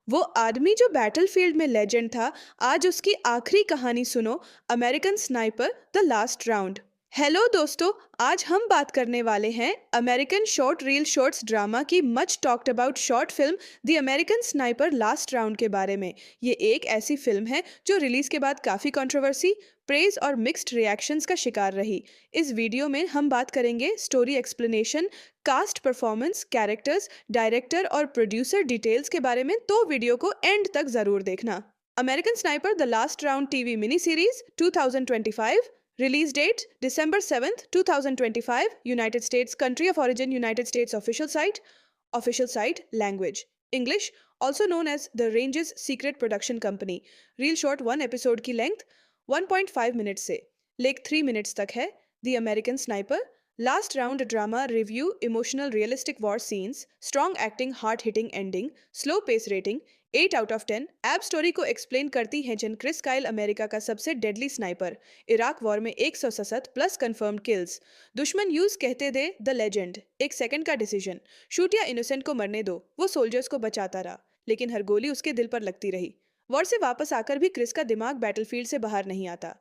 वो आदमी जो बैटलफील्ड में लेजेंड था, आज उसकी आखिरी कहानी सुनो। American sniper the last round. Hello दोस्तों, आज हम बात करने वाले हैं American short reel shorts drama की much talked about short film the American sniper last round के बारे में। ये एक ऐसी फिल्म है जो रिलीज के बाद काफी कंट्रोवर्सी, प्रेज और मिक्स्ड रिएक्शंस का शिकार रही। इस वीडियो में हम बात करेंगे story explanation, cast performance, characters, director और प्रोड्यूसर डिटेल्स के बारे में, तो वीडियो को एंड तक जरूर देखना। American sniper the last Round TV mini series 2025। Release date December 7th 2025। United States, country of origin United States. Official site language English, also known as the Range's Secret Production Company. Reel short 1 episode की length 1.5 minute से लेक 3 minutes तक है। The American sniper last round drama review, emotional realistic war scenes, strong acting, heart hitting ending, slow pace rating 8 out of 10। App story को explain करती हैं जन Chris Kyle, America का सबसे डेडली स्नाइपर। इराक वॉर में 167 plus confirmed kills. दुश्मन use कहते दे the legend, एक सेकंड का डिसीजन, शूट या इनोसेंट को मरने दो। वो सोल्जर्स को बचाता रहा, लेकिन हर गोली उसके दिल पर लगती रही। वॉर से वापस आकर भी क्रिस का दिमाग बैटलफील्ड से बाहर नहीं आता।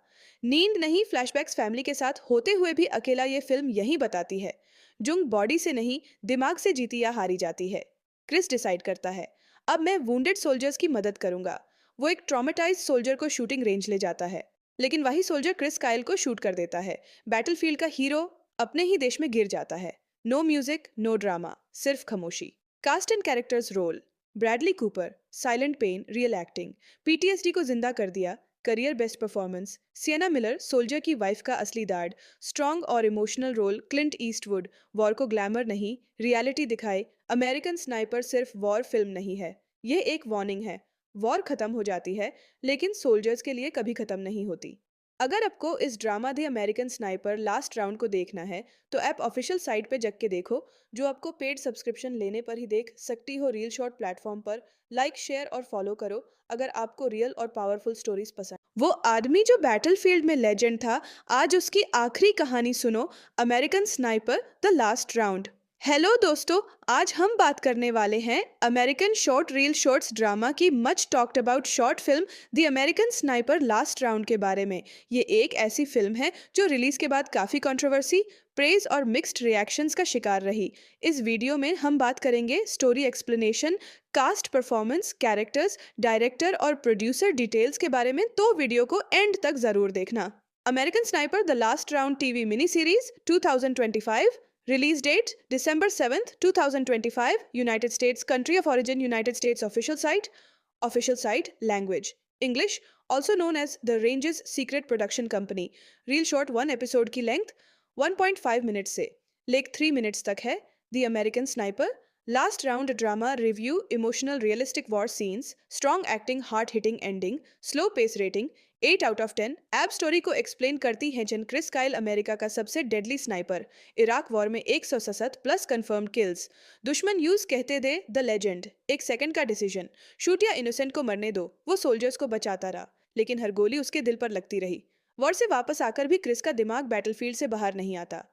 नींद नहीं, फ्लैशबैक्स फैमिली के साथ होते हुए भी अकेला, ये फिल्म यही बताती है जुंग बॉडी से नहीं, दिमाग से जीती या हारी जाती है। क्रिस डिसाइड करता है, अब मैं वुंडेड सोल्जर्स की मदद करूंगा। वो एक ट्रॉमेटाइज्ड सोल्जर को शूटिंग रेंज ले जाता है, लेकिन वही सोल्जर क्रिस काइल को शूट कर देता है। बैटलफील्ड का हीरो अपने ही देश में गिर जाता है। नो म्यूजिक, नो ड्रामा, सिर्फ खामोशी। Cast and characters role: Bradley Cooper, silent pain, real acting, PTSD को जिंदा कर दिया, career best performance. Sienna Miller, soldier की वाइफ का असली दाढ़, स्ट्रॉन्ग और emotional role. Clint Eastwood, war को ग्लैमर नहीं, रियलिटी दिखाए। अमेरिकन स्नाइपर सिर्फ वॉर फिल्म नहीं है, ये एक वार्निंग है। वॉर खत्म हो जाती है, लेकिन सोल्जर्स के लिए कभी खत्म नहीं होती। अगर आपको इस drama the American sniper last round को देखना है, तो ऐप ऑफिशियल साइट पे जग के देखो, जो आपको पेड सब्सक्रिप्शन लेने पर ही देख सकती हो। रील शॉर्ट प्लेटफॉर्म पर लाइक, शेयर और फॉलो करो अगर आपको रियल और पावरफुल स्टोरीज पसंद। वो आदमी जो बैटलफील्ड में लेजेंड था, आज उसकी आखिरी कहानी सुनो। American sniper the last round. Hello दोस्तों, आज हम बात करने वाले हैं American short reel shorts drama की much talked about short film the American sniper last round के बारे में। ये एक ऐसी फिल्म है जो रिलीज के बाद काफी कंट्रोवर्सी, प्रेज और मिक्स्ड रिएक्शंस का शिकार रही। इस वीडियो में हम बात करेंगे story explanation, cast performance, characters, director और प्रोड्यूसर डिटेल्स के बारे में, तो वीडियो को एंड तक जरूर देखना। American sniper the last Round TV mini series 2025। Release date December 7th 2025। United States, country of origin United States. Official site language English, also known as the Range's Secret Production Company. Reel short 1 episode की length 1.5 minute से लेक 3 minutes तक है। The American sniper last round drama review, emotional realistic war scenes, strong acting, heart hitting ending, slow pace rating 8 out of 10। App story को explain करती हैं जन Chris Kyle, America का सबसे डेडली स्नाइपर। इराक वॉर में 167 plus confirmed kills. दुश्मन use कहते दे the legend, एक सेकंड का डिसीजन, शूट या इनोसेंट को मरने दो। वो सोल्जर्स को बचाता रहा, लेकिन हर गोली उसके दिल पर लगती रही। वॉर से वापस आकर भी क्रिस का दिमाग बैटलफील्ड से बाहर नहीं आता।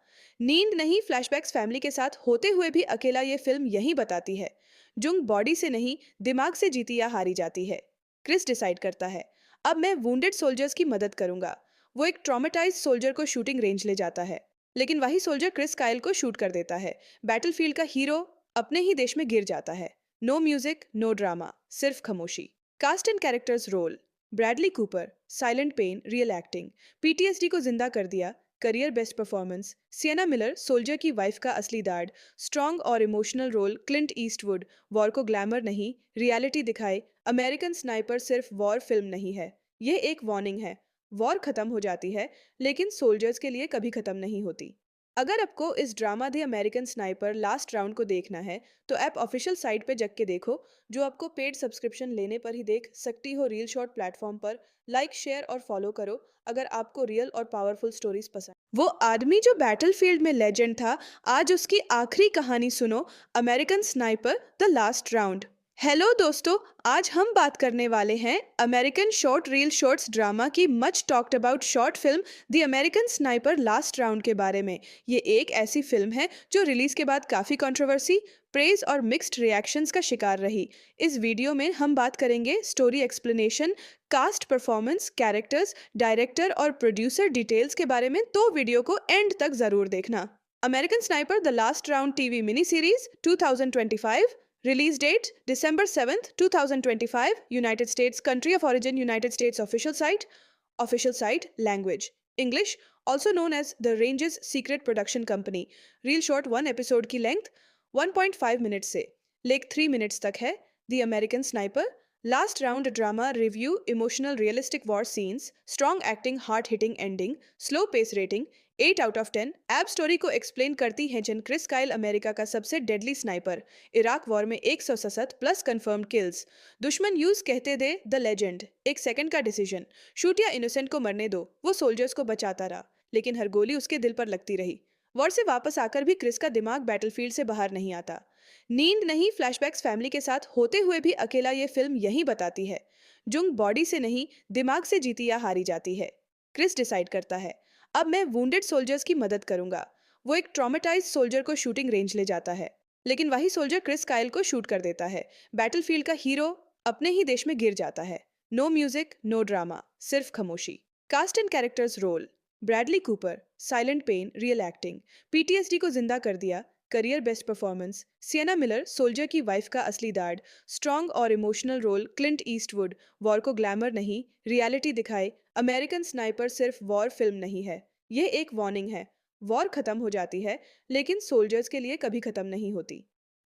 नींद नहीं, फ्लैशबैक्स फैमिली के साथ होते हुए भी अकेला, ये फिल्म यही बताती है जुंग बॉडी से नहीं, दिमाग से जीती या हारी जाती है। क्रिस डिसाइड करता है, अब मैं वुंडेड सोल्जर्स की मदद करूंगा। वो एक ट्रॉमेटाइज्ड सोल्जर को शूटिंग रेंज ले जाता है, लेकिन वही सोल्जर क्रिस काइल को शूट कर देता है। बैटलफील्ड का हीरो अपने ही देश में गिर जाता है। नो म्यूजिक, नो ड्रामा, सिर्फ खामोशी। Cast and characters role: Bradley Cooper, silent pain, real acting, PTSD को जिंदा कर दिया, career best performance. Sienna Miller, soldier की वाइफ का असली दाढ़, स्ट्रॉन्ग और emotional role. Clint Eastwood, war को ग्लैमर नहीं, रियलिटी दिखाए। अमेरिकन स्नाइपर सिर्फ वॉर फिल्म नहीं है, ये एक वार्निंग है। वॉर खत्म हो जाती है, लेकिन सोल्जर्स के लिए कभी खत्म नहीं होती। अगर आपको इस drama the American sniper last round को देखना है, तो ऐप ऑफिशियल साइट पे जग के देखो, जो आपको पेड सब्सक्रिप्शन लेने पर ही देख सकती हो। रील शॉर्ट प्लेटफॉर्म पर लाइक, शेयर और फॉलो करो अगर आपको रियल और पावरफुल स्टोरीज पसंद। वो आदमी जो बैटलफील्ड में लेजेंड था, आज उसकी आखिरी कहानी सुनो। American sniper the last round. Hello दोस्तों, आज हम बात करने वाले हैं American short reel shorts drama की much talked about short film the American sniper last round के बारे में। ये एक ऐसी फिल्म है जो रिलीज के बाद काफी कंट्रोवर्सी, प्रेज और मिक्स्ड रिएक्शंस का शिकार रही। इस वीडियो में हम बात करेंगे story explanation, cast performance, characters, director और प्रोड्यूसर डिटेल्स के बारे में, तो वीडियो को एंड तक जरूर देखना। American sniper the last Round TV mini series 2025। Release date December 7th, 2025. United States. Country of origin United States. Official site. Official site. Language English. Also known as The Range's Secret Production Company. Reel short 1 episode की length 1.5 minutes से लेक 3 minutes तक है। The American Sniper. Last round drama review, emotional realistic war scenes, strong acting, heart hitting ending, slow pace rating 8 out of 10। एब story को explain करती हैं जन क्रिस काइल अमेरिका का सबसे डेडली स्नाइपर, इराक वॉर में 167 प्लस कंफर्म्ड किल्स। दुश्मन use कहते दे द लेजेंड, एक सेकंड का डिसीजन, शूट या इनोसेंट को मरने दो। वो सोल्जर्स को बचाता रहा, लेकिन हर गोली उसके दिल पर लगती रही। वॉर से वापस आकर भी क्रिस का दिमाग बैटलफील्ड से बाहर नहीं आता। नींद नहीं, फ्लैशबैक्स फैमिली के साथ होते हुए भी अकेला, ये फिल्म यही बताती है जुंग बॉडी से नहीं दिमाग से जीती या हारी जाती है। क्रिस डिसाइड करता है, अब मैं वुंडेड सोल्जर्स की मदद करूंगा। वो एक ट्रॉमेटाइज्ड सोल्जर को शूटिंग रेंज ले जाता है, लेकिन वही सोल्जर क्रिस काइल को शूट कर देता है। बैटलफील्ड का हीरो अपने ही देश में गिर जाता है। नो म्यूजिक, नो ड्रामा, सिर्फ खामोशी। Cast and characters role: Bradley Cooper, silent pain, real acting, PTSD को जिंदा कर दिया, career best performance. Sienna Miller, soldier की वाइफ का असली दाड, स्ट्रॉन्ग और emotional role. Clint Eastwood, war को ग्लैमर नहीं रियलिटी दिखाए। अमेरिकन स्नाइपर सिर्फ वॉर फिल्म नहीं है, ये एक वार्निंग है। वॉर खत्म हो जाती है, लेकिन सोल्जर्स के लिए कभी खत्म नहीं होती।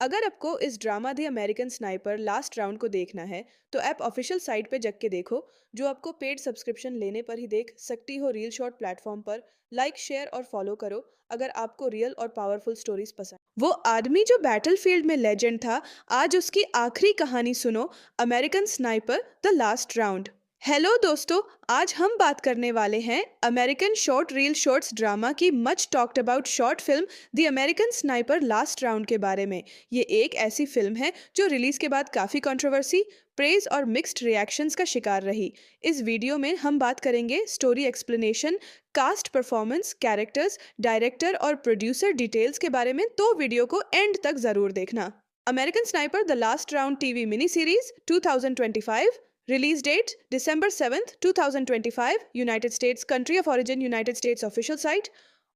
अगर आपको इस drama the American sniper last round को देखना है, तो ऐप ऑफिशियल साइट पे जग के देखो, जो आपको पेड सब्सक्रिप्शन लेने पर ही देख सकती हो। रील शॉर्ट प्लेटफॉर्म पर लाइक, शेयर और फॉलो करो अगर आपको रियल और पावरफुल स्टोरीज पसंद। वो आदमी जो बैटलफील्ड में लेजेंड था, आज उसकी आखिरी कहानी सुनो। American sniper the last round. Hello दोस्तों, आज हम बात करने वाले हैं American short reel shorts drama की much talked about short film the American sniper last round के बारे में। ये एक ऐसी फिल्म है जो रिलीज के बाद काफी कंट्रोवर्सी, प्रेज और मिक्स्ड रिएक्शंस का शिकार रही। इस वीडियो में हम बात करेंगे story explanation, cast performance, characters, director और प्रोड्यूसर डिटेल्स के बारे में, तो वीडियो को एंड तक जरूर देखना। American sniper the last Round TV mini series 2025। Release date December 7th, 2025. United States. Country of origin United States. Official site.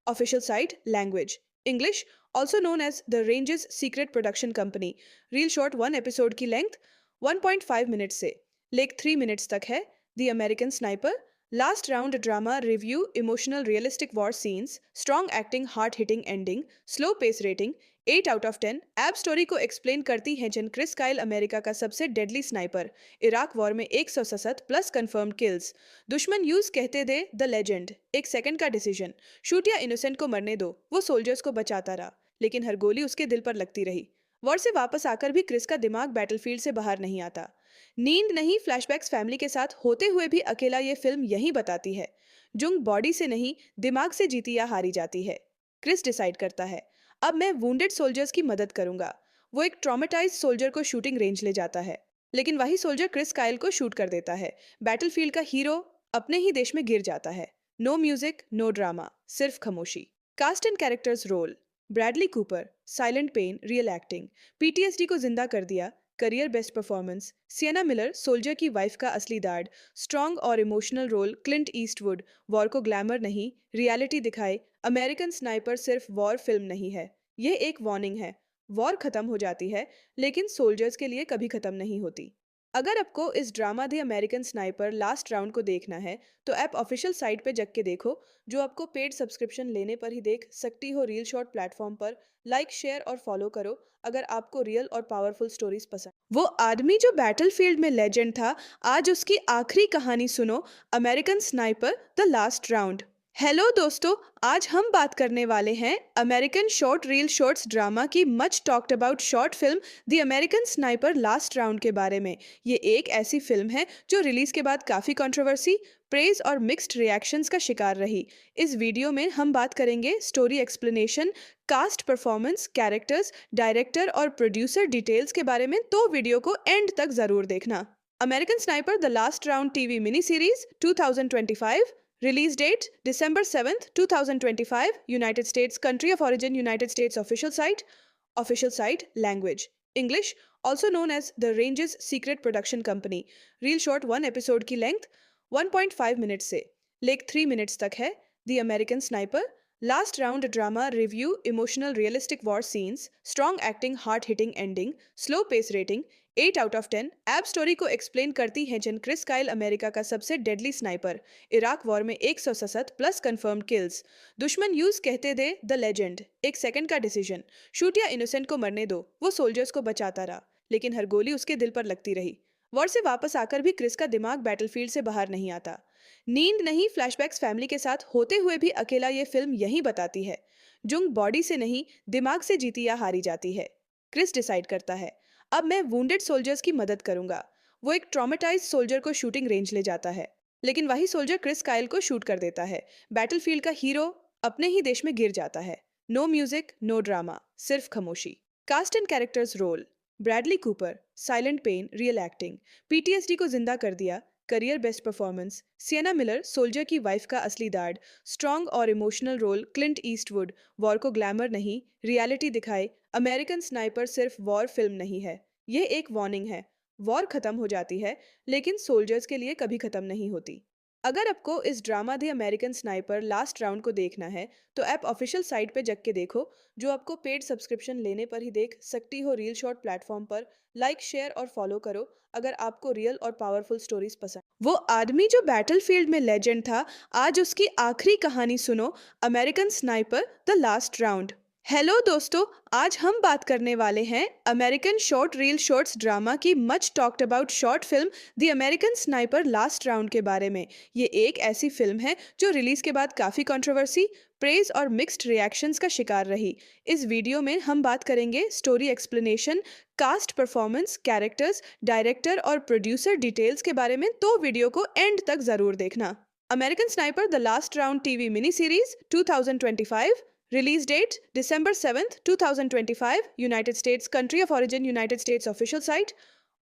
Official site. Language English. Also known as The Range's Secret Production Company. Reel short 1 episode की length 1.5 minutes से लेक 3 minutes तक है। The American Sniper. Last round drama review, emotional realistic war scenes, strong acting, heart hitting ending, slow pace rating 8 out of 10। एब story को explain करती हैं जन क्रिस काइल अमेरिका का सबसे डेडली स्नाइपर, इराक वॉर में 167 प्लस कंफर्म्ड किल्स। दुश्मन use कहते दे द लेजेंड, एक सेकंड का डिसीजन, शूट या इनोसेंट को मरने दो। वो सोल्जर्स को बचाता रहा, लेकिन हर गोली उसके दिल पर लगती रही। वॉर से वापस आकर भी क्रिस का दिमाग बैटलफील्ड से बाहर नहीं आता। नींद नहीं, फ्लैशबैक्स फैमिली के साथ होते हुए भी अकेला, ये फिल्म यही बताती है जुंग बॉडी से नहीं दिमाग से जीती या हारी जाती है। क्रिस डिसाइड करता है, अब मैं वुंडेड सोल्जर्स की मदद करूंगा। वो एक ट्रॉमेटाइज्ड सोल्जर को शूटिंग रेंज ले जाता है, लेकिन वही सोल्जर क्रिस काइल को शूट कर देता है। बैटलफील्ड का हीरो अपने ही देश में गिर जाता है। नो म्यूजिक, नो ड्रामा, सिर्फ खामोशी। Cast and characters role: Bradley Cooper, silent pain, real acting, PTSD को जिंदा कर दिया, career best performance. Sienna Miller, soldier की वाइफ का असली दाड, स्ट्रॉन्ग और emotional role. Clint Eastwood, war को ग्लैमर नहीं रियलिटी दिखाए। अमेरिकन स्नाइपर सिर्फ वॉर फिल्म नहीं है, ये एक वार्निंग है। वॉर खत्म हो जाती है, लेकिन सोल्जर्स के लिए कभी खत्म नहीं होती। अगर आपको इस drama the American sniper last round को देखना है, तो ऐप ऑफिशियल साइट पे जग के देखो, जो आपको पेड सब्सक्रिप्शन लेने पर ही देख सकती हो। रील शॉर्ट प्लेटफॉर्म पर लाइक, शेयर और फॉलो करो अगर आपको रियल और पावरफुल स्टोरीज पसंद। वो आदमी जो बैटलफील्ड में लेजेंड था, आज उसकी आखिरी कहानी सुनो। American sniper the last round. Hello दोस्तों, आज हम बात करने वाले हैं American short reel shorts drama की much talked about short film the American sniper last round के बारे में। ये एक ऐसी फिल्म है जो रिलीज के बाद काफी कंट्रोवर्सी, प्रेज और मिक्स्ड रिएक्शंस का शिकार रही। इस वीडियो में हम बात करेंगे story explanation, cast performance, characters, director और प्रोड्यूसर डिटेल्स के बारे में, तो वीडियो को एंड तक जरूर देखना। American sniper the last Round TV mini series 2025। Release date December 7th, 2025. United States. Country of origin United States. Official site. Official site. Language English. Also known as The Range's Secret Production Company. Reel short 1 episode की length 1.5 minutes से लेक 3 minutes तक है। The American Sniper. Last round drama review, emotional realistic war scenes, strong acting, hard hitting ending, slow pace rating 8 out of 10। App story को explain करती हैं जन Chris Kyle, America का सबसे डेडली स्नाइपर। इराक वॉर में 167 plus confirmed kills. दुश्मन use कहते थे द लेजेंड, एक सेकंड का डिसीजन, शूट या इनोसेंट को मरने दो। वो सोल्जर्स को बचाता रहा, लेकिन हर गोली उसके दिल पर लगती रही। वॉर से वापस आकर भी क्रिस का दिमाग बैटलफील्ड से बाहर नहीं आता। नींद नहीं, फ्लैशबैक्स फैमिली के साथ होते हुए भी अकेला, ये फिल्म यही बताती है जुंग बॉडी से नहीं दिमाग से जीती या हारी जाती है। क्रिस डिसाइड करता है, अब मैं वुंडेड सोल्जर्स की मदद करूंगा। वो एक ट्रॉमेटाइज्ड सोल्जर को शूटिंग रेंज ले जाता है, लेकिन वही सोल्जर क्रिस काइल को शूट कर देता है। बैटलफील्ड का हीरो अपने ही देश में गिर जाता है। नो म्यूजिक, नो ड्रामा, सिर्फ खामोशी। Cast and characters role: Bradley Cooper, silent pain, real acting, PTSD को जिंदा कर दिया, career best performance. Sienna Miller, soldier की वाइफ का असली दाढ़, स्ट्रॉन्ग और emotional role. Clint Eastwood, war को ग्लैमर नहीं रियलिटी दिखाए। अमेरिकन स्नाइपर सिर्फ वॉर फिल्म नहीं है, ये एक वार्निंग है। वॉर खत्म हो जाती है, लेकिन सोल्जर्स के लिए कभी खत्म नहीं होती। अगर आपको इस drama the American sniper last round को देखना है, तो ऐप ऑफिशियल साइट पे जग के देखो, जो आपको पेड सब्सक्रिप्शन लेने पर ही देख सकती हो। रील शॉर्ट प्लेटफॉर्म पर लाइक, शेयर और फॉलो करो अगर आपको रियल और पावरफुल स्टोरीज पसंद। वो आदमी जो बैटलफील्ड में लेजेंड था, आज उसकी आखिरी कहानी सुनो। American sniper the last round. Hello दोस्तों, आज हम बात करने वाले हैं American short reel shorts drama की much talked about short film the American sniper last round के बारे में। ये एक ऐसी फिल्म है जो रिलीज के बाद काफी कंट्रोवर्सी, प्रेज और मिक्स्ड रिएक्शंस का शिकार रही। इस वीडियो में हम बात करेंगे story explanation, cast performance, characters, director और प्रोड्यूसर डिटेल्स के बारे में, तो वीडियो को एंड तक जरूर देखना। American sniper the last Round TV mini series 2025। Release date December 7th, 2025. United States. Country of origin United States. Official site.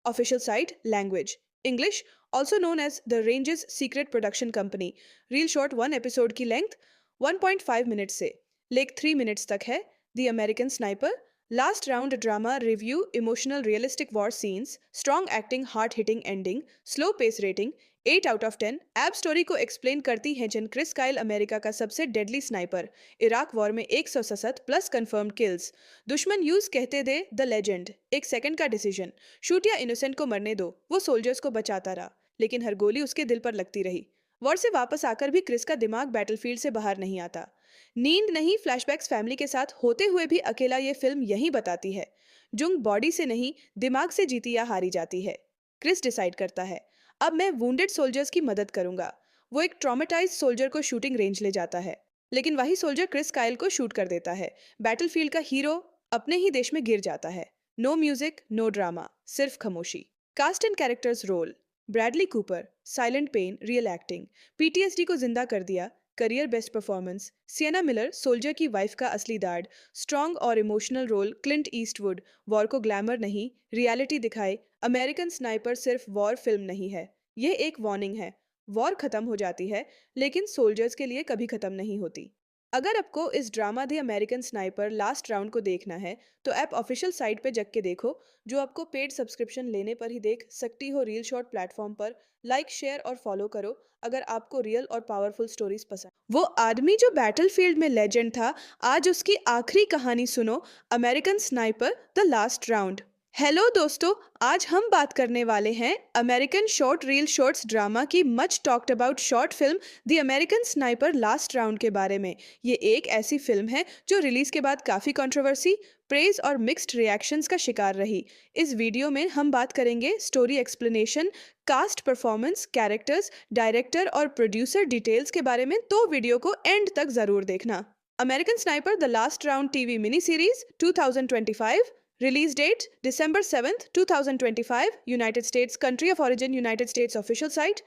Official site. Language English. Also known as The Range's Secret Production Company. Reel short 1 episode की length 1.5 minutes से लेक 3 minutes तक है। The American Sniper. Last round drama review, emotional realistic war scenes, strong acting, hard hitting ending, slow pace rating 8 out of 10। App story को explain करती हैं जन Chris Kyle, America का सबसे डेडली स्नाइपर। इराक वॉर में 167 plus confirmed kills. दुश्मन use कहते थे द लेजेंड, एक सेकंड का डिसीजन, शूट या इनोसेंट को मरने दो। वो सोल्जर्स को बचाता रहा, लेकिन हर गोली उसके दिल पर लगती रही। वॉर से वापस आकर भी क्रिस का दिमाग बैटलफील्ड से बाहर नहीं आता। नींद नहीं, फ्लैशबैक्स फैमिली के साथ होते हुए भी अकेला, ये फिल्म यही बताती है जुंग बॉडी से नहीं दिमाग से जीती या हारी जाती है। क्रिस डिसाइड करता है, अब मैं वुंडेड सोल्जर्स की मदद करूंगा। वो एक ट्रॉमेटाइज्ड सोल्जर को शूटिंग रेंज ले जाता है, लेकिन वही सोल्जर क्रिस काइल को शूट कर देता है। बैटलफील्ड का हीरो अपने ही देश में गिर जाता है। नो म्यूजिक, नो ड्रामा, सिर्फ खामोशी। Cast and characters role: Bradley Cooper, silent pain, real acting, PTSD को जिंदा कर दिया, career best performance. Sienna Miller, soldier की वाइफ का असली दाढ़, स्ट्रॉन्ग और emotional role. Clint Eastwood, war को ग्लैमर नहीं रियलिटी दिखाए। अमेरिकन स्नाइपर सिर्फ वॉर फिल्म नहीं है, ये एक वार्निंग है। वॉर खत्म हो जाती है, लेकिन सोल्जर्स के लिए कभी खत्म नहीं होती। अगर आपको इस drama the American sniper last round को देखना है, तो ऐप ऑफिशियल साइट पे जग के देखो, जो आपको पेड सब्सक्रिप्शन लेने पर ही देख सकती हो। रील शॉर्ट प्लेटफॉर्म पर लाइक, शेयर और फॉलो करो अगर आपको रियल और पावरफुल स्टोरीज पसंद। वो आदमी जो बैटलफील्ड में लेजेंड था, आज उसकी आखिरी कहानी सुनो। American sniper the last round. Hello दोस्तों, आज हम बात करने वाले हैं American short reel shorts drama की much talked about short film the American sniper last round के बारे में। ये एक ऐसी फिल्म है जो रिलीज के बाद काफी कंट्रोवर्सी, प्रेज और मिक्स्ड रिएक्शंस का शिकार रही। इस वीडियो में हम बात करेंगे story explanation, cast performance, characters, director और प्रोड्यूसर डिटेल्स के बारे में, तो वीडियो को एंड तक जरूर देखना। American sniper the last Round TV mini series 2025। Release date December 7th, 2025. United States. Country of origin United States. Official site.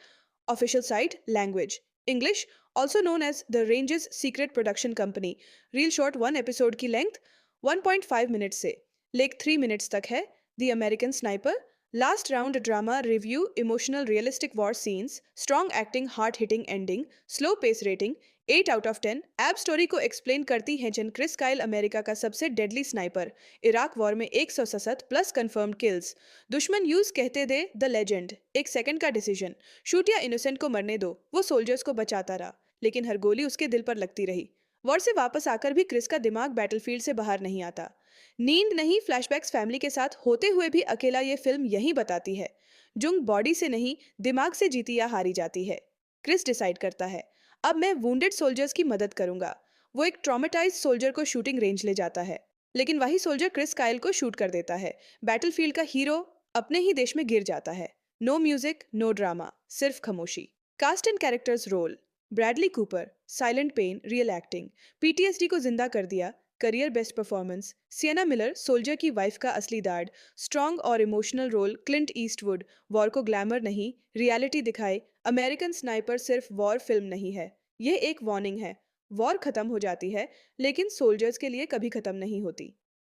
Official site language English, also known as the Range's Secret Production Company. Reel short 1 episode की length 1.5 minute से लेक 3 minutes तक है. The American sniper last round drama review emotional realistic war scenes strong acting heart hitting ending slow pace rating 8 out of 10. एब story को explain करती हैं जन क्रिस काइल अमेरिका का सबसे डेडली स्नाइपर. इराक वॉर में 167 प्लस कंफर्म्ड किल्स. दुश्मन use कहते दे द लेजेंड. एक सेकंड का डिसीजन. शूट या इनोसेंट को मरने दो. वो सोल्जर्स को बचाता रहा लेकिन हर गोली उसके दिल पर लगती रही. वॉर से वापस आकर भी क्रिस का दिमाग बैटलफील्ड से बाहर नहीं आता. नींद नहीं फ्लैशबैक्स फैमिली के साथ होते हुए भी अकेला ये फिल्म यही बताती है. जुंग बॉडी से नहीं दिमाग से जीती या हारी जाती है. क्रिस डिसाइड करता है अब मैं वुंडेड सोल्जर्स की मदद करूंगा. वो एक ट्रॉमेटाइज्ड सोल्जर को शूटिंग रेंज ले जाता है लेकिन वही सोल्जर क्रिस काइल को शूट कर देता है. बैटलफील्ड का हीरो अपने ही देश में गिर जाता है. नो म्यूजिक नो ड्रामा, सिर्फ खामोशी. Cast and characters role Bradley Cooper silent pain real acting. PTSD को जिंदा कर दिया. Career best performance. Sienna Miller soldier की वाइफ का असली दाढ़. स्ट्रॉन्ग और emotional role Clint Eastwood. War को ग्लैमर नहीं रियलिटी दिखाए. अमेरिकन स्नाइपर सिर्फ वॉर फिल्म नहीं है, ये एक वार्निंग है. वॉर खत्म हो जाती है लेकिन सोल्जर्स के लिए कभी खत्म नहीं होती.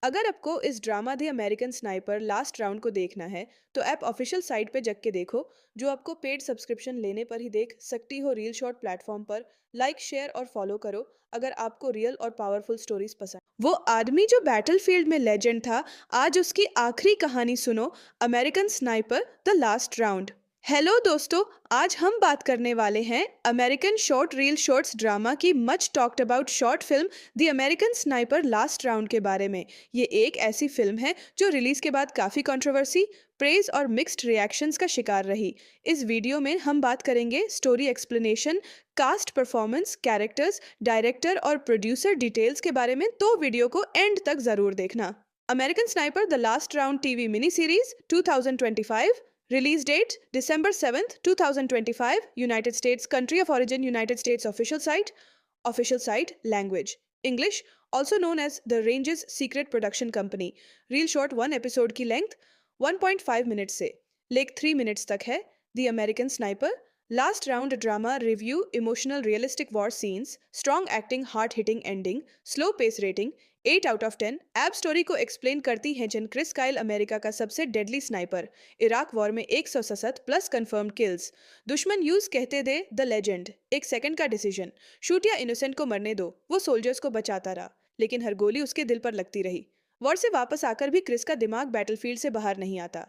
अगर आपको इस drama the American sniper last round को देखना है तो ऐप ऑफिशियल साइट पे जग के देखो, जो आपको पेड सब्सक्रिप्शन लेने पर ही देख सकती हो. रील शॉर्ट प्लेटफॉर्म पर लाइक शेयर और फॉलो करो अगर आपको रियल और पावरफुल स्टोरीज पसंद. वो आदमी जो बैटलफील्ड में लेजेंड था, आज उसकी आखिरी कहानी सुनो. American sniper the last round. Hello दोस्तों, आज हम बात करने वाले हैं American short reel shorts drama की much talked about short film the American sniper last round के बारे में. ये एक ऐसी फिल्म है जो रिलीज के बाद काफ़ी कंट्रोवर्सी, प्रेज और मिक्स्ड रिएक्शंस का शिकार रही. इस वीडियो में हम बात करेंगे story explanation, cast performance, characters, director और प्रोड्यूसर डिटेल्स के बारे में, तो वीडियो को एंड तक ज़रूर देखना. American sniper the last Round TV mini series 2025. Release date December 7th, 2025. United States. Country of origin United States. Official site. Official site language English, also known as the Range's Secret Production Company. Reel short 1 episode की length 1.5 minute से लेक 3 minutes तक है. The American sniper last round drama review emotional realistic war scenes strong acting heart hitting ending slow pace rating 8 out of 10. एब story को explain करती हैं जन क्रिस काइल अमेरिका का सबसे डेडली स्नाइपर. इराक वॉर में 167 प्लस कंफर्म्ड किल्स. दुश्मन use कहते दे द लेजेंड. एक सेकंड का डिसीजन. शूट या इनोसेंट को मरने दो. वो सोल्जर्स को बचाता रहा लेकिन हर गोली उसके दिल पर लगती रही. वॉर से वापस आकर भी क्रिस का दिमाग बैटलफील्ड से बाहर नहीं आता.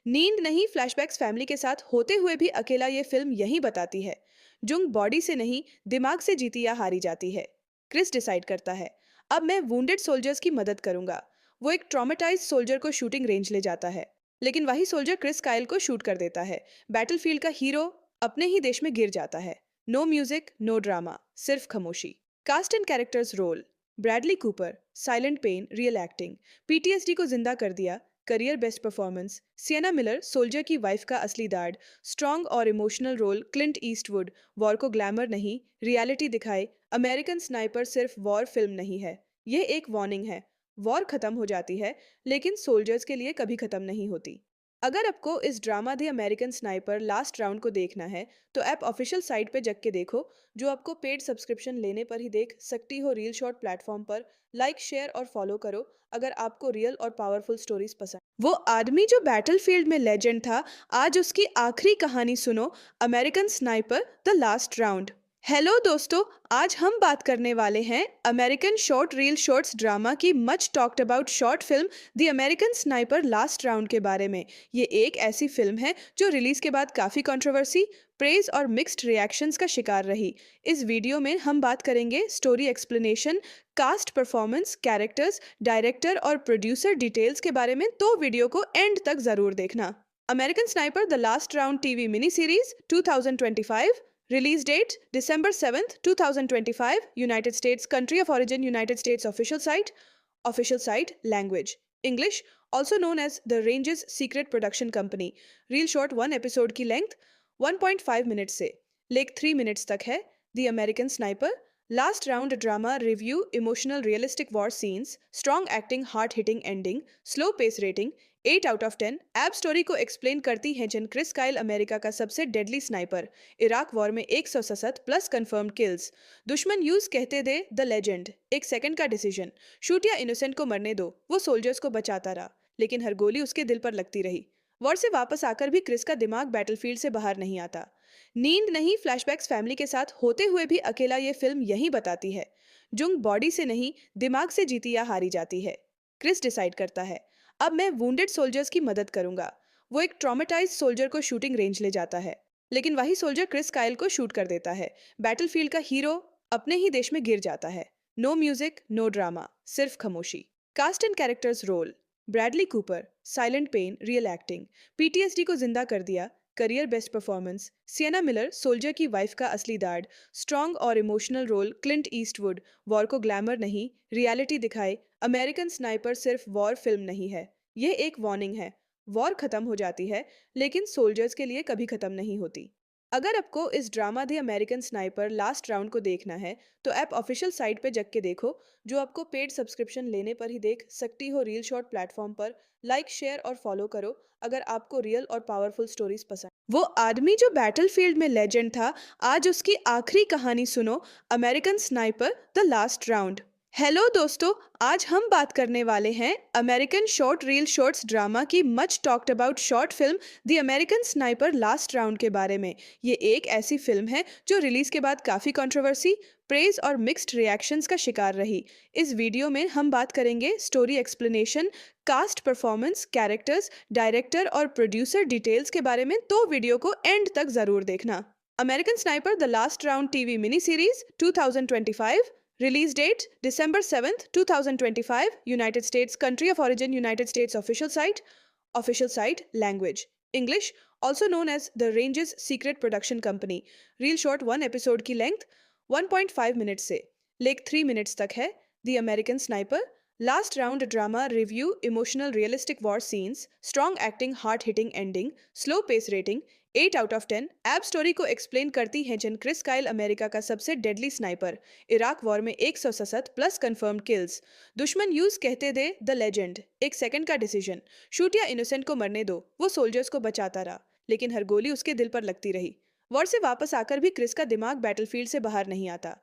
नींद नहीं फ्लैशबैक्स फैमिली के साथ होते हुए भी अकेला ये फिल्म यही बताती है. जुंग बॉडी से नहीं दिमाग से जीती या हारी जाती है. क्रिस डिसाइड करता है अब मैं वुंडेड सोल्जर्स की मदद करूंगा. वो एक ट्रॉमेटाइज्ड सोल्जर को शूटिंग रेंज ले जाता है लेकिन वही सोल्जर क्रिस काइल को शूट कर देता है. बैटलफील्ड का हीरो अपने ही देश में गिर जाता है. नो म्यूजिक नो ड्रामा, सिर्फ खामोशी. Cast and characters role Bradley Cooper silent pain real acting. PTSD को जिंदा कर दिया. Career best performance. Sienna Miller soldier की वाइफ का असली दाढ़. स्ट्रॉन्ग और emotional role Clint Eastwood. War को ग्लैमर नहीं रियलिटी दिखाए. अमेरिकन स्नाइपर सिर्फ वॉर फिल्म नहीं है, ये एक वार्निंग है. वॉर खत्म हो जाती है लेकिन सोल्जर्स के लिए कभी खत्म नहीं होती. अगर आपको इस drama the American sniper last round को देखना है तो ऐप ऑफिशियल साइट पे जग के देखो, जो आपको पेड सब्सक्रिप्शन लेने पर ही देख सकती हो. रील शॉर्ट प्लेटफॉर्म पर लाइक शेयर और फॉलो करो अगर आपको रियल और पावरफुल स्टोरीज पसंद. वो आदमी जो बैटलफील्ड में लेजेंड था, आज उसकी आखिरी कहानी सुनो. American sniper the last round. Hello दोस्तों, आज हम बात करने वाले हैं American short reel shorts drama की much talked about short film the American sniper last round के बारे में. ये एक ऐसी फिल्म है जो रिलीज के बाद काफ़ी कंट्रोवर्सी, प्रेज और मिक्स्ड रिएक्शंस का शिकार रही. इस वीडियो में हम बात करेंगे story explanation, cast performance, characters, director और प्रोड्यूसर डिटेल्स के बारे में, तो वीडियो को एंड तक ज़रूर देखना. American sniper the last Round TV mini series 2025. Release date December 7th, 2025. United States. Country of origin United States. Official site. Official site language English, also known as the Range's Secret Production Company. Reel short 1 episode की length 1.5 minute से लेक 3 minutes तक है. The American sniper last round drama review emotional realistic war scenes strong acting heart hitting ending slow pace rating 8 out of 10 app story को explain करती हैं जन Chris Kyle America का सबसे डेडली स्नाइपर। इराक वॉर में 167 plus confirmed kills. दुश्मन use कहते थे द लेजेंड, एक सेकंड का डिसीजन। शूट या इनोसेंट को मरने दो, वो सोल्जर्स को बचाता रहा, लेकिन हर गोली उसके दिल पर लगती रही। वॉर से वापस आकर भी क्रिस का दिमाग बैटलफील्ड से बाहर नहीं आता। नींद नहीं, फ्लैशबैक्स फैमिली के साथ होते हुए भी अकेला, ये फिल्म यही बताती है जुंग बॉडी से नहीं दिमाग से जीती या हारी जाती है। क्रिस डिसाइड करता है, अब मैं वुंडेड सोल्जर्स की मदद करूंगा। वो एक ट्रॉमेटाइज्ड सोल्जर को शूटिंग रेंज ले जाता है, लेकिन वही सोल्जर क्रिस काइल को शूट कर देता है। बैटलफील्ड का हीरो अपने ही देश में गिर जाता है। नो म्यूजिक, नो ड्रामा, सिर्फ खामोशी। Cast and characters role. Bradley Cooper, silent pain, real acting, PTSD को जिंदा कर दिया। Career best performance. Sienna Miller, soldier की वाइफ का असली दाढ़। स्ट्रॉन्ग और emotional role, Clint Eastwood. War को ग्लैमर नहीं, रियलिटी दिखाए। अमेरिकन स्नाइपर सिर्फ वॉर फिल्म नहीं है, ये एक वार्निंग है। वॉर खत्म हो जाती है, लेकिन सोल्जर्स के लिए कभी खत्म नहीं होती। अगर आपको इस drama the American sniper last round को देखना है, तो ऐप ऑफिशियल साइट पे जग के देखो, जो आपको पेड सब्सक्रिप्शन लेने पर ही देख सकती हो। रील शॉर्ट प्लेटफॉर्म पर लाइक, शेयर और फॉलो करो अगर आपको रियल और पावरफुल स्टोरीज पसंद। वो आदमी जो बैटलफील्ड में लेजेंड था, आज उसकी आखिरी कहानी सुनो। American sniper the last round. Hello दोस्तों, आज हम बात करने वाले हैं American short reel shorts drama की much talked about short film the American sniper last round के बारे में। ये एक ऐसी फिल्म है जो रिलीज के बाद काफी कंट्रोवर्सी, प्रेज और मिक्स्ड रिएक्शंस का शिकार रही। इस वीडियो में हम बात करेंगे story explanation, cast performance, characters, director और प्रोड्यूसर डिटेल्स के बारे में, तो वीडियो को एंड तक जरूर देखना। American sniper the last Round TV mini series 2025। Release date December 7th, 2025. United States. Country of origin United States. Official site. Official site. Language English. Also known as The Range's Secret Production Company. Reel short 1 episode की length 1.5 minutes से लेक 3 minutes तक है। The American Sniper. Last round drama review, emotional realistic war scenes, strong acting, hard hitting ending, slow pace rating 8 out of 10 app story को explain करती हैं जन Chris Kyle America का सबसे डेडली स्नाइपर। इराक वॉर में 167 plus confirmed kills. दुश्मन use कहते थे द लेजेंड, एक सेकंड का डिसीजन। शूट या इनोसेंट को मरने दो, वो सोल्जर्स को बचाता रहा, लेकिन हर गोली उसके दिल पर लगती रही। वॉर से वापस आकर भी क्रिस का दिमाग बैटलफील्ड से बाहर नहीं आता।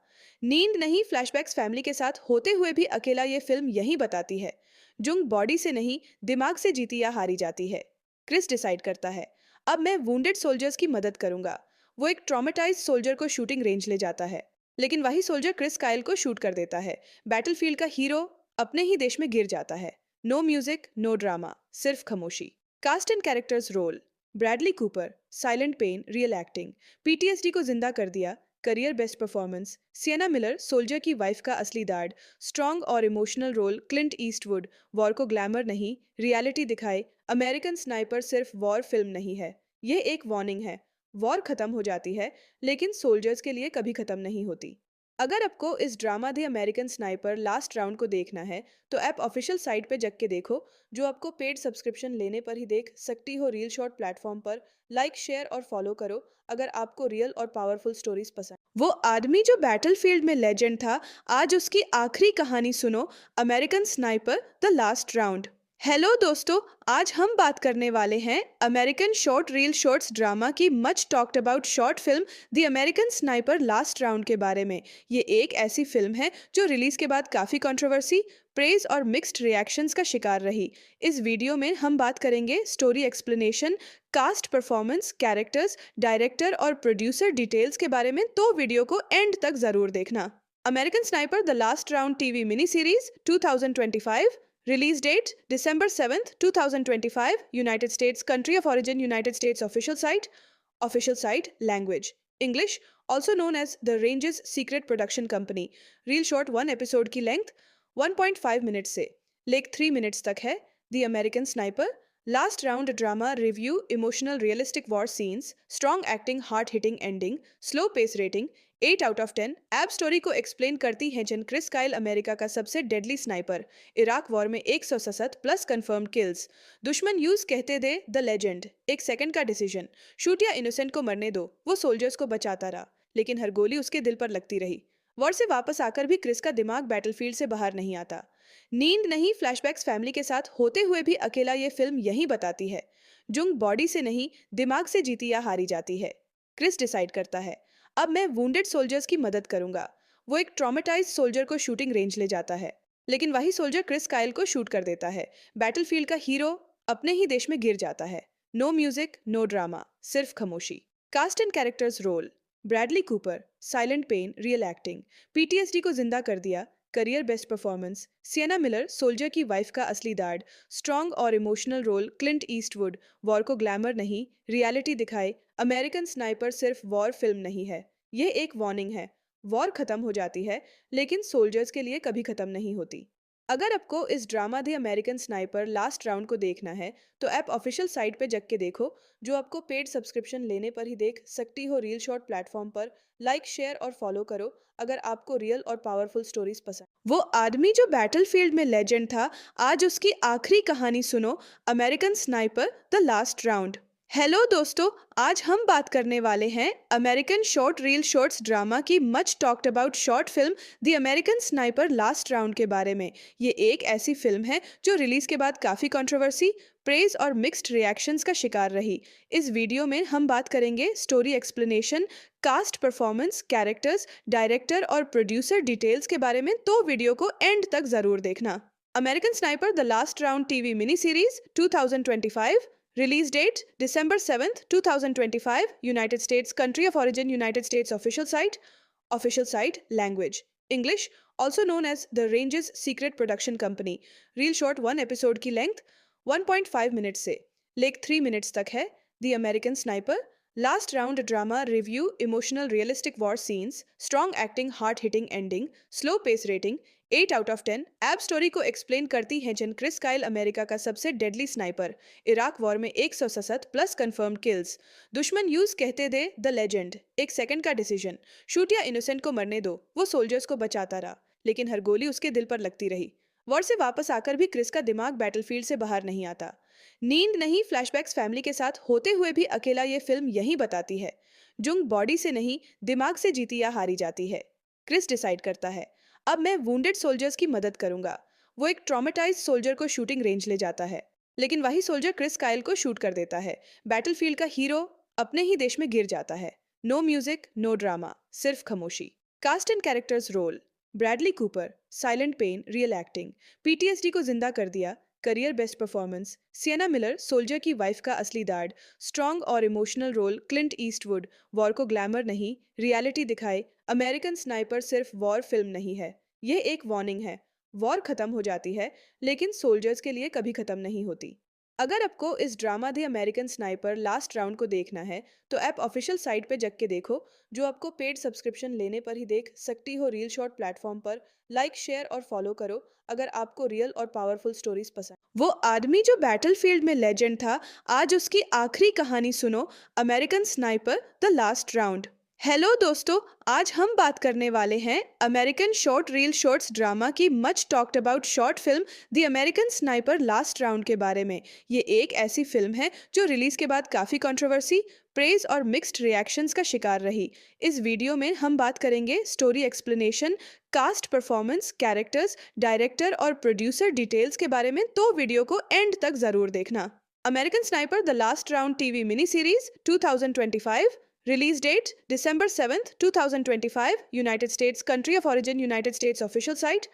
नींद नहीं, फ्लैशबैक्स फैमिली के साथ होते हुए भी अकेला, ये फिल्म यही बताती है जुंग बॉडी से नहीं दिमाग से जीती या हारी जाती है। क्रिस डिसाइड करता है, अब मैं वुंडेड सोल्जर्स की मदद करूंगा। वो एक ट्रॉमेटाइज्ड सोल्जर को शूटिंग रेंज ले जाता है, लेकिन वही सोल्जर क्रिस काइल को शूट कर देता है। बैटलफील्ड का हीरो अपने ही देश में गिर जाता है। नो म्यूजिक, नो ड्रामा, सिर्फ खामोशी। Cast and characters role. Bradley Cooper, silent pain, real acting, PTSD को जिंदा कर दिया। Career best performance. Sienna Miller, soldier की वाइफ का असली दाढ़। स्ट्रॉन्ग और emotional role, Clint Eastwood. War को ग्लैमर नहीं, रियलिटी दिखाए। अमेरिकन स्नाइपर सिर्फ वॉर फिल्म नहीं है, ये एक वार्निंग है। वॉर खत्म हो जाती है, लेकिन सोल्जर्स के लिए कभी खत्म नहीं होती। अगर आपको इस drama the American sniper last round को देखना है, तो ऐप ऑफिशियल साइट पे जग के देखो, जो आपको पेड सब्सक्रिप्शन लेने पर ही देख सकती हो। रील शॉर्ट प्लेटफॉर्म पर लाइक, शेयर और फॉलो करो अगर आपको रियल और पावरफुल स्टोरीज पसंद। वो आदमी जो बैटलफील्ड में लेजेंड था, आज उसकी आखिरी कहानी सुनो। American sniper the last round. Hello दोस्तों, आज हम बात करने वाले हैं American short reel shorts drama की much talked about short film the American sniper last round के बारे में। ये एक ऐसी फिल्म है जो रिलीज के बाद काफी कंट्रोवर्सी, प्रेज और मिक्स्ड रिएक्शंस का शिकार रही। इस वीडियो में हम बात करेंगे story explanation, cast performance, characters, director और प्रोड्यूसर डिटेल्स के बारे में, तो वीडियो को एंड तक जरूर देखना। American sniper the last Round TV mini series 2025। Release date December 7th, 2025. United States. Country of origin United States. Official site. Official site. Language English. Also known as The Range's Secret Production Company. Reel short 1 episode की length 1.5 minutes से लेक 3 minutes तक है। The American Sniper. Last round drama review, emotional realistic war scenes, strong acting, hard hitting ending, slow pace rating 8 out of 10 app story को explain करती हैं जन Chris Kyle America का सबसे डेडली स्नाइपर। इराक वॉर में 167 plus confirmed kills. दुश्मन use कहते थे द लेजेंड, एक सेकंड का डिसीजन। शूट या इनोसेंट को मरने दो, वो सोल्जर्स को बचाता रहा, लेकिन हर गोली उसके दिल पर लगती रही। वॉर से वापस आकर भी क्रिस का दिमाग बैटलफील्ड से बाहर नहीं आता। नींद नहीं, फ्लैशबैक्स फैमिली के साथ होते हुए भी अकेला ये फिल्म यही बताती है। जुंग बॉडी से नहीं, दिमाग से जीती या हारी जाती है। क्रिस डिसाइड करता है, अब मैं वुंडेड सोल्जर्स की मदद करूंगा। वो एक ट्रॉमेटाइज्ड सोल्जर को शूटिंग रेंज ले जाता है, लेकिन वही सोल्जर क्रिस काइल को शूट कर देता है। बैटलफील्ड का हीरो अपने ही देश में गिर जाता है। नो म्यूजिक, नो ड्रामा, सिर्फ खामोशी। Cast and characters role: Bradley Cooper, silent pain, real acting, PTSD को जिंदा कर दिया, career best performance. Sienna Miller, soldier की वाइफ का असली दाढ़, स्ट्रॉन्ग और emotional role. Clint Eastwood, war को ग्लैमर नहीं, रियलिटी दिखाए। अमेरिकन स्नाइपर सिर्फ वॉर फिल्म नहीं है, ये एक वार्निंग है। वॉर खत्म हो जाती है, लेकिन सोल्जर्स के लिए कभी खत्म नहीं होती। अगर आपको इस drama the American sniper last round को देखना है, तो ऐप ऑफिशियल साइट पे जग के देखो, जो आपको पेड सब्सक्रिप्शन लेने पर ही देख सकती हो। रील शॉर्ट प्लेटफॉर्म पर लाइक, शेयर और फॉलो करो अगर आपको रियल और पावरफुल स्टोरीज पसंद। वो आदमी जो बैटलफील्ड में लेजेंड था, आज उसकी आखिरी कहानी सुनो। American sniper the last round. Hello दोस्तों, आज हम बात करने वाले हैं American short reel shorts drama की much talked about short film the American sniper last round के बारे में। ये एक ऐसी फिल्म है जो रिलीज के बाद काफी कंट्रोवर्सी, प्रेज और मिक्स्ड रिएक्शंस का शिकार रही। इस वीडियो में हम बात करेंगे story explanation, cast performance, characters, director और प्रोड्यूसर डिटेल्स के बारे में, तो वीडियो को एंड तक जरूर देखना। American sniper the last Round TV mini series 2025। Release date December 7th, 2025. United States. Country of origin United States. Official site. Official site. Language English. Also known as The Range's Secret Production Company. Reel short 1 episode की length 1.5 minutes से लेक 3 minutes तक है। The American Sniper. Last round drama review, emotional realistic war scenes, strong acting, hard hitting ending, slow pace rating 8 out of 10। App story को explain करती हैं जन Chris Kyle America का सबसे डेडली स्नाइपर। इराक वॉर में 167 plus confirmed kills. दुश्मन use कहते दे the legend, एक सेकंड का डिसीजन। शूट या इनोसेंट को मरने दो, वो सोल्जर्स को बचाता रहा, लेकिन हर गोली उसके दिल पर लगती रही। वॉर से वापस आकर भी क्रिस का दिमाग बैटलफील्ड से बाहर नहीं आता। नींद नहीं, फ्लैशबैक्स फैमिली के साथ होते हुए भी अकेला ये फिल्म यही बताती है। जुंग बॉडी से नहीं, दिमाग से जीती या हारी जाती है। क्रिस डिसाइड करता है, अब मैं वुंडेड सोल्जर्स की मदद करूंगा। वो एक ट्रॉमेटाइज्ड सोल्जर को शूटिंग रेंज ले जाता है, लेकिन वही सोल्जर क्रिस काइल को शूट कर देता है। बैटलफील्ड का हीरो अपने ही देश में गिर जाता है। नो म्यूजिक, नो ड्रामा, सिर्फ खामोशी। Cast and characters role: Bradley Cooper, silent pain, real acting, PTSD को जिंदा कर दिया, career best performance. Sienna Miller, soldier की वाइफ का असली दाढ़, स्ट्रॉन्ग और emotional role. Clint Eastwood, war को ग्लैमर नहीं, रियलिटी दिखाए। अमेरिकन स्नाइपर सिर्फ वॉर फिल्म नहीं है, ये एक वार्निंग है। वॉर खत्म हो जाती है, लेकिन सोल्जर्स के लिए कभी खत्म नहीं होती। अगर आपको इस drama the American sniper last round को देखना है, तो ऐप ऑफिशियल साइट पे जग के देखो, जो आपको पेड सब्सक्रिप्शन लेने पर ही देख सकती हो। रील शॉर्ट प्लेटफॉर्म पर लाइक, शेयर और फॉलो करो अगर आपको रियल और पावरफुल स्टोरीज पसंद। वो आदमी जो बैटलफील्ड में लेजेंड था, आज उसकी आखिरी कहानी सुनो। American sniper the last round. Hello दोस्तों, आज हम बात करने वाले हैं American short reel shorts drama की much talked about short film the American sniper last round के बारे में। ये एक ऐसी फिल्म है जो रिलीज के बाद काफी कंट्रोवर्सी, प्रेज और मिक्स्ड रिएक्शंस का शिकार रही। इस वीडियो में हम बात करेंगे story explanation, cast performance, characters, director और प्रोड्यूसर डिटेल्स के बारे में, तो वीडियो को एंड तक जरूर देखना। American sniper the last Round TV mini series 2025। Release date December 7th, 2025. United States. Country of origin United States. Official site.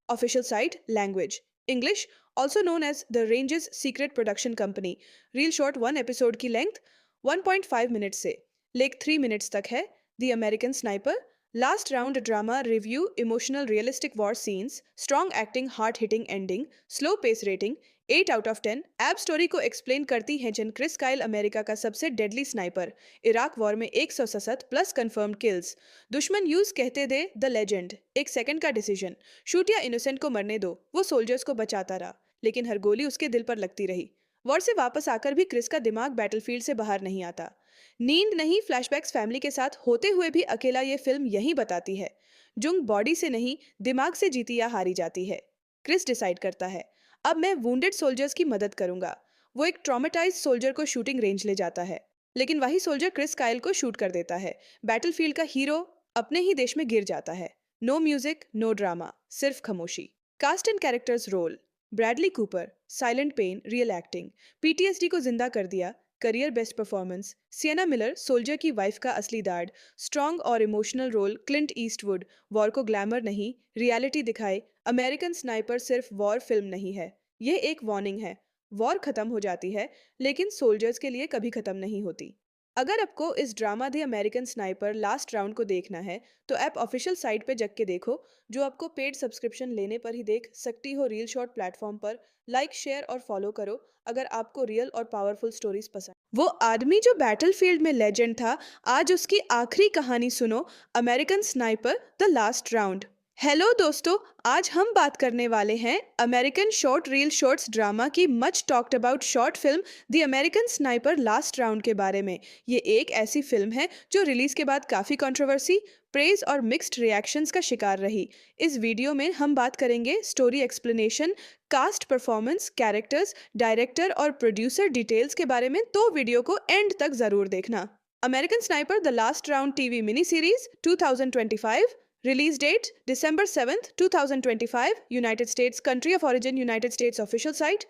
Official site. Language English. Also known as The Range's Secret Production Company. Reel short 1 episode की length 1.5 minutes से लेक 3 minutes तक है। The American Sniper. Last round drama review, emotional realistic war scenes, strong acting, hard hitting ending, slow pace rating 8 out of 10। App story को explain करती हैं जन Chris Kyle America का सबसे डेडली स्नाइपर। इराक वॉर में 167 plus confirmed kills. दुश्मन use कहते दे the legend, एक सेकंड का डिसीजन। शूट या इनोसेंट को मरने दो, वो सोल्जर्स को बचाता रहा, लेकिन हर गोली उसके दिल पर लगती रही। वॉर से वापस आकर भी क्रिस का दिमाग बैटलफील्ड से बाहर नहीं आता। नींद नहीं, फ्लैशबैक्स फैमिली के साथ होते हुए भी अकेला ये फिल्म यही बताती है। जुंग बॉडी से नहीं, दिमाग से जीती या हारी जाती है। क्रिस डिसाइड करता है, अब मैं वुंडेड सोल्जर्स की मदद करूंगा। वो एक ट्रॉमेटाइज्ड सोल्जर को शूटिंग रेंज ले जाता है, लेकिन वही सोल्जर क्रिस काइल को शूट कर देता है। बैटलफील्ड का हीरो अपने ही देश में गिर जाता है। नो म्यूजिक, नो ड्रामा, सिर्फ खामोशी। Cast and characters role. Bradley Cooper, silent pain, real acting, PTSD को जिंदा कर दिया, career best performance. Sienna Miller, soldier की वाइफ का असली दाड, स्ट्रॉन्ग और emotional role. Clint Eastwood, war को ग्लैमर नहीं, रियलिटी दिखाए। अमेरिकन स्नाइपर सिर्फ वॉर फिल्म नहीं है, ये एक वार्निंग है। वॉर खत्म हो जाती है, लेकिन सोल्जर्स के लिए कभी खत्म नहीं होती। अगर आपको इस drama the American sniper last round को देखना है, तो ऐप ऑफिशियल साइट पे जग के देखो, जो आपको पेड सब्सक्रिप्शन लेने पर ही देख सकती हो। रील शॉर्ट प्लेटफॉर्म पर लाइक, शेयर और फॉलो करो अगर आपको रियल और पावरफुल स्टोरीज पसंद। वो आदमी जो बैटलफील्ड में लेजेंड था, आज उसकी आखिरी कहानी सुनो। American sniper the last round. Hello दोस्तों, आज हम बात करने वाले हैं American short reel shorts drama की much talked about short film the American sniper last round के बारे में। ये एक ऐसी फिल्म है जो रिलीज के बाद काफी कंट्रोवर्सी, प्रेज और मिक्स्ड रिएक्शंस का शिकार रही। इस वीडियो में हम बात करेंगे story explanation, cast performance, characters, director और प्रोड्यूसर डिटेल्स के बारे में, तो वीडियो को एंड तक जरूर देखना। American sniper the last Round TV mini series 2025। Release date December 7th, 2025. United States. Country of origin United States. Official site.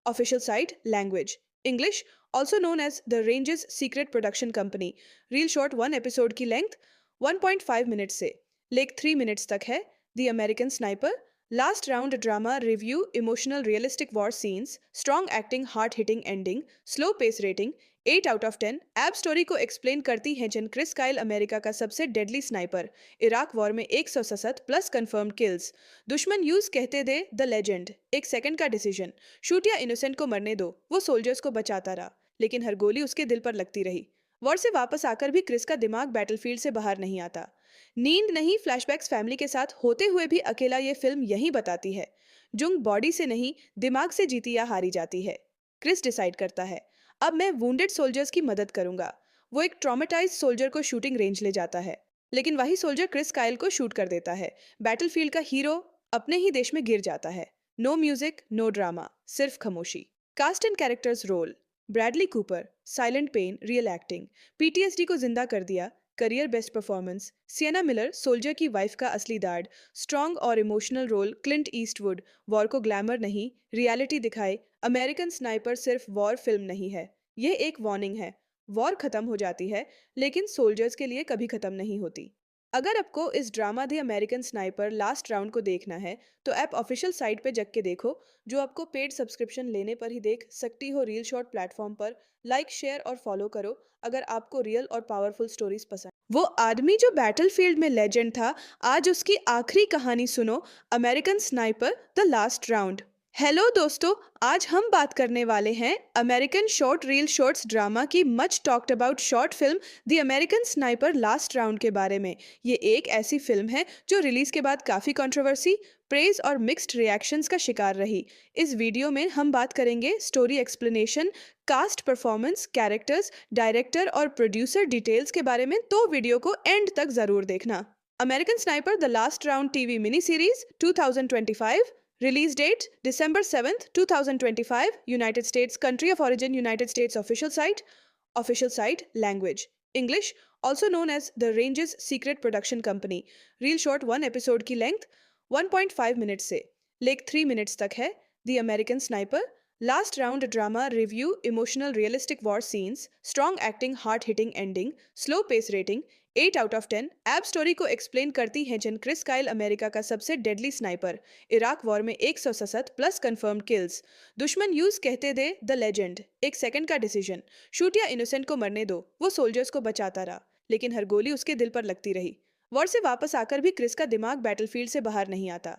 Official site. Language English. Also known as The Range's Secret Production Company. Reel short 1 episode की length 1.5 minutes से लेक 3 minutes तक है। The American Sniper. Last round drama review, emotional realistic war scenes, strong acting, hard hitting ending, slow pace rating 8 out of 10। App story को explain करती हैं जन Chris Kyle, America का सबसे डेडली स्नाइपर। इराक वॉर में 167 plus confirmed kills. दुश्मन use कहते दे the legend, एक सेकंड का डिसीजन। शूट या इनोसेंट को मरने दो, वो सोल्जर्स को बचाता रहा, लेकिन हर गोली उसके दिल पर लगती रही। वॉर से वापस आकर भी क्रिस का दिमाग बैटलफील्ड से बाहर नहीं आता। नींद नहीं, फ्लैशबैक्स फैमिली के साथ होते हुए भी अकेला, ये फिल्म यही बताती है। जुंग बॉडी से नहीं, दिमाग से जीती या हारी जाती है। क्रिस डिसाइड करता है, अब मैं वुंडेड सोल्जर्स की मदद करूंगा। वो एक ट्रॉमेटाइज्ड सोल्जर को शूटिंग रेंज ले जाता है, लेकिन वही सोल्जर क्रिस काइल को शूट कर देता है। बैटलफील्ड का हीरो अपने ही देश में गिर जाता है। नो म्यूजिक, नो ड्रामा, सिर्फ खामोशी। Cast and characters role. Bradley Cooper, silent pain, real acting, PTSD को जिंदा कर दिया, career best performance. Sienna Miller, soldier की वाइफ का असली दाड, स्ट्रॉन्ग और emotional role. Clint Eastwood, war को ग्लैमर नहीं, रियलिटी दिखाए। अमेरिकन स्नाइपर सिर्फ वॉर फिल्म नहीं है, ये एक वार्निंग है। वॉर खत्म हो जाती है, लेकिन सोल्जर्स के लिए कभी खत्म नहीं होती। अगर आपको इस drama the American sniper last round को देखना है, तो ऐप ऑफिशियल साइट पे जग के देखो, जो आपको पेड सब्सक्रिप्शन लेने पर ही देख सकती हो। रील शॉर्ट प्लेटफॉर्म पर लाइक, शेयर और फॉलो करो अगर आपको रियल और पावरफुल स्टोरीज पसंद। वो आदमी जो बैटलफील्ड में लेजेंड था, आज उसकी आखिरी कहानी सुनो। American sniper the last round. Hello दोस्तों, आज हम बात करने वाले हैं American short reel shorts drama की much talked about short film the American sniper last round के बारे में। ये एक ऐसी फिल्म है जो रिलीज के बाद काफी कंट्रोवर्सी, प्रेज और मिक्स्ड रिएक्शंस का शिकार रही। इस वीडियो में हम बात करेंगे story explanation, cast performance, characters, director और प्रोड्यूसर डिटेल्स के बारे में, तो वीडियो को एंड तक जरूर देखना। American sniper the last Round TV mini series 2025। Release date December 7th, 2025. United States. Country of origin United States. Official site. Official site. Language English. Also known as The Range's Secret Production Company. Reel short 1 episode की length 1.5 minutes से लेक 3 minutes तक है। The American Sniper. Last round drama review, emotional realistic war scenes, strong acting, hard hitting ending, slow pace rating 8 out of 10। App story को explain करती हैं जन Chris Kyle, America का सबसे डेडली स्नाइपर। इराक वॉर में 167 plus confirmed kills. दुश्मन use कहते दे the legend, एक सेकंड का डिसीजन। शूट या इनोसेंट को मरने दो, वो सोल्जर्स को बचाता रहा, लेकिन हर गोली उसके दिल पर लगती रही। वॉर से वापस आकर भी क्रिस का दिमाग बैटलफील्ड से बाहर नहीं आता।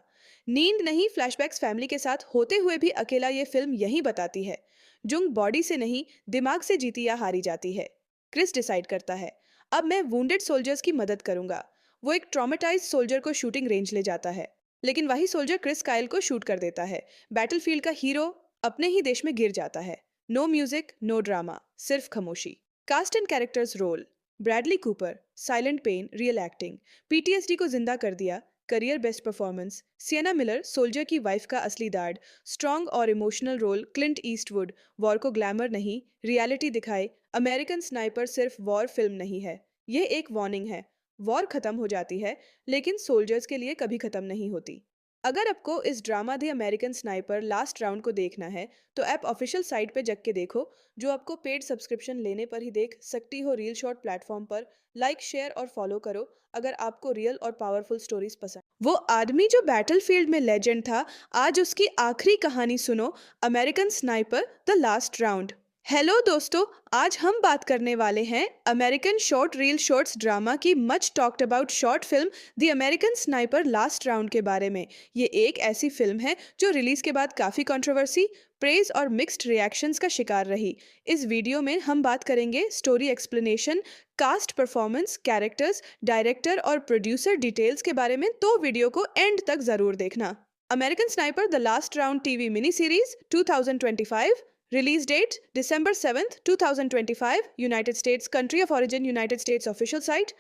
नींद नहीं, फ्लैशबैक्स फैमिली के साथ होते हुए भी अकेला, ये फिल्म यही बताती है। जुंग बॉडी से नहीं, दिमाग से जीती या हारी जाती है। क्रिस डिसाइड करता है, अब मैं वुंडेड सोल्जर्स की मदद करूंगा। वो एक ट्रॉमेटाइज्ड सोल्जर को शूटिंग रेंज ले जाता है, लेकिन वही सोल्जर क्रिस काइल को शूट कर देता है। बैटलफील्ड का हीरो अपने ही देश में गिर जाता है। नो म्यूजिक, नो ड्रामा, सिर्फ खामोशी। Cast and characters role. Bradley Cooper, silent pain, real acting, PTSD को जिंदा कर दिया, career best performance. Sienna Miller, soldier की वाइफ का असली दाड, स्ट्रॉन्ग और emotional role. Clint Eastwood, war को ग्लैमर नहीं, रियलिटी दिखाए। अमेरिकन स्नाइपर सिर्फ वॉर फिल्म नहीं है, ये एक वार्निंग है। वॉर खत्म हो जाती है, लेकिन सोल्जर्स के लिए कभी खत्म नहीं होती। अगर आपको इस drama the American sniper last round को देखना है, तो ऐप ऑफिशियल साइट पे जग के देखो, जो आपको पेड सब्सक्रिप्शन लेने पर ही देख सकती हो। रील शॉर्ट प्लेटफॉर्म पर लाइक, शेयर और फॉलो करो अगर आपको रियल और पावरफुल स्टोरीज पसंद। वो आदमी जो बैटलफील्ड में लेजेंड था, आज उसकी आखिरी कहानी सुनो, American sniper the last round. Hello दोस्तों, आज हम बात करने वाले हैं American short reel shorts drama की much talked about short film the American sniper last round के बारे में। ये एक ऐसी फिल्म है जो रिलीज के बाद काफी कंट्रोवर्सी, प्रेज और मिक्स्ड रिएक्शंस का शिकार रही। इस वीडियो में हम बात करेंगे story explanation, cast performance, characters, director और प्रोड्यूसर डिटेल्स के बारे में, तो वीडियो को एंड तक जरूर देखना। American sniper the last Round TV mini series 2025। Release date December 7th, 2025. United States. Country of origin United States. Official site.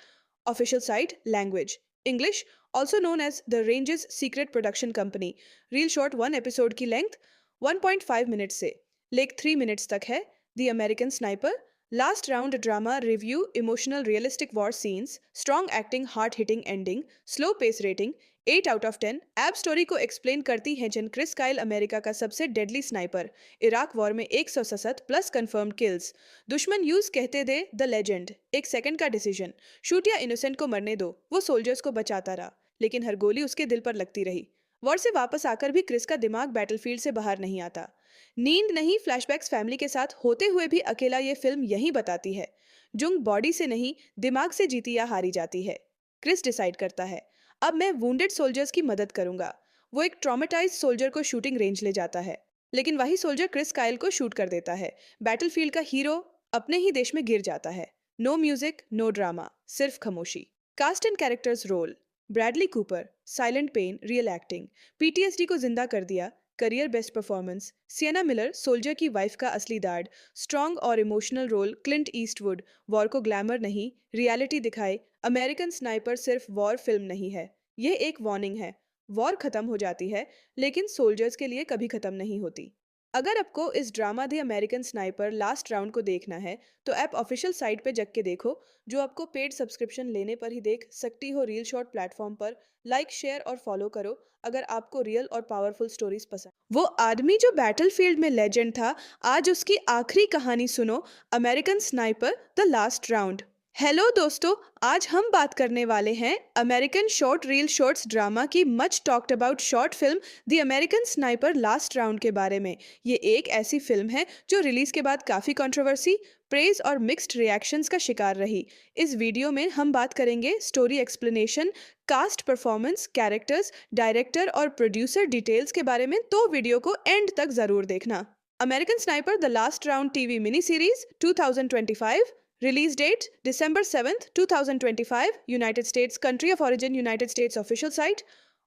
Official site. Language English. Also known as The Range's Secret Production Company. Reel short 1 episode की length 1.5 minutes से लेक 3 minutes तक है। The American Sniper. Last round drama review, emotional realistic war scenes, strong acting, hard hitting ending, slow pace rating 8 out of 10। App story को explain करती है जन Chris Kyle America का सबसे डेडली स्नाइपर। इराक वॉर में 167 plus confirmed kills. दुश्मन use कहते दे the legend, एक सेकंड का डिसीजन, शूट या इनोसेंट को मरने दो, वो सोल्जर्स को बचाता रहा, लेकिन हर गोली उसके दिल पर लगती रही। वॉर से वापस आकर भी क्रिस का दिमाग बैटलफील्ड से बाहर नहीं आता। नींद नहीं, फ्लैशबैक्स फैमिली के साथ होते हुए भी अकेला, ये फिल्म यही बताती है जुंग बॉडी से नहीं दिमाग से जीती या हारी जाती है। क्रिस डिसाइड करता है, अब मैं वुंडेड सोल्जर्स की मदद करूंगा। वो एक ट्रॉमेटाइज्ड सोल्जर को शूटिंग रेंज ले जाता है, लेकिन वही सोल्जर क्रिस काइल को शूट कर देता है। बैटलफील्ड का हीरो अपने ही देश में गिर जाता है। नो म्यूजिक, नो ड्रामा, सिर्फ खामोशी। Cast and characters role: Bradley Cooper, silent pain, real acting, PTSD को जिंदा कर दिया, career best performance. Sienna Miller, soldier की वाइफ का असली दाढ़, स्ट्रॉन्ग और emotional role. Clint Eastwood, war को ग्लैमर नहीं रियलिटी दिखाए। अमेरिकन स्नाइपर सिर्फ वॉर फिल्म नहीं है, ये एक वार्निंग है। वॉर खत्म हो जाती है, लेकिन सोल्जर्स के लिए कभी खत्म नहीं होती। अगर आपको इस drama the American sniper last round को देखना है, तो ऐप ऑफिशियल साइट पे जग के देखो, जो आपको पेड सब्सक्रिप्शन लेने पर ही देख सकती हो। रील शॉर्ट प्लेटफॉर्म पर लाइक, शेयर और फॉलो करो अगर आपको रियल और पावरफुल स्टोरीज पसंद। वो आदमी जो बैटलफील्ड में लेजेंड था, आज उसकी आखिरी कहानी सुनो, American sniper the last round. Hello दोस्तों, आज हम बात करने वाले हैं American short reel shorts drama की much talked about short film the American sniper last round के बारे में। ये एक ऐसी फिल्म है जो रिलीज के बाद काफी कंट्रोवर्सी, प्रेज और मिक्स्ड रिएक्शंस का शिकार रही। इस वीडियो में हम बात करेंगे story explanation, cast performance, characters, director और प्रोड्यूसर डिटेल्स के बारे में, तो वीडियो को एंड तक जरूर देखना। American sniper the last Round TV mini series 2025। Release date December 7th, 2025. United States. Country of origin United States. Official site.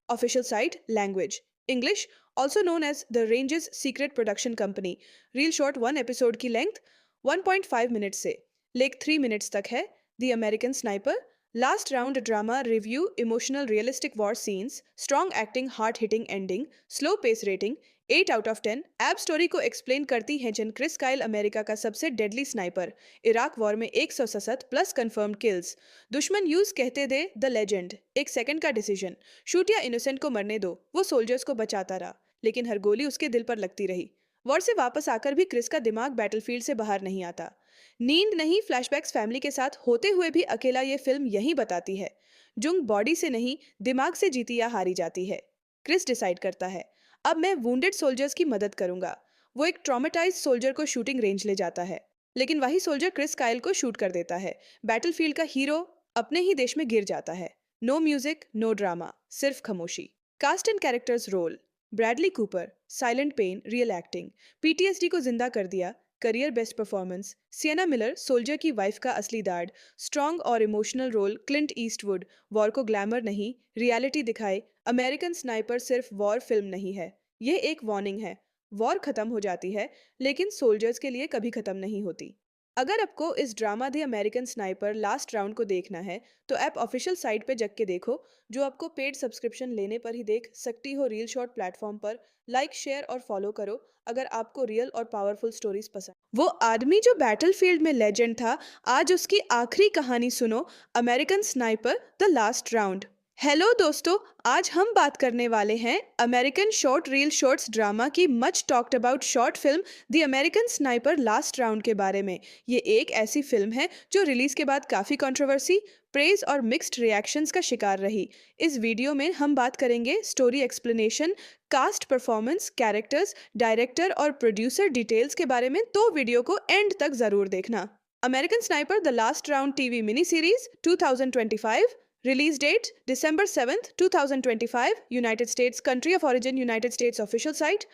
Official site. Language English. Also known as The Range's Secret Production Company. Reel short 1 episode की length 1.5 minutes से लेक 3 minutes तक है। The American Sniper. Last round drama review, emotional realistic war scenes, strong acting, hard hitting ending, slow pace rating 8 out of 10। App story को explain करती है जन Chris Kyle America का सबसे डेडली स्नाइपर। इराक वॉर में 167 plus confirmed kills. दुश्मन use कहते दे the legend, एक सेकंड का डिसीजन, शूट या इनोसेंट को मरने दो, वो सोल्जर्स को बचाता रहा, लेकिन हर गोली उसके दिल पर लगती रही। वॉर से वापस आकर भी क्रिस का दिमाग बैटलफील्ड से बाहर नहीं आता। नींद नहीं, फ्लैशबैक्स फैमिली के साथ होते हुए भी अकेला, ये फिल्म यही बताती है जुंग बॉडी से नहीं दिमाग से जीती या हारी जाती है। क्रिस डिसाइड करता है, अब मैं वुंडेड सोल्जर्स की मदद करूंगा। वो एक ट्रॉमेटाइज्ड सोल्जर को शूटिंग रेंज ले जाता है, लेकिन वही सोल्जर क्रिस काइल को शूट कर देता है। बैटलफील्ड का हीरो अपने ही देश में गिर जाता है। नो म्यूजिक, नो ड्रामा, सिर्फ खामोशी। Cast and characters role: Bradley Cooper, silent pain, real acting, PTSD को जिंदा कर दिया, career best performance. Sienna Miller, soldier की वाइफ का असली दाढ़, स्ट्रॉन्ग और emotional role. Clint Eastwood, war को ग्लैमर नहीं रियलिटी दिखाए। अमेरिकन स्नाइपर सिर्फ वॉर फिल्म नहीं है, ये एक वार्निंग है। वॉर खत्म हो जाती है, लेकिन सोल्जर्स के लिए कभी खत्म नहीं होती। अगर आपको इस drama the American sniper last round को देखना है, तो ऐप ऑफिशियल साइट पे जग के देखो, जो आपको पेड सब्सक्रिप्शन लेने पर ही देख सकती हो। रील शॉर्ट प्लेटफॉर्म पर लाइक, शेयर और फॉलो करो अगर आपको रियल और पावरफुल स्टोरीज पसंद। वो आदमी जो बैटलफील्ड में लेजेंड था, आज उसकी आखिरी कहानी सुनो, American sniper the last round. Hello दोस्तों, आज हम बात करने वाले हैं American short reel shorts drama की much talked about short film the American sniper last round के बारे में। ये एक ऐसी फिल्म है जो रिलीज के बाद काफी कंट्रोवर्सी, प्रेज और मिक्स्ड रिएक्शंस का शिकार रही। इस वीडियो में हम बात करेंगे story explanation, cast performance, characters, director और प्रोड्यूसर डिटेल्स के बारे में, तो वीडियो को एंड तक जरूर देखना। American sniper the last Round TV mini series 2025। Release date December 7th, 2025. United States. Country of origin United States. Official site.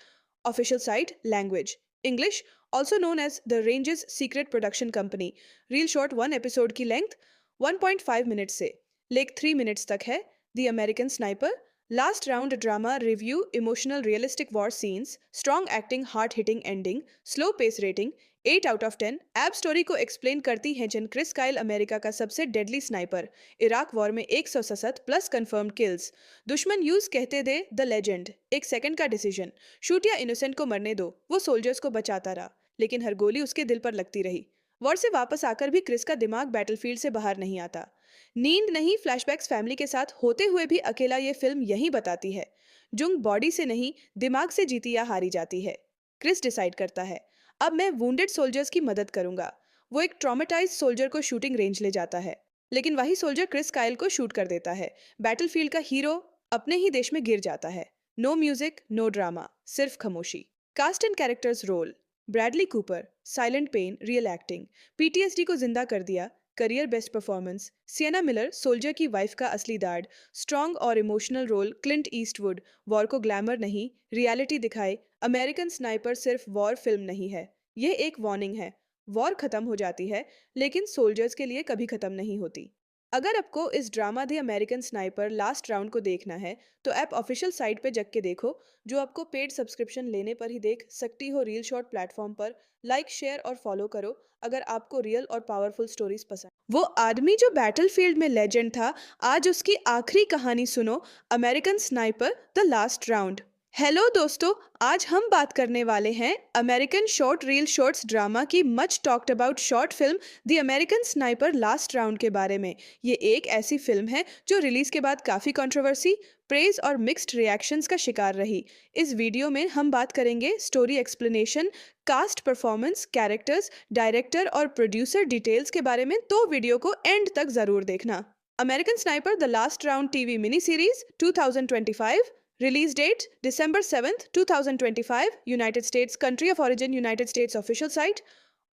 Official site. Language English. Also known as The Range's Secret Production Company. Reel short 1 episode की length 1.5 minutes से लेक 3 minutes तक है। The American Sniper. Last round drama review, emotional realistic war scenes, strong acting, hard hitting ending, slow pace rating 8 out of 10। एब story को explain करती हैं जन क्रिस काइल अमेरिका का सबसे डेडली स्नाइपर। इराक वॉर में 167 प्लस कंफर्म्ड किल्स। दुश्मन use कहते दे द लेजेंड, एक सेकंड का डिसीजन, शूट या इनोसेंट को मरने दो, वो सोल्जर्स को बचाता रहा लेकिन हर गोली उसके दिल पर लगती रही। वॉर से वापस आकर भी क्रिस का दिमाग बैटलफील्ड से बाहर नहीं आता। नींद नहीं, फ्लैशबैक्स फैमिली के साथ होते हुए भी अकेला, ये फिल्म यही बताती है जुंग बॉडी से नहीं दिमाग से जीती या हारी जाती है। क्रिस डिसाइड करता है, अब मैं वुंडेड सोल्जर्स की मदद करूंगा। वो एक ट्रॉमेटाइज्ड सोल्जर को शूटिंग रेंज ले जाता है लेकिन वही सोल्जर क्रिस काइल को शूट कर देता है। बैटलफील्ड का हीरो अपने ही देश में गिर जाता है। नो म्यूजिक, नो ड्रामा, सिर्फ खामोशी। Cast and characters role: Bradley Cooper, silent pain, real acting, PTSD को जिंदा कर दिया, career best performance. Sienna Miller, soldier की वाइफ का असली दाढ़, स्ट्रॉन्ग और emotional role. Clint Eastwood, war को ग्लैमर नहीं रियलिटी दिखाए। अमेरिकन स्नाइपर सिर्फ वॉर फिल्म नहीं है, ये एक वार्निंग है। वॉर खत्म हो जाती है लेकिन सोल्जर्स के लिए कभी खत्म नहीं होती। अगर आपको इस drama the American sniper last round को देखना है तो ऐप ऑफिशियल साइट पे जग के देखो, जो आपको पेड सब्सक्रिप्शन लेने पर ही देख सकती हो। रील शॉर्ट प्लेटफॉर्म पर लाइक, शेयर और फॉलो करो अगर आपको रियल और पावरफुल स्टोरीज पसंद। वो आदमी जो बैटलफील्ड में लेजेंड था, आज उसकी आखिरी कहानी सुनो। American sniper the last round. Hello दोस्तों, आज हम बात करने वाले हैं American short reel shorts drama की much talked about short film the American sniper last round के बारे में। ये एक ऐसी फिल्म है जो रिलीज के बाद काफी कंट्रोवर्सी, प्रेज और मिक्स्ड रिएक्शंस का शिकार रही। इस वीडियो में हम बात करेंगे story explanation, cast performance, characters, director और प्रोड्यूसर डिटेल्स के बारे में, तो वीडियो को एंड तक जरूर देखना। American sniper the last Round TV mini series 2025। Release date December 7th, 2025. United States. Country of origin United States. Official site.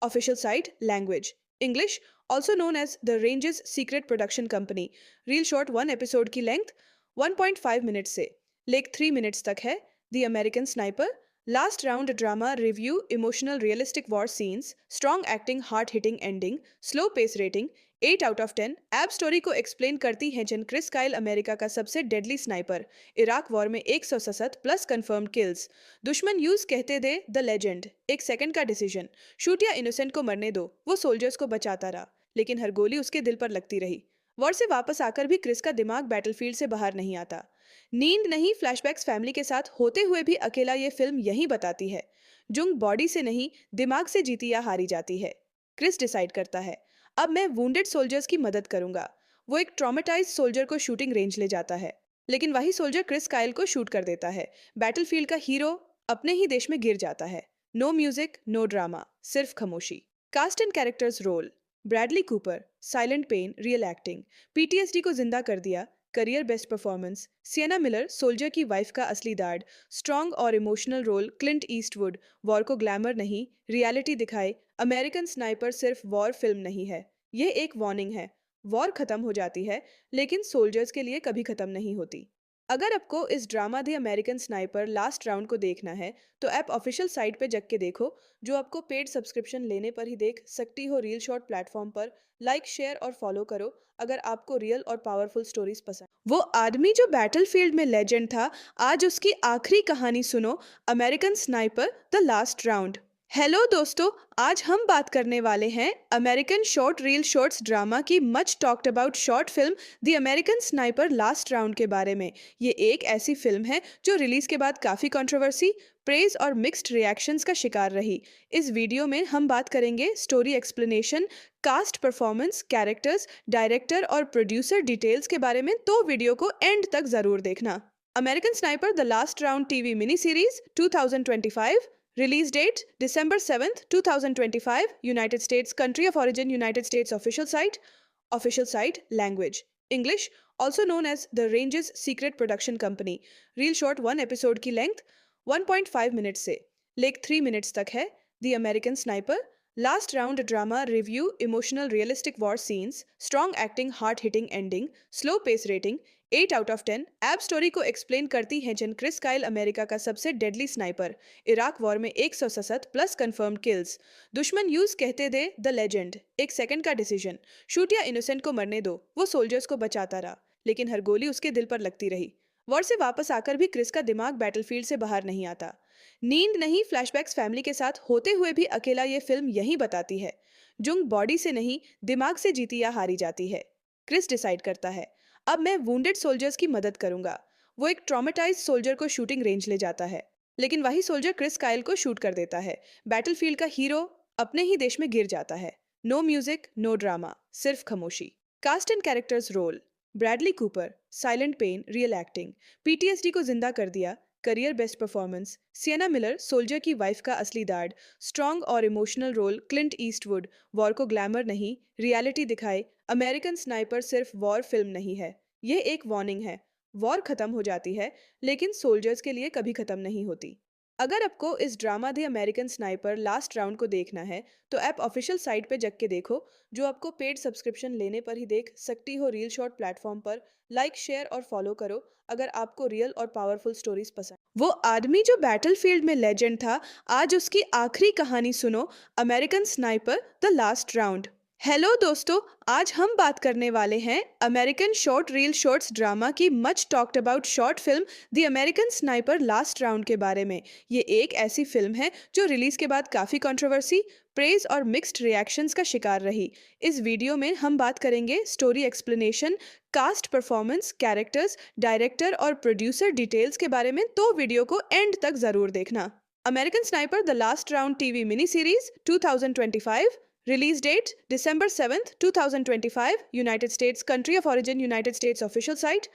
Official site. Language English. Also known as The Range's Secret Production Company. Reel short 1 episode की length 1.5 minutes से लेक 3 minutes तक है। The American Sniper. Last round drama review, emotional realistic war scenes, strong acting, hard hitting ending, slow pace rating 8 out of 10। एब story को explain करती हैं जन क्रिस काइल अमेरिका का सबसे डेडली स्नाइपर। इराक वॉर में 167 प्लस कंफर्म्ड किल्स। दुश्मन use कहते दे द लेजेंड, एक सेकंड का डिसीजन, शूट या इनोसेंट को मरने दो, वो सोल्जर्स को बचाता रहा लेकिन हर गोली उसके दिल पर लगती रही। वॉर से वापस आकर भी क्रिस का दिमाग बैटलफील्ड से बाहर नहीं आता। नींद नहीं, फ्लैशबैक्स फैमिली के साथ होते हुए भी अकेला, ये फिल्म यही बताती है जुंग बॉडी से नहीं दिमाग से जीती या हारी जाती है। क्रिस डिसाइड करता है, अब मैं वुंडेड सोल्जर्स की मदद करूंगा। वो एक ट्रॉमेटाइज्ड सोल्जर को शूटिंग रेंज ले जाता है लेकिन वही सोल्जर क्रिस काइल को शूट कर देता है। बैटलफील्ड का हीरो अपने ही देश में गिर जाता है। नो म्यूजिक, नो ड्रामा, सिर्फ खामोशी। Cast and characters role: Bradley Cooper, silent pain, real acting, PTSD को जिंदा कर दिया, career best performance. Sienna Miller, soldier की वाइफ का असली दाढ़, स्ट्रॉन्ग और emotional role. Clint Eastwood, war को ग्लैमर नहीं रियलिटी दिखाए। अमेरिकन स्नाइपर सिर्फ वॉर फिल्म नहीं है, ये एक वार्निंग है। वॉर खत्म हो जाती है लेकिन सोल्जर्स के लिए कभी खत्म नहीं होती। अगर आपको इस drama the American sniper last round को देखना है तो ऐप ऑफिशियल साइट पे जग के देखो, जो आपको पेड सब्सक्रिप्शन लेने पर ही देख सकती हो। रील शॉर्ट प्लेटफॉर्म पर लाइक, शेयर और फॉलो करो अगर आपको रियल और पावरफुल स्टोरीज पसंद। वो आदमी जो बैटलफील्ड में लेजेंड था, आज उसकी आखिरी कहानी सुनो। American sniper the last round. Hello दोस्तों, आज हम बात करने वाले हैं American short reel shorts drama की much talked about short film the American sniper last round के बारे में। ये एक ऐसी फिल्म है जो रिलीज के बाद काफी कंट्रोवर्सी, प्रेज और मिक्स्ड रिएक्शंस का शिकार रही। इस वीडियो में हम बात करेंगे story explanation, cast performance, characters, director और प्रोड्यूसर डिटेल्स के बारे में, तो वीडियो को एंड तक जरूर देखना। American sniper the last Round TV mini series 2025। Release date December 7th, 2025. United States. Country of origin United States. Official site. Official site. Language English. Also known as The Range's Secret Production Company. Reel short 1 episode की length 1.5 minutes से लेक 3 minutes तक है। The American Sniper. Last round drama review, emotional realistic war scenes, strong acting, hard hitting ending, slow pace rating 8 out of 10। एब story को explain करती हैं जन क्रिस काइल अमेरिका का सबसे डेडली स्नाइपर। इराक वॉर में 167 प्लस कंफर्म्ड किल्स। दुश्मन use कहते दे द लेजेंड, एक सेकंड का डिसीजन, शूट या इनोसेंट को मरने दो, वो सोल्जर्स को बचाता रहा लेकिन हर गोली उसके दिल पर लगती रही। वॉर से वापस आकर भी क्रिस का दिमाग बैटलफील्ड से बाहर नहीं आता। नींद नहीं, फ्लैशबैक्स फैमिली के साथ होते हुए भी अकेला, ये फिल्म यही बताती है जुंग बॉडी से नहीं दिमाग से जीती या हारी जाती है। क्रिस डिसाइड करता है अब मैं वुंडेड सोल्जर्स की मदद करूंगा। वो एक ट्रॉमेटाइज्ड सोल्जर को शूटिंग रेंज ले जाता है लेकिन वही सोल्जर क्रिस काइल को शूट कर देता है। बैटलफील्ड का हीरो अपने ही देश में गिर जाता है। नो म्यूजिक, नो ड्रामा, सिर्फ खामोशी। Cast and characters role: Bradley Cooper, silent pain, real acting, PTSD को जिंदा कर दिया, career best performance. Sienna Miller, soldier की वाइफ का असली दाढ़, स्ट्रॉन्ग और emotional role. Clint Eastwood, war को ग्लैमर नहीं रियलिटी दिखाए। अमेरिकन स्नाइपर सिर्फ वॉर फिल्म नहीं है, ये एक वार्निंग है। वॉर खत्म हो जाती है लेकिन सोल्जर्स के लिए कभी खत्म नहीं होती। अगर आपको इस drama the American sniper last round को देखना है तो ऐप ऑफिशियल साइट पे जग के देखो, जो आपको पेड सब्सक्रिप्शन लेने पर ही देख सकती हो। रील शॉर्ट प्लेटफॉर्म पर लाइक, शेयर और फॉलो करो अगर आपको रियल और पावरफुल स्टोरीज पसंद। वो आदमी जो बैटलफील्ड में लेजेंड था, आज उसकी आखिरी कहानी सुनो। American sniper the last round. Hello दोस्तों, आज हम बात करने वाले हैं American short reel shorts drama की much talked about short film the American sniper last round के बारे में। ये एक ऐसी फिल्म है जो रिलीज के बाद काफी कंट्रोवर्सी, प्रेज और मिक्स्ड रिएक्शंस का शिकार रही। इस वीडियो में हम बात करेंगे story explanation, cast performance, characters, director और प्रोड्यूसर डिटेल्स के बारे में, तो वीडियो को एंड तक जरूर देखना। American sniper the last Round TV mini series 2025। Release date December 7th, 2025. United States. Country of origin United States. Official site.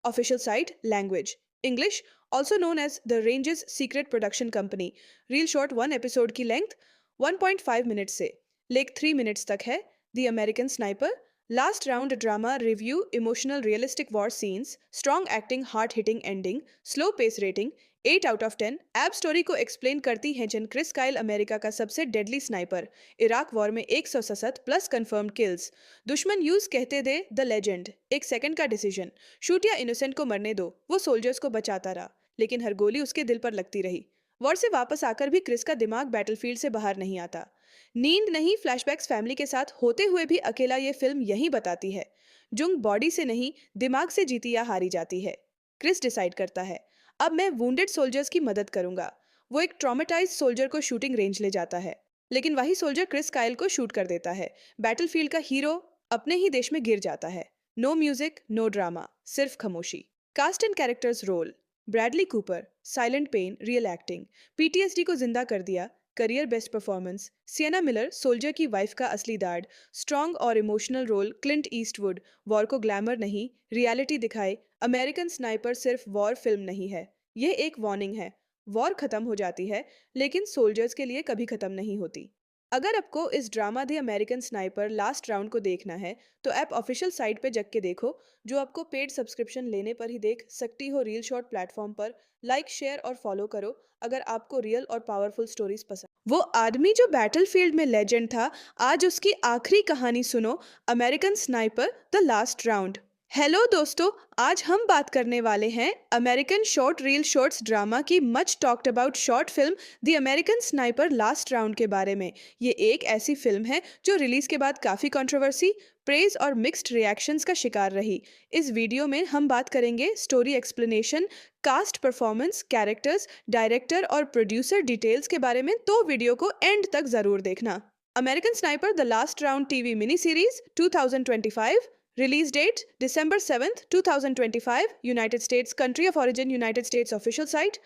Official site. Language English. Also known as The Range's Secret Production Company. Reel short 1 episode की length 1.5 minutes से लेक 3 minutes तक है। The American Sniper. Last round drama review, emotional realistic war scenes, strong acting, hard hitting ending, slow pace rating 8 out of 10। एब story को explain करती हैं जन क्रिस काइल अमेरिका का सबसे डेडली स्नाइपर। इराक वॉर में 167 प्लस कंफर्म्ड किल्स। दुश्मन use कहते दे द लेजेंड, एक सेकंड का डिसीजन, शूट या इनोसेंट को मरने दो, वो सोल्जर्स को बचाता रहा लेकिन हर गोली उसके दिल पर लगती रही। वॉर से वापस आकर भी क्रिस का दिमाग बैटलफील्ड से बाहर नहीं आता। नींद नहीं, फ्लैशबैक्स फैमिली के साथ होते हुए भी अकेला, ये फिल्म यही बताती है जुंग बॉडी से नहीं दिमाग से जीती या हारी जाती है। क्रिस डिसाइड करता है अब मैं वुंडेड सोल्जर्स की मदद करूंगा। वो एक ट्रॉमेटाइज्ड सोल्जर को शूटिंग रेंज ले जाता है लेकिन वही सोल्जर क्रिस काइल को शूट कर देता है। बैटलफील्ड का हीरो अपने ही देश में गिर जाता है। नो म्यूजिक, नो ड्रामा, सिर्फ खामोशी। Cast and characters role: Bradley Cooper, silent pain, real acting, PTSD को जिंदा कर दिया, career best performance. Sienna Miller, soldier की वाइफ का असली दाढ़, स्ट्रॉन्ग और emotional role. Clint Eastwood, war को ग्लैमर नहीं रियलिटी दिखाए। अमेरिकन स्नाइपर सिर्फ वॉर फिल्म नहीं है, ये एक वार्निंग है। वॉर खत्म हो जाती है लेकिन सोल्जर्स के लिए कभी खत्म नहीं होती। अगर आपको इस drama the American sniper last round को देखना है तो ऐप ऑफिशियल साइट पे जग के देखो, जो आपको पेड सब्सक्रिप्शन लेने पर ही देख सकती हो। रील शॉर्ट प्लेटफॉर्म पर लाइक, शेयर और फॉलो करो अगर आपको रियल और पावरफुल स्टोरीज पसंद। वो आदमी जो बैटलफील्ड में लेजेंड था, आज उसकी आखिरी कहानी सुनो। American sniper the last round. Hello दोस्तों, आज हम बात करने वाले हैं American short reel shorts drama की much talked about short film the American sniper last round के बारे में। ये एक ऐसी फिल्म है जो रिलीज के बाद काफी कंट्रोवर्सी, प्रेज और मिक्स्ड रिएक्शंस का शिकार रही। इस वीडियो में हम बात करेंगे story explanation, cast performance, characters, director और प्रोड्यूसर डिटेल्स के बारे में, तो वीडियो को एंड तक जरूर देखना। American sniper the last Round TV mini series 2025। Release date December 7th, 2025. United States. Country of origin United States. Official site.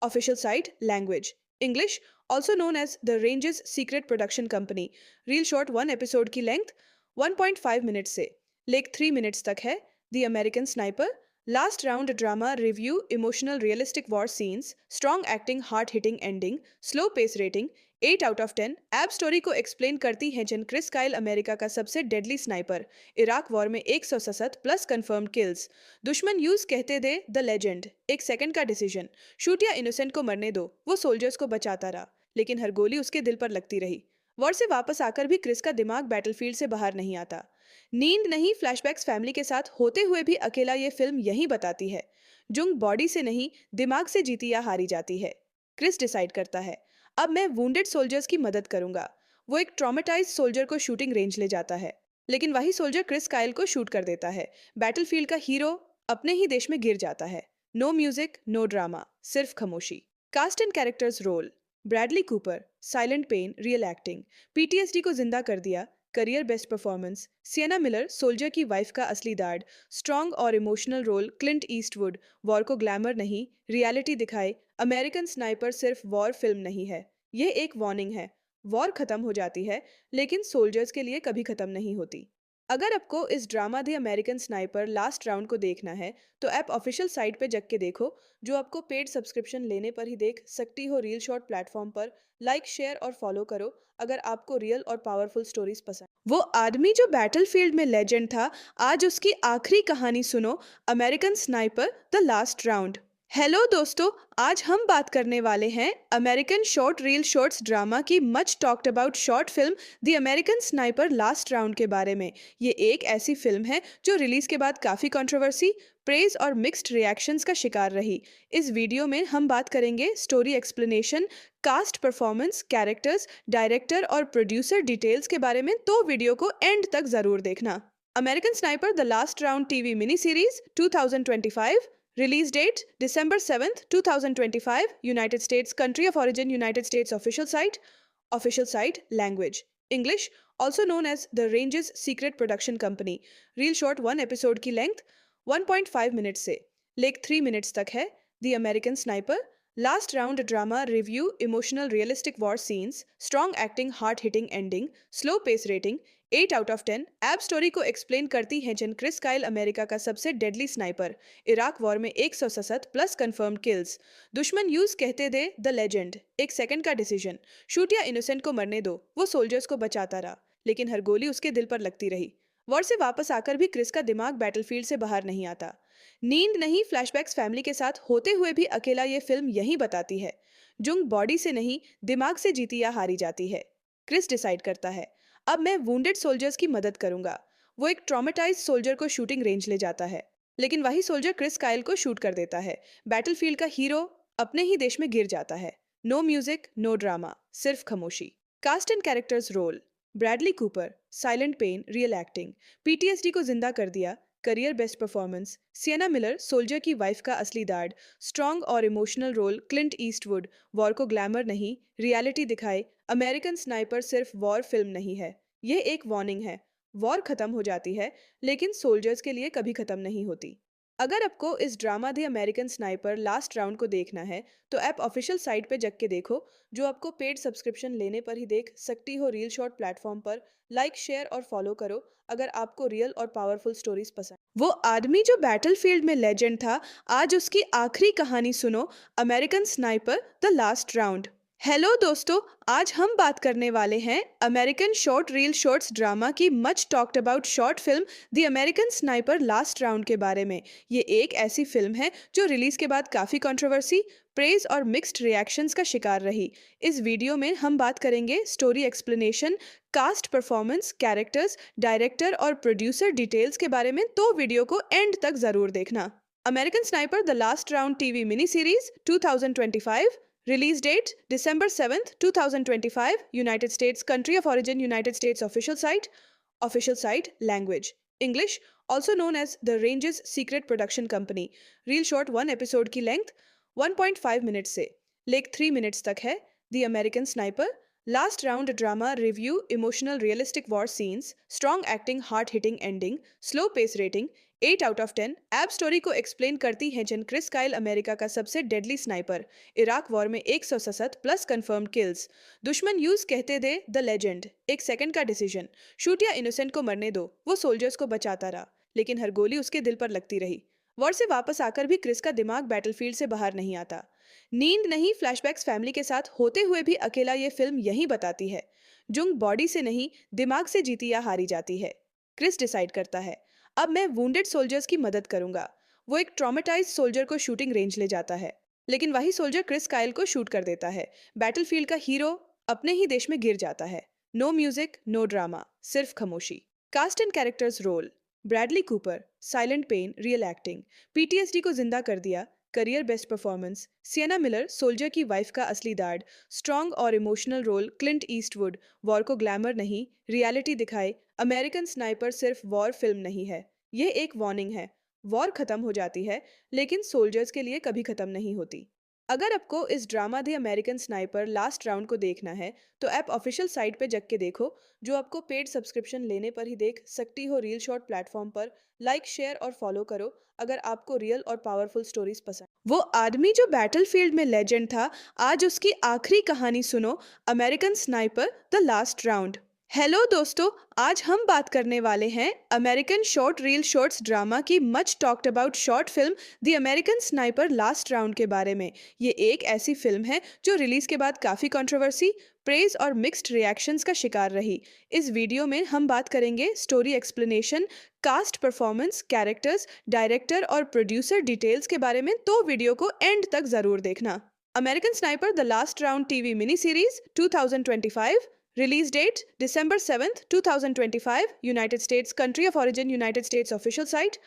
Official site language English, also known as the Range's Secret Production Company. Reel short 1 episode की length 1.5 minutes से लेक 3 minutes तक है. The American Sniper, last round drama review, emotional realistic war scenes, strong acting, heart hitting ending, slow pace rating 8 out of 10. एब story को explain करती हैं जिन Chris Kyle America का सबसे डेडली स्नाइपर. इराक वॉर में 167 plus confirmed kills. दुश्मन use कहते दे the legend. एक सेकंड का डिसीजन. शूट या इनोसेंट को मरने दो. वो सोल्जर्स को बचाता रहा, लेकिन हर गोली उसके दिल पर लगती रही. वॉर से वापस आकर भी क्रिस का दिमाग बैटलफील्ड से बाहर नहीं आता. नींद नहीं, फ्लैशबैक्स फैमिली के साथ होते हुए भी अकेला, ये फिल्म यही बताती है. जुंग बॉडी से नहीं, दिमाग से जीती या हारी जाती है. क्रिस डिसाइड करता है, अब मैं वुंडेड सोल्जर्स की मदद करूंगा. वो एक ट्रॉमेटाइज सोल्जर को शूटिंग रेंज ले जाता है, लेकिन वही सोल्जर क्रिस काइल को शूट कर देता है. बैटलफील्ड का हीरो अपने ही देश में गिर जाता है. नो म्यूजिक, नो ड्रामा, सिर्फ खामोशी. Cast and characters role. Bradley Cooper, silent pain, real acting. PTSD को जिंदा कर दिया, career best performance. Sienna Miller, soldier की वाइफ का असली दाढ़. स्ट्रॉन्ग और emotional role, Clint Eastwood. War को ग्लैमर नहीं, रियलिटी दिखाए. अमेरिकन स्नाइपर सिर्फ वॉर फिल्म नहीं है, ये एक वार्निंग है. वॉर खत्म हो जाती है, लेकिन सोल्जर्स के लिए कभी खत्म नहीं होती. अगर आपको इस drama the American sniper last round को देखना है, तो ऐप ऑफिशियल साइट पे जग के देखो, जो आपको पेड सब्सक्रिप्शन लेने पर ही देख सकती हो. रील शॉर्ट प्लेटफॉर्म पर लाइक, शेयर और फॉलो करो अगर आपको रियल और पावरफुल स्टोरीज पसंद. वो आदमी जो बैटलफील्ड में लेजेंड था, आज उसकी आखिरी कहानी सुनो. American sniper the last round. Hello दोस्तों, आज हम बात करने वाले हैं American short reel shorts drama की much talked about short film the American sniper last round के बारे में. ये एक ऐसी फिल्म है जो रिलीज के बाद काफी कंट्रोवर्सी, प्रेज और मिक्स्ड रिएक्शंस का शिकार रही. इस वीडियो में हम बात करेंगे story explanation, cast performance, characters, director और प्रोड्यूसर डिटेल्स के बारे में, तो वीडियो को एंड तक जरूर देखना. American sniper the last Round TV mini series 2025. Release date December 7th, 2025. United States. Country of origin United States. Official site. Official site language English, also known as the Range's Secret Production Company. Reel short 1 episode की length 1.5 minutes से लेक 3 minutes तक है. The American Sniper, last round drama review, emotional realistic war scenes, strong acting, heart hitting ending, slow pace rating 8 out of 10. एब story को explain करती हैं जिन Chris Kyle America का सबसे डेडली स्नाइपर. इराक वॉर में 167 plus confirmed kills. दुश्मन use कहते दे the legend. एक सेकंड का डिसीजन. शूट या इनोसेंट को मरने दो. वो सोल्जर्स को बचाता रहा, लेकिन हर गोली उसके दिल पर लगती रही. वॉर से वापस आकर भी क्रिस का दिमाग बैटलफील्ड से बाहर नहीं आता. नींद नहीं, फ्लैशबैक्स फैमिली के साथ होते हुए भी अकेला, ये फिल्म यही बताती है. जुंग बॉडी से नहीं, दिमाग से जीती या हारी जाती है. क्रिस डिसाइड करता है, अब मैं वुंडेड सोल्जर्स की मदद करूंगा. वो एक ट्रॉमेटाइज सोल्जर को शूटिंग रेंज ले जाता है, लेकिन वही सोल्जर क्रिस काइल को शूट कर देता है. बैटलफील्ड का हीरो अपने ही देश में गिर जाता है. नो म्यूजिक, नो ड्रामा, सिर्फ खामोशी. Cast and characters role. Bradley Cooper, silent pain, real acting. PTSD को जिंदा कर दिया, career best performance. Sienna Miller, soldier की वाइफ का असली दाढ़. स्ट्रॉन्ग और emotional role, Clint Eastwood. War को ग्लैमर नहीं, रियलिटी दिखाए. अमेरिकन स्नाइपर सिर्फ वॉर फिल्म नहीं है, ये एक वार्निंग है. वॉर खत्म हो जाती है, लेकिन सोल्जर्स के लिए कभी खत्म नहीं होती. अगर आपको इस drama the American sniper last round को देखना है, तो ऐप ऑफिशियल साइट पे जग के देखो, जो आपको पेड सब्सक्रिप्शन लेने पर ही देख सकती हो. रील शॉर्ट प्लेटफॉर्म पर लाइक, शेयर और फॉलो करो अगर आपको रियल और पावरफुल स्टोरीज पसंद. वो आदमी जो बैटलफील्ड में लेजेंड था, आज उसकी आखिरी कहानी सुनो. American sniper the last round. Hello दोस्तों, आज हम बात करने वाले हैं American short reel shorts drama की much talked about short film the American sniper last round के बारे में. ये एक ऐसी फिल्म है जो रिलीज के बाद काफी कंट्रोवर्सी, प्रेज और मिक्स्ड रिएक्शंस का शिकार रही. इस वीडियो में हम बात करेंगे story explanation, cast performance, characters, director और प्रोड्यूसर डिटेल्स के बारे में, तो वीडियो को एंड तक जरूर देखना. American sniper the last Round TV mini series 2025. Release date December 7th, 2025. United States. Country of origin United States. Official site. Official site language English, also known as the Range's Secret Production Company. Reel short 1 episode की length 1.5 minutes से लेक 3 minutes तक है. The American Sniper, last round drama review, emotional realistic war scenes, strong acting, heart hitting ending, slow pace rating 8 out of 10 app story को explain करती हैं जिन Chris Kyle America का सबसे डेडली स्नाइपर। इराक वॉर में 167 plus confirmed kills. दुश्मन use कहते दे the legend. एक second का डिसीजन। शूट या इनोसेंट को मरने दो, वो सोल्जर्स को बचाता रहा, लेकिन हर गोली उसके दिल पर लगती रही। वॉर से वापस आकर भी क्रिस का दिमाग बैटलफील्ड से बाहर नहीं आता। नींद नहीं, फ्लैशबैक्स फैमिली के साथ होते हुए भी अकेला, ये फिल्म यही बताती है जुंग बॉडी से नहीं, दिमाग से जीती या हारी जाती है। क्रिस डिसाइड करता है, अब मैं वुंडेड सोल्जर्स की मदद करूंगा। वो एक ट्रॉमेटाइज सोल्जर को शूटिंग रेंज ले जाता है, लेकिन वही सोल्जर क्रिस काइल को शूट कर देता है। बैटलफील्ड का हीरो अपने ही देश में गिर जाता है। नो म्यूजिक, नो ड्रामा, सिर्फ खामोशी। Cast and characters role. Bradley Cooper, silent pain, real acting, PTSD को जिंदा कर दिया, career best performance. Sienna Miller, soldier की वाइफ का असली दाड, स्ट्रॉन्ग और emotional role. Clint Eastwood, war को ग्लैमर नहीं, रियलिटी दिखाए। अमेरिकन स्नाइपर सिर्फ वॉर फिल्म नहीं है, ये एक वार्निंग है। वॉर खत्म हो जाती है, लेकिन सोल्जर्स के लिए कभी खत्म नहीं होती। अगर आपको इस drama the American sniper last round को देखना है, तो ऐप ऑफिशियल साइट पे जग के देखो, जो आपको पेड सब्सक्रिप्शन लेने पर ही देख सकती हो। रील शॉर्ट प्लेटफॉर्म पर लाइक, शेयर और फॉलो करो अगर आपको रियल और पावरफुल स्टोरीज पसंद। वो आदमी जो बैटलफील्ड में लेजेंड था, आज उसकी आखिरी कहानी सुनो। American sniper the last round. Hello दोस्तों, आज हम बात करने वाले हैं American short reel shorts drama की much talked about short film the American sniper last round के बारे में। ये एक ऐसी फिल्म है जो रिलीज के बाद काफी कंट्रोवर्सी, प्रेज और मिक्स्ड रिएक्शंस का शिकार रही। इस वीडियो में हम बात करेंगे story explanation, cast performance, characters, director और प्रोड्यूसर डिटेल्स के बारे में, तो वीडियो को एंड तक जरूर देखना। American sniper the last Round TV mini series 2025। Release date December 7th, 2025. United States. Country of origin United States. Official site.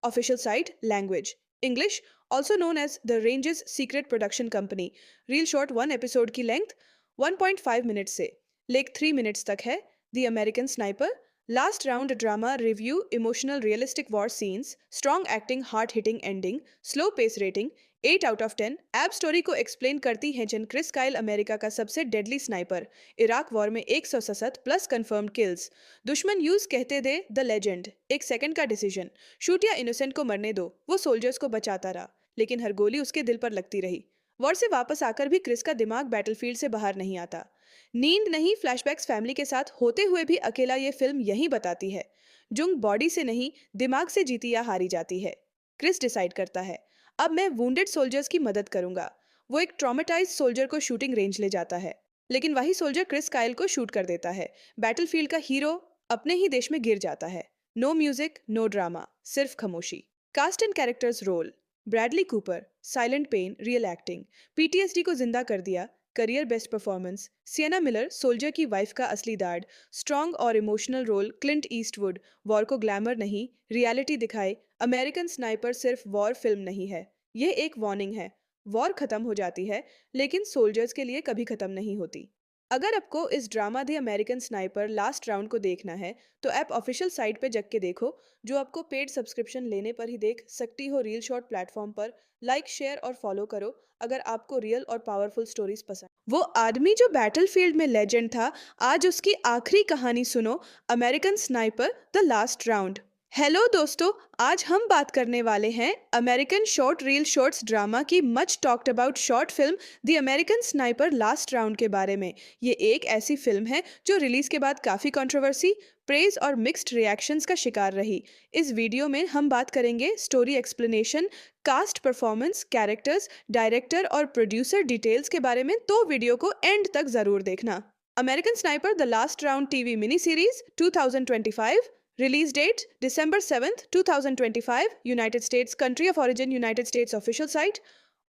Official site. Language English. Also known as The Range's Secret Production Company. Reel short 1 episode की length 1.5 minutes से लेक 3 minutes तक है। The American Sniper. Last round drama review, emotional realistic war scenes, strong acting, hard hitting ending, slow pace rating, 8 out of 10 app story को explain करती हैं जिन Chris Kyle America का सबसे डेडली स्नाइपर। इराक वॉर में 167 plus confirmed kills. दुश्मन use कहते दे the legend. एक second का डिसीजन। शूट या इनोसेंट को मरने दो, वो सोल्जर्स को बचाता रहा, लेकिन हर गोली उसके दिल पर लगती रही। वॉर से वापस आकर भी क्रिस का दिमाग बैटलफील्ड से बाहर नहीं आता। नींद नहीं, फ्लैशबैक्स फैमिली के साथ होते हुए भी अकेला, ये फिल्म यही बताती है जुंग बॉडी से नहीं, दिमाग से जीती या हारी जाती है। क्रिस डिसाइड करता है, अब मैं वुंडेड सोल्जर्स की मदद करूंगा। वो एक ट्रॉमेटाइज सोल्जर को शूटिंग रेंज ले जाता है, लेकिन वही सोल्जर क्रिस काइल को शूट कर देता है। बैटलफील्ड का हीरो अपने ही देश में गिर जाता है। नो म्यूजिक, नो ड्रामा, सिर्फ खामोशी। Cast and characters role. Bradley Cooper, silent pain, real acting, PTSD को जिंदा कर दिया, career best performance. Sienna Miller, soldier की वाइफ का असली दाड, स्ट्रॉन्ग और emotional role. Clint Eastwood, war को ग्लैमर नहीं, रियलिटी दिखाए। अमेरिकन स्नाइपर सिर्फ वॉर फिल्म नहीं है, ये एक वार्निंग है। वॉर खत्म हो जाती है, लेकिन सोल्जर्स के लिए कभी खत्म नहीं होती। अगर आपको इस drama the American sniper last round को देखना है, तो ऐप ऑफिशियल साइट पे जग के देखो, जो आपको पेड सब्सक्रिप्शन लेने पर ही देख सकती हो। रील शॉर्ट प्लेटफॉर्म पर लाइक, शेयर और फॉलो करो अगर आपको रियल और पावरफुल स्टोरीज पसंद। वो आदमी जो बैटलफील्ड में लेजेंड था, आज उसकी आखिरी कहानी सुनो। American sniper the last round. Hello दोस्तों, आज हम बात करने वाले हैं American short reel shorts drama की much talked about short film the American sniper last round के बारे में। ये एक ऐसी फिल्म है जो रिलीज के बाद काफी कंट्रोवर्सी, प्रेज और मिक्स्ड रिएक्शंस का शिकार रही। इस वीडियो में हम बात करेंगे story explanation, cast performance, characters, director और प्रोड्यूसर डिटेल्स के बारे में, तो वीडियो को एंड तक जरूर देखना। American sniper the last Round TV mini series 2025। Release date December 7th, 2025. United States. Country of origin United States. Official site.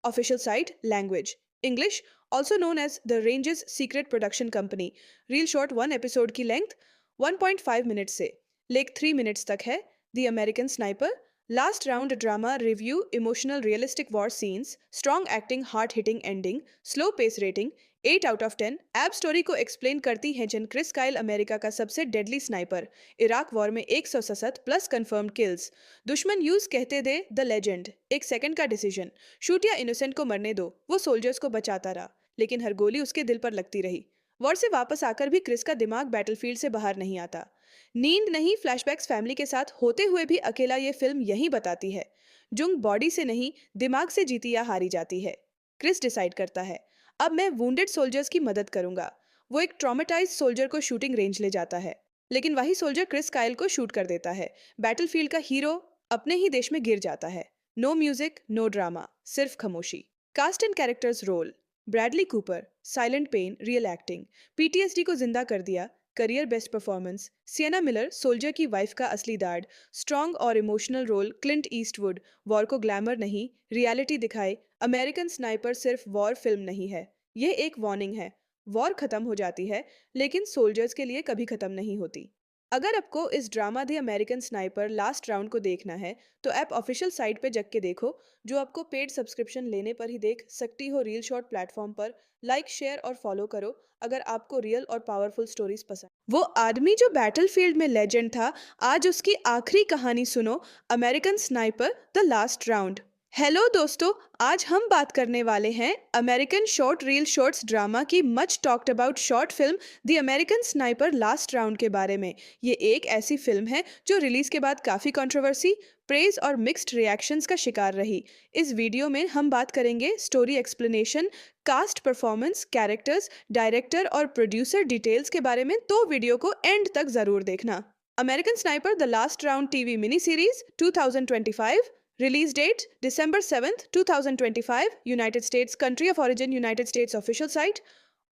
Official site. Language English. Also known as The Range's Secret Production Company. Reel short 1 episode की length 1.5 minutes से लेक 3 minutes तक है। The American Sniper. Last round drama review, emotional realistic war scenes, strong acting, hard hitting ending, slow pace rating, 8 out of 10 app story को explain करती हैं जिन Chris Kyle America का सबसे डेडली स्नाइपर। इराक वॉर में 167 plus confirmed kills. दुश्मन use कहते दे the legend. एक second का डिसीजन। शूट या इनोसेंट को मरने दो, वो सोल्जर्स को बचाता रहा, लेकिन हर गोली उसके दिल पर लगती रही। वॉर से वापस आकर भी क्रिस का दिमाग बैटलफील्ड से बाहर नहीं आता। नींद नहीं, फ्लैशबैक्स फैमिली के साथ होते हुए भी अकेला ये फिल्म यही बताती है। जुंग बॉडी से नहीं, दिमाग से जीती या हारी जाती है। क्रिस डिसाइड करता है, अब मैं वुंडेड सोल्जर्स की मदद करूंगा। वो एक ट्रॉमेटाइज सोल्जर को शूटिंग रेंज ले जाता है, लेकिन वही सोल्जर क्रिस काइल को शूट कर देता है। बैटलफील्ड का हीरो अपने ही देश में गिर जाता है। नो म्यूजिक, नो ड्रामा, सिर्फ खामोशी। Cast and characters role: Bradley Cooper, silent pain, real acting, PTSD को जिंदा कर दिया, career best performance. Sienna Miller, soldier की वाइफ का असली दाढ़, स्ट्रॉन्ग और emotional role. Clint Eastwood, war को ग्लैमर नहीं, रियलिटी दिखाए। अमेरिकन स्नाइपर सिर्फ वॉर फिल्म नहीं है, यह एक वार्निंग है। वॉर खत्म हो जाती है, लेकिन सोल्जर्स के लिए कभी खत्म नहीं होती। अगर आपको इस drama the American sniper last round को देखना है, तो ऐप ऑफिशियल साइट पे जग के देखो, जो आपको पेड सब्सक्रिप्शन लेने पर ही देख सकती हो। रील शॉर्ट प्लेटफॉर्म पर लाइक, शेयर और फॉलो करो अगर आपको रियल और पावरफुल स्टोरीज पसंद। वो आदमी जो बैटलफील्ड में लेजेंड था, आज उसकी आखिरी कहानी सुनो, American sniper the last round. Hello दोस्तों, आज हम बात करने वाले हैं American short reel shorts drama की much talked about short film the American sniper last round के बारे में। ये एक ऐसी फिल्म है जो रिलीज के बाद काफी कंट्रोवर्सी, प्रेज और मिक्स्ड रिएक्शंस का शिकार रही। इस वीडियो में हम बात करेंगे story explanation, cast performance, characters, director और प्रोड्यूसर डिटेल्स के बारे में, तो वीडियो को एंड तक जरूर देखना। American sniper the last Round TV mini series 2025। Release date December 7th, 2025. United States. Country of origin United States. Official site.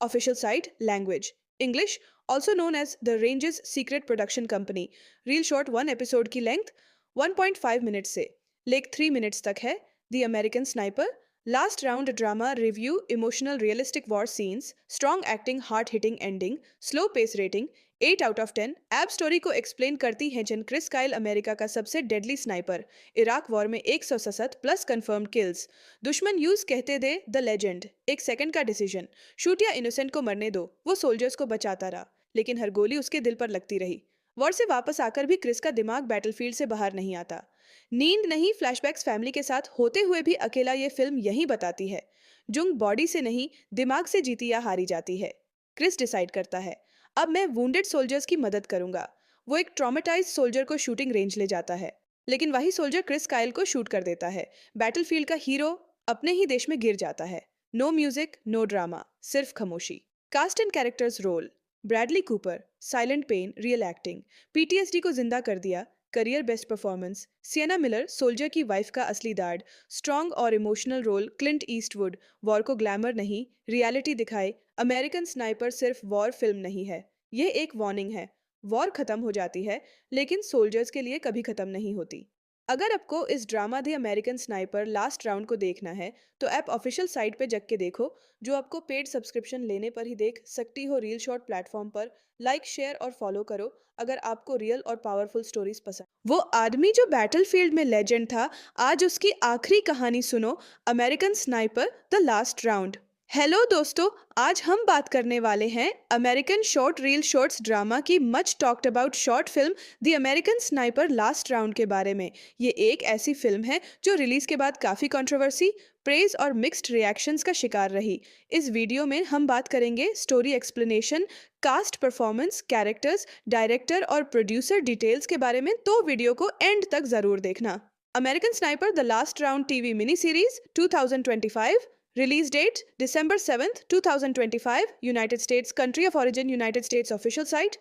Official site. Language English. Also known as The Range's Secret Production Company. Reel short 1 episode की length 1.5 minutes से लेक 3 minutes तक है। The American Sniper. Last round drama review, emotional realistic war scenes, strong acting, hard hitting ending, slow pace rating 8 out of 10। App story को explain करती हैं जन Chris Kyle America का सबसे डेडली स्नाइपर। इराक वॉर में 167 plus confirmed kills. दुश्मन use कहते दे the legend, एक सेकंड का डिसीजन। शूट या इनोसेंट को मरने दो, वो सोल्जर्स को बचाता रहा, लेकिन हर गोली उसके दिल पर लगती रही। वॉर से वापस आकर भी क्रिस का दिमाग बैटलफील्ड से बाहर नहीं आता। नींद नहीं, फ्लैशबैक्स फैमिली के साथ होते हुए भी अकेला ये फिल्म यही बताती है। जुंग बॉडी से नहीं, दिमाग से जीती या हारी जाती है। क्रिस डिसाइड करता है, अब मैं वुंडेड सोल्जर्स की मदद करूंगा। वो एक ट्रॉमेटाइज सोल्जर को शूटिंग रेंज ले जाता है, लेकिन वही सोल्जर क्रिस काइल को शूट कर देता है। बैटलफील्ड का हीरो अपने ही देश में गिर जाता है। नो म्यूजिक, नो ड्रामा, सिर्फ खामोशी। Cast and characters role: Bradley Cooper, silent pain, real acting, PTSD को जिंदा कर दिया, career best performance. Sienna Miller, soldier की वाइफ का असली दाढ़, स्ट्रॉन्ग और emotional role. Clint Eastwood, war को ग्लैमर नहीं, रियलिटी दिखाए। अमेरिकन स्नाइपर सिर्फ वॉर फिल्म नहीं है, यह एक वार्निंग है। वॉर खत्म हो जाती है, लेकिन सोल्जर्स के लिए कभी खत्म नहीं होती। अगर आपको इस drama the American sniper last round को देखना है, तो ऐप ऑफिशियल साइट पे जग के देखो, जो आपको पेड सब्सक्रिप्शन लेने पर ही देख सकती हो। रील शॉर्ट प्लेटफॉर्म पर लाइक, शेयर और फॉलो करो अगर आपको रियल और पावरफुल स्टोरीज पसंद। वो आदमी जो बैटलफील्ड में लेजेंड था, आज उसकी आखिरी कहानी सुनो, American sniper the last round. Hello दोस्तों, आज हम बात करने वाले हैं American short reel shorts drama की much talked about short film the American sniper last round के बारे में। ये एक ऐसी फिल्म है जो रिलीज के बाद काफी कंट्रोवर्सी, प्रेज और मिक्स्ड रिएक्शंस का शिकार रही। इस वीडियो में हम बात करेंगे story explanation, cast performance, characters, director और प्रोड्यूसर डिटेल्स के बारे में, तो वीडियो को एंड तक जरूर देखना। American sniper the last Round TV mini series 2025। Release date December 7th, 2025. United States. Country of origin United States. Official site.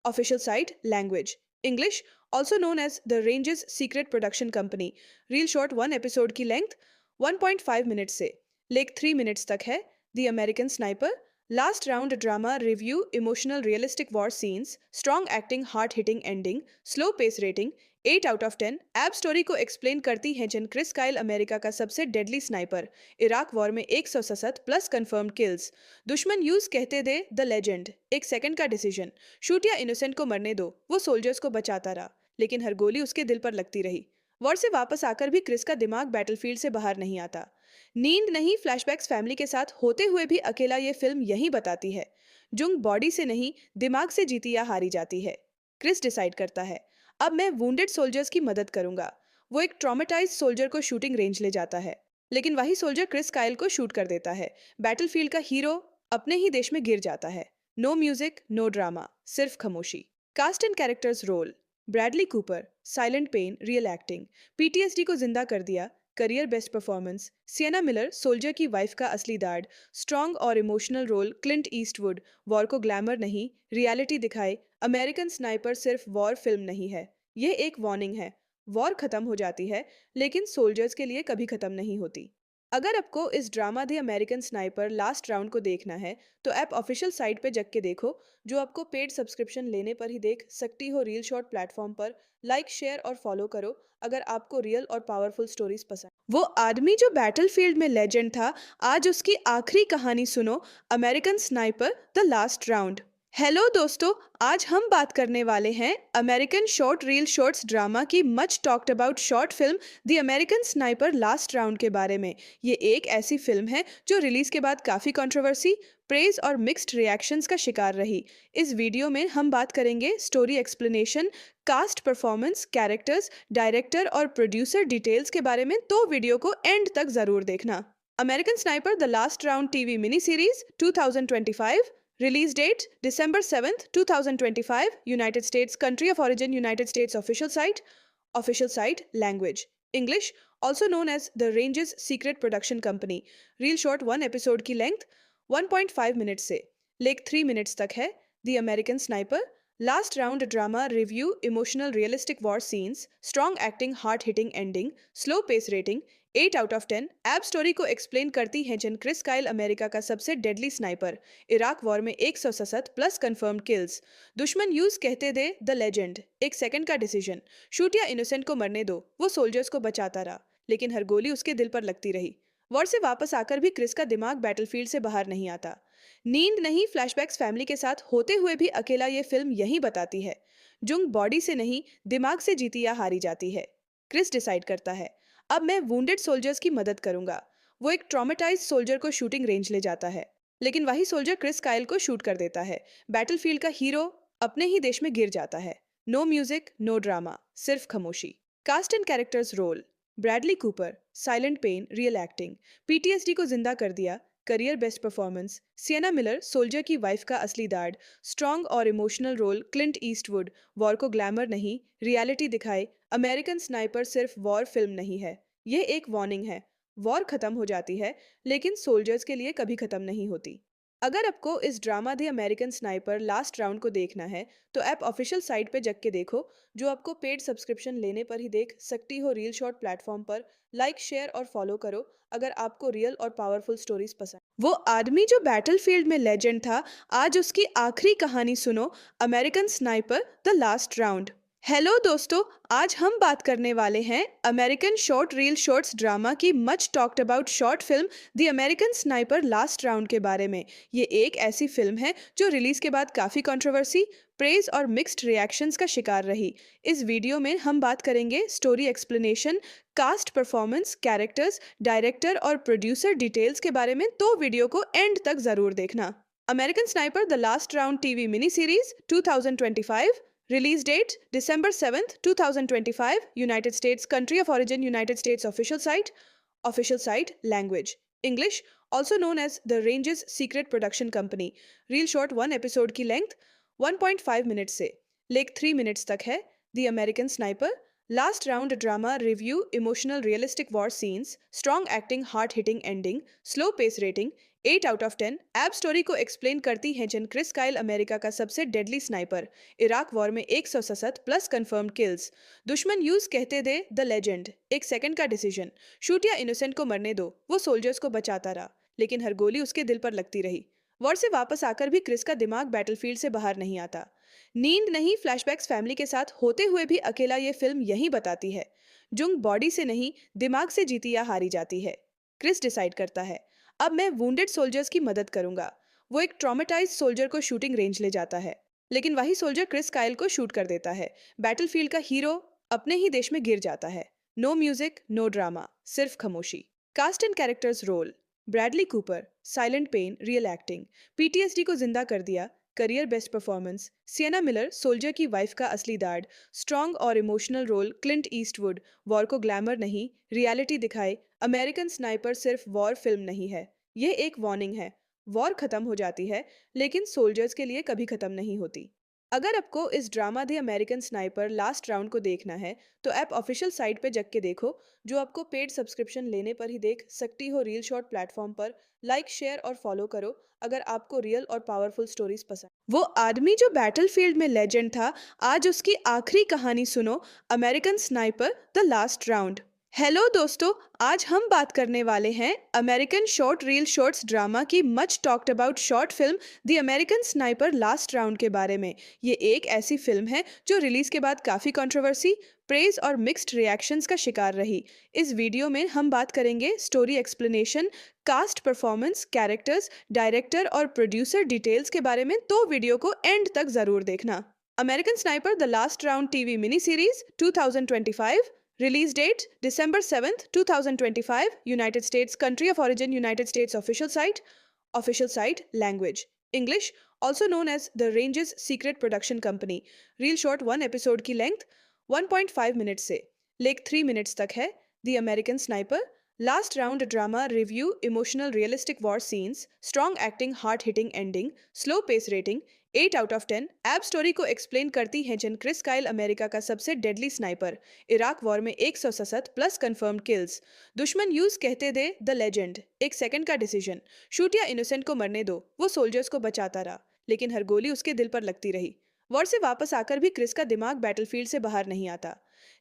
Official site. Language English. Also known as The Range's Secret Production Company. Reel short 1 episode की length 1.5 minutes से लेक 3 minutes तक है। The American Sniper. Last round drama review, emotional realistic war scenes, strong acting, hard hitting ending, slow pace rating 8 out of 10। App story को explain करती हैं जन Chris Kyle America का सबसे डेडली स्नाइपर। इराक वॉर में 167 plus confirmed kills. दुश्मन use कहते दे the legend, एक सेकंड का डिसीजन। शूट या इनोसेंट को मरने दो, वो सोल्जर्स को बचाता रहा, लेकिन हर गोली उसके दिल पर लगती रही। वॉर से वापस आकर भी क्रिस का दिमाग बैटलफील्ड से बाहर नहीं आता। नींद नहीं, फ्लैशबैक्स फैमिली के साथ होते हुए भी अकेला ये फिल्म यही बताती है। जुंग बॉडी से नहीं, दिमाग से जीती या हारी जाती है। क्रिस डिसाइड करता है, अब मैं वुंडेड सोल्जर्स की मदद करूंगा। वो एक ट्रॉमेटाइज सोल्जर को शूटिंग रेंज ले जाता है, लेकिन वही सोल्जर क्रिस काइल को शूट कर देता है। बैटलफील्ड का हीरो अपने ही देश में गिर जाता है। नो म्यूजिक, नो ड्रामा, सिर्फ खामोशी। Cast and characters role. Bradley Cooper, silent pain, real acting. PTSD को जिंदा कर दिया, career best performance. Sienna Miller, soldier की वाइफ का असली दाड। स्ट्रॉन्ग और emotional role, Clint Eastwood. War को ग्लैमर नहीं, रियलिटी दिखाए। अमेरिकन स्नाइपर सिर्फ वॉर फिल्म नहीं है, यह एक वार्निंग है। वॉर खत्म हो जाती है, लेकिन सोल्जर्स के लिए कभी खत्म नहीं होती। अगर आपको इस drama the American sniper last round को देखना है, तो ऐप ऑफिशियल साइट पे जग के देखो, जो आपको पेड सब्सक्रिप्शन लेने पर ही देख सकती हो। रील शॉर्ट प्लेटफॉर्म पर लाइक, शेयर और फॉलो करो अगर आपको रियल और पावरफुल स्टोरीज पसंद। वो आदमी जो बैटलफील्ड में लेजेंड था, आज उसकी आखिरी कहानी सुनो। American sniper the last round. Hello दोस्तों, आज हम बात करने वाले हैं American short reel shorts drama की much talked about short film the American sniper last round के बारे में। ये एक ऐसी फिल्म है जो रिलीज के बाद काफी कंट्रोवर्सी, प्रेज और मिक्स्ड रिएक्शंस का शिकार रही। इस वीडियो में हम बात करेंगे story explanation, cast performance, characters, director और प्रोड्यूसर डिटेल्स के बारे में, तो वीडियो को एंड तक जरूर देखना। American sniper the last Round TV mini series 2025। Release date December 7th, 2025. United States. Country of origin United States. Official site. Official site. Language English. Also known as The Range's Secret Production Company. Reel short 1 episode की length 1.5 minutes से लेक 3 minutes तक है। The American Sniper. Last round drama review, emotional realistic war scenes, strong acting, hard hitting ending, slow pace rating 8 out of 10। App story को explain करती हैं जिन Chris Kyle, America का सबसे डेडली स्नाइपर। इराक वॉर में 167 plus confirmed kills. दुश्मन use कहते दे the legend, एक second का डिसीजन। शूट या इनोसेंट को मरने दो, वो सोल्जर्स को बचाता रहा, लेकिन हर गोली उसके दिल पर लगती रही। वॉर से वापस आकर भी क्रिस का दिमाग बैटलफील्ड से बाहर नहीं आता। नींद नहीं, फ्लैशबैक्स फैमिली के साथ होते हुए भी अकेला, ये फिल्म यही बताती है। जुंग बॉडी से नहीं, दिमाग से जीती या हारी जाती है। क्रिस डिसाइड करता है, अब मैं वुंडेड सोल्जर्स की मदद करूंगा। वो एक ट्रॉमेटाइज सोल्जर को शूटिंग रेंज ले जाता है, लेकिन वही सोल्जर क्रिस काइल को शूट कर देता है। बैटलफील्ड का हीरो अपने ही देश में गिर जाता है। नो म्यूजिक, नो ड्रामा, सिर्फ खामोशी। Cast and characters role. Bradley Cooper, silent pain, real acting. PTSD को जिंदा कर दिया, career best performance. Sienna Miller, soldier की वाइफ का असली दाड। स्ट्रॉन्ग और emotional role, Clint Eastwood. War को ग्लैमर नहीं, रियलिटी दिखाए। अमेरिकन स्नाइपर सिर्फ वॉर फिल्म नहीं है, यह एक वार्निंग है। वॉर खत्म हो जाती है, लेकिन सोल्जर्स के लिए कभी खत्म नहीं होती। अगर आपको इस drama the American sniper last round को देखना है, तो ऐप ऑफिशियल साइट पे जग के देखो, जो आपको पेड सब्सक्रिप्शन लेने पर ही देख सकती हो। रील शॉर्ट प्लेटफॉर्म पर लाइक, शेयर और फॉलो करो अगर आपको रियल और पावरफुल स्टोरीज पसंद। वो आदमी जो बैटलफील्ड में लेजेंड था, आज उसकी आखिरी कहानी सुनो। American sniper the last round. Hello दोस्तों, आज हम बात करने वाले हैं American short reel shorts drama की much talked about short film the American sniper last round के बारे में। ये एक ऐसी फिल्म है जो रिलीज के बाद काफी कंट्रोवर्सी, प्रेज और मिक्स्ड रिएक्शंस का शिकार रही। इस वीडियो में हम बात करेंगे story explanation, cast performance, characters, director और प्रोड्यूसर डिटेल्स के बारे में, तो वीडियो को एंड तक जरूर देखना। American sniper the last Round TV mini series 2025। Release date December 7th, 2025. United States. Country of origin United States. Official site. Official site. Language English. Also known as The Range's Secret Production Company. Reel short 1 episode की length 1.5 minutes से लेक 3 minutes तक है। The American Sniper. Last round drama review, emotional realistic war scenes, strong acting, hard hitting ending, slow pace rating 8 out of 10। App story को explain करती हैं जिन Chris Kyle, America का सबसे डेडली स्नाइपर। इराक वॉर में 167 plus confirmed kills. दुश्मन use कहते दे the legend, एक second का डिसीजन। शूट या इनोसेंट को मरने दो, वो सोल्जर्स को बचाता रहा, लेकिन हर गोली उसके दिल पर लगती रही। वॉर से वापस आकर भी क्रिस का दिमाग बैटलफील्ड से बाहर नहीं आता। नींद नहीं, फ्लैशबैक्स फैमिली के साथ होते हुए भी अकेला, ये फिल्म यही बताती है। जुंग बॉडी से नहीं, दिमाग से जीती या हारी जाती है। क्रिस डिसाइड करता है, अब मैं वुंडेड सोल्जर्स की मदद करूंगा। वो एक ट्रॉमेटाइज सोल्जर को शूटिंग रेंज ले जाता है, लेकिन वही सोल्जर क्रिस काइल को शूट कर देता है। बैटलफील्ड का हीरो अपने ही देश में गिर जाता है। नो म्यूजिक, नो ड्रामा, सिर्फ खामोशी। Cast and characters role. Bradley Cooper, silent pain, real acting. PTSD को जिंदा कर दिया, career best performance. Sienna Miller, soldier की वाइफ का असली दाड। स्ट्रॉन्ग और emotional role, Clint Eastwood. War को ग्लैमर नहीं, रियलिटी दिखाए। अमेरिकन स्नाइपर सिर्फ वॉर फिल्म नहीं है, यह एक वार्निंग है। वॉर खत्म हो जाती है, लेकिन सोल्जर्स के लिए कभी खत्म नहीं होती। अगर आपको इस drama the American sniper last round को देखना है तो ऐप ऑफिशियल साइट पे जग के देखो, जो आपको पेड सब्सक्रिप्शन लेने पर ही देख सकती हो। रील शॉर्ट प्लेटफॉर्म पर लाइक शेयर और फॉलो करो अगर आपको रियल और पावरफुल स्टोरीज पसंद। वो आदमी जो बैटलफील्ड में लेजेंड था, आज उसकी आखिरी कहानी सुनो, American sniper the last round. Hello दोस्तों, आज हम बात करने वाले हैं American short reel shorts drama की much talked about short film the American sniper last round के बारे में। ये एक ऐसी फिल्म है जो रिलीज के बाद काफी कंट्रोवर्सी, प्रेज और मिक्स्ड रिएक्शंस का शिकार रही। इस वीडियो में हम बात करेंगे story explanation, cast performance, characters, director और प्रोड्यूसर डिटेल्स के बारे में, तो वीडियो को एंड तक जरूर देखना। American sniper the last Round TV mini series 2025। Release date December 7th, 2025. United States. Country of origin United States. Official site. Official site. Language English. Also known as The Range's Secret Production Company. Reel short 1 episode की length 1.5 minutes से लेक 3 minutes तक है। The American Sniper. Last round drama review, emotional realistic war scenes, strong acting, hard hitting ending, slow pace rating 8 out of 10। App story को explain करती है जिन Chris Kyle America का सबसे डेडली स्नाइपर, इराक वॉर में 167 plus confirmed kills. दुश्मन use कहते दे the legend, एक second का डिसीजन, शूट या इनोसेंट को मरने दो, वो सोल्जर्स को बचाता रहा लेकिन हर गोली उसके दिल पर लगती रही। वॉर से वापस आकर भी क्रिस का दिमाग बैटलफील्ड से बाहर नहीं आता।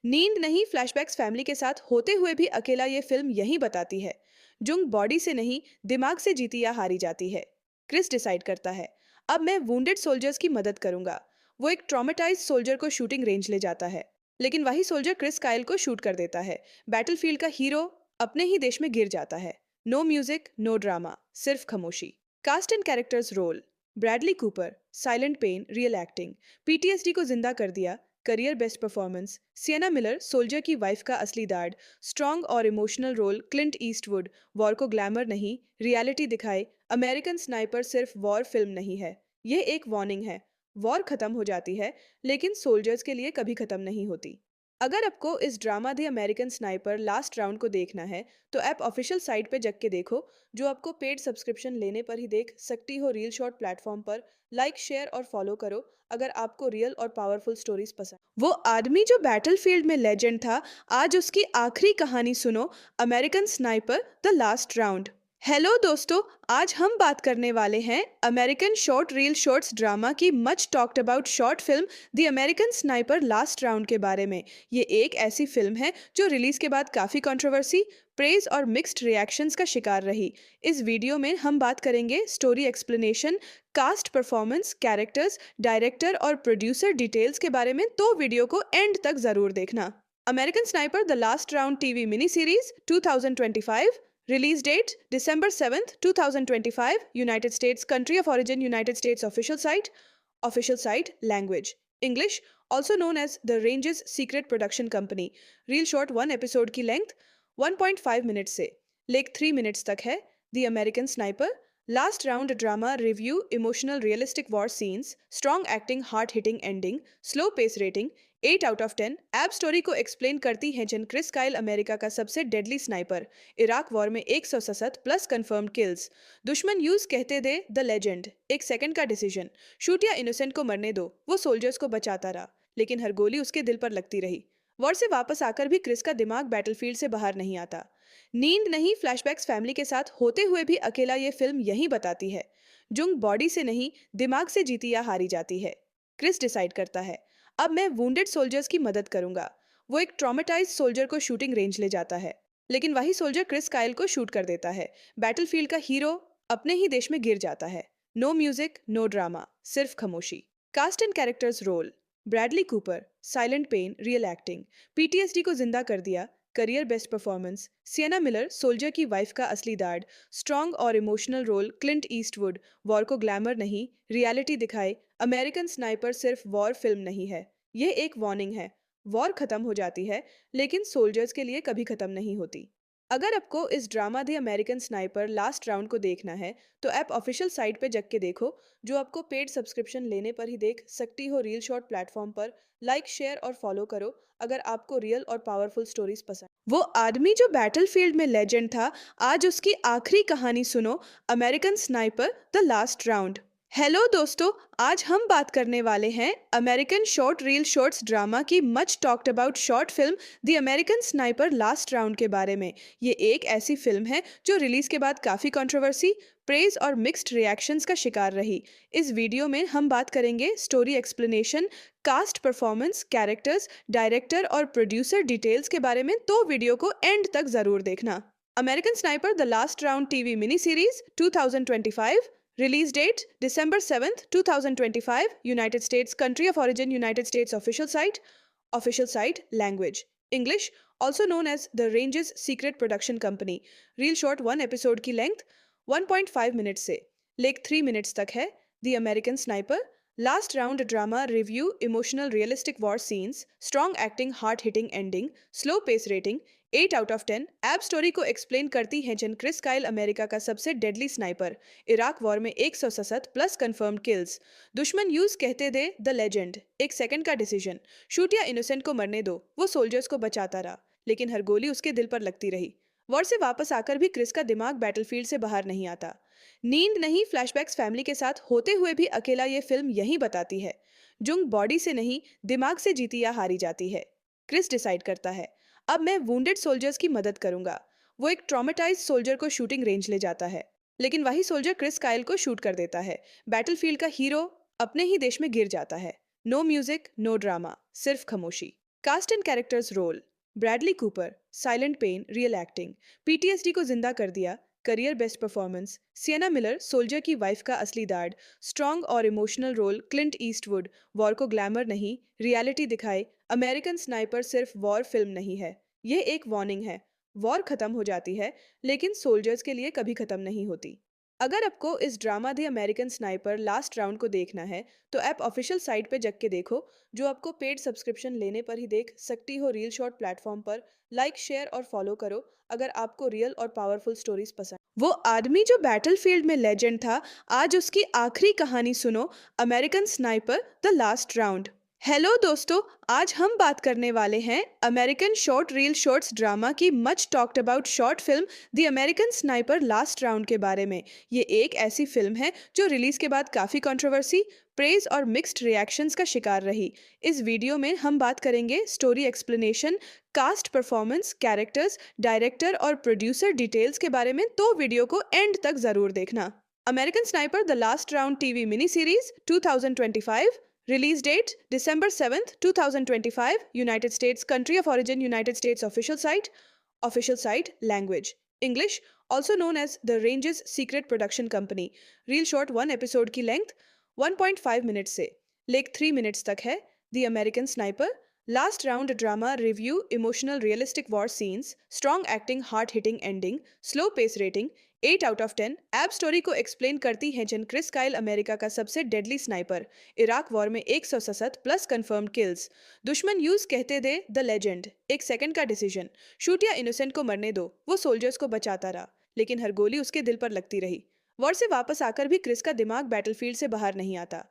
नींद नहीं, फ्लैशबैक्स फैमिली के साथ होते हुए भी अकेला, ये फिल्म यही बताती है जुंग बॉडी से नहीं दिमाग से जीती या हारी जाती है। क्रिस डिसाइड करता है, अब मैं वुंडेड सोल्जर्स की मदद करूंगा। वो एक ट्रॉमेटाइज सोल्जर को शूटिंग रेंज ले जाता है, लेकिन वही सोल्जर क्रिस काइल को शूट कर देता है। बैटलफील्ड का हीरो अपने ही देश में गिर जाता है। नो म्यूजिक, नो ड्रामा, सिर्फ खामोशी। Cast and characters role: Bradley Cooper, silent pain, real acting, PTSD को जिंदा कर दिया, career best performance. Sienna Miller, soldier की वाइफ का असली दाड, स्ट्रॉन्ग और emotional role. Clint Eastwood, war को ग्लैमर नहीं रियलिटी दिखाए। अमेरिकन स्नाइपर सिर्फ वॉर फिल्म नहीं है, यह एक वार्निंग है। वॉर खत्म हो जाती है लेकिन सोल्जर्स के लिए कभी खत्म नहीं होती। अगर आपको इस drama the American sniper last round को देखना है तो ऐप ऑफिशियल साइट पे जग के देखो, जो आपको पेड सब्सक्रिप्शन लेने पर ही देख सकती हो। रील शॉर्ट प्लेटफॉर्म पर लाइक शेयर और फॉलो करो अगर आपको रियल और पावरफुल स्टोरीज पसंद। वो आदमी जो बैटलफील्ड में लेजेंड था, आज उसकी आखिरी कहानी सुनो, American sniper the last round. Hello दोस्तों, आज हम बात करने वाले हैं American short reel shorts drama की much talked about short film the American sniper last round के बारे में। ये एक ऐसी फिल्म है जो रिलीज के बाद काफी कंट्रोवर्सी, प्रेज और मिक्स्ड रिएक्शंस का शिकार रही। इस वीडियो में हम बात करेंगे story explanation, cast performance, characters, director और प्रोड्यूसर डिटेल्स के बारे में, तो वीडियो को एंड तक जरूर देखना। American sniper the last Round TV mini series 2025। Release date December 7th, 2025. United States. Country of origin United States. Official site. Official site. Language English. Also known as The Range's Secret Production Company. Reel short 1 episode की length 1.5 minutes से लेक 3 minutes तक है। The American Sniper. Last round drama review, emotional realistic war scenes, strong acting, hard hitting ending, slow pace rating 8 out of 10। App story को explain करती है जिन Chris Kyle America का सबसे डेडली स्नाइपर, इराक वॉर में 167 plus confirmed kills. दुश्मन use कहते दे the legend, एक second का डिसीजन, शूट या इनोसेंट को मरने दो, वो सोल्जर्स को बचाता रहा लेकिन हर गोली उसके दिल पर लगती रही। वॉर से वापस आकर भी क्रिस का दिमाग बैटलफील्ड से बाहर नहीं आता। नींद नहीं, फ्लैशबैक्स फैमिली के साथ होते हुए भी अकेला, ये फिल्म यही बताती है जुंग बॉडी से नहीं दिमाग से जीती या हारी जाती है। क्रिस डिसाइड करता है, अब मैं वुंडेड सोल्जर्स की मदद करूंगा। वो एक ट्रॉमेटाइज सोल्जर को शूटिंग रेंज ले जाता है, लेकिन वही सोल्जर क्रिस काइल को शूट कर देता है। बैटलफील्ड का हीरो अपने ही देश में गिर जाता है। नो म्यूजिक, नो ड्रामा, सिर्फ खामोशी। Cast and characters role: Bradley Cooper, silent pain, real acting, PTSD को जिंदा कर दिया, career best performance. Sienna Miller, soldier की वाइफ का असली दाड, स्ट्रॉन्ग और emotional role. Clint Eastwood, war को ग्लैमर नहीं रियलिटी दिखाए। अमेरिकन स्नाइपर सिर्फ वॉर फिल्म नहीं है, यह एक वार्निंग है। वॉर खत्म हो जाती है लेकिन सोल्जर्स के लिए कभी खत्म नहीं होती। अगर आपको इस drama the American sniper last round को देखना है तो ऐप ऑफिशियल साइट पे जग के देखो, जो आपको पेड सब्सक्रिप्शन लेने पर ही देख सकती हो। रील शॉर्ट प्लेटफॉर्म पर लाइक शेयर और फॉलो करो अगर आपको रियल और पावरफुल स्टोरीज पसंद। वो आदमी जो बैटलफील्ड में लेजेंड था, आज उसकी आखिरी कहानी सुनो, American sniper the last round. Hello दोस्तों, आज हम बात करने वाले हैं American short reel shorts drama की much talked about short film the American sniper last round के बारे में। ये एक ऐसी फिल्म है जो रिलीज के बाद काफी कंट्रोवर्सी, प्रेज और मिक्स्ड रिएक्शंस का शिकार रही। इस वीडियो में हम बात करेंगे story explanation, cast performance, characters, director और प्रोड्यूसर डिटेल्स के बारे में, तो वीडियो को एंड तक जरूर देखना। American sniper the last Round TV mini series 2025। Release date December 7th, 2025. United States. Country of origin United States. Official site. Official site. Language English. Also known as The Range's Secret Production Company. Reel short 1 episode की length 1.5 minutes से लेक 3 minutes तक है। The American Sniper. Last round drama review, emotional realistic war scenes, strong acting, hard hitting ending, slow pace rating 8 out of 10। एब story को explain करती हैं जिन Chris Kyle America का सबसे डेडली स्नाइपर, इराक वॉर में 167 plus confirm kills, दुश्मन use कहते दे the legend, एक सेकंड का डिसीजन, शूट या इनोसेंट को मरने दो, वो सोल्जर्स को बचाता रहा लेकिन हर गोली उसके दिल पर लगती रही। वॉर से वापस आकर भी क्रिस का दिमाग बैटलफील्ड से बाहर नहीं आता। नींद नहीं, फ्लैशबैक्स फैमिली के साथ होते हुए भी अकेला, ये फिल्म यही बताती है जुंग बॉडी से नहीं दिमाग से जीती या हारी जाती है। क्रिस डिसाइड करता है, अब मैं वुंडेड सोल्जर्स की मदद करूंगा। वो एक ट्रॉमेटाइज सोल्जर को शूटिंग रेंज ले जाता है लेकिन वही सोल्जर क्रिस काइल को शूट कर देता है। बैटलफील्ड का हीरो अपने ही देश में गिर जाता है। नो म्यूजिक, नो ड्रामा, सिर्फ खामोशी। Cast and characters role: Bradley Cooper, silent pain, real acting, PTSD को जिंदा कर दिया, career best performance. Sienna Miller, soldier की वाइफ का असली दाड, स्ट्रॉन्ग और emotional role. Clint Eastwood, war को ग्लैमर नहीं रियलिटी दिखाए। अमेरिकन स्नाइपर सिर्फ वॉर फिल्म नहीं है, यह एक वार्निंग है। वॉर खत्म हो जाती है लेकिन सोल्जर्स के लिए कभी खत्म नहीं होती। अगर आपको इस drama the American sniper last round को देखना है तो ऐप ऑफिशियल साइट पे जग के देखो, जो आपको पेड सब्सक्रिप्शन लेने पर ही देख सकती हो। रील शॉर्ट प्लेटफॉर्म पर लाइक, शेयर और फॉलो करो अगर आपको रियल और पावरफुल स्टोरीज पसंद। वो आदमी जो बैटलफील्ड में लेजेंड था, आज उसकी आखिरी कहानी सुनो। American sniper the last round. Hello दोस्तों, आज हम बात करने वाले हैं American short reel shorts drama की much talked about short film the American sniper last round के बारे में। ये एक ऐसी फिल्म है जो रिलीज के बाद काफी कंट्रोवर्सी, प्रेज और मिक्स्ड रिएक्शंस का शिकार रही। इस वीडियो में हम बात करेंगे story explanation, cast performance, characters, director और प्रोड्यूसर डिटेल्स के बारे में, तो वीडियो को एंड तक जरूर देखना। American sniper the last Round TV mini series 2025। Release date December 7th, 2025. United States. Country of origin United States. Official site. Official site. Language English. Also known as The Range's Secret Production Company. Reel short 1 episode की length 1.5 minutes से लेक 3 minutes तक है। The American Sniper. Last round drama review, emotional realistic war scenes, strong acting, hard hitting ending, slow pace rating 8 out of 10। एब story को explain करती हैं जिन Chris Kyle America का सबसे डेडली स्नाइपर, इराक वॉर में 167 plus confirm kills, दुश्मन use कहते दे the legend, एक सेकंड का डिसीजन, शूट या इनोसेंट को मरने दो, वो सोल्जर्स को बचाता रहा लेकिन हर गोली उसके दिल पर लगती रही। वॉर से वापस आकर भी क्रिस का दिमाग बैटलफील्ड से बाहर नहीं आता।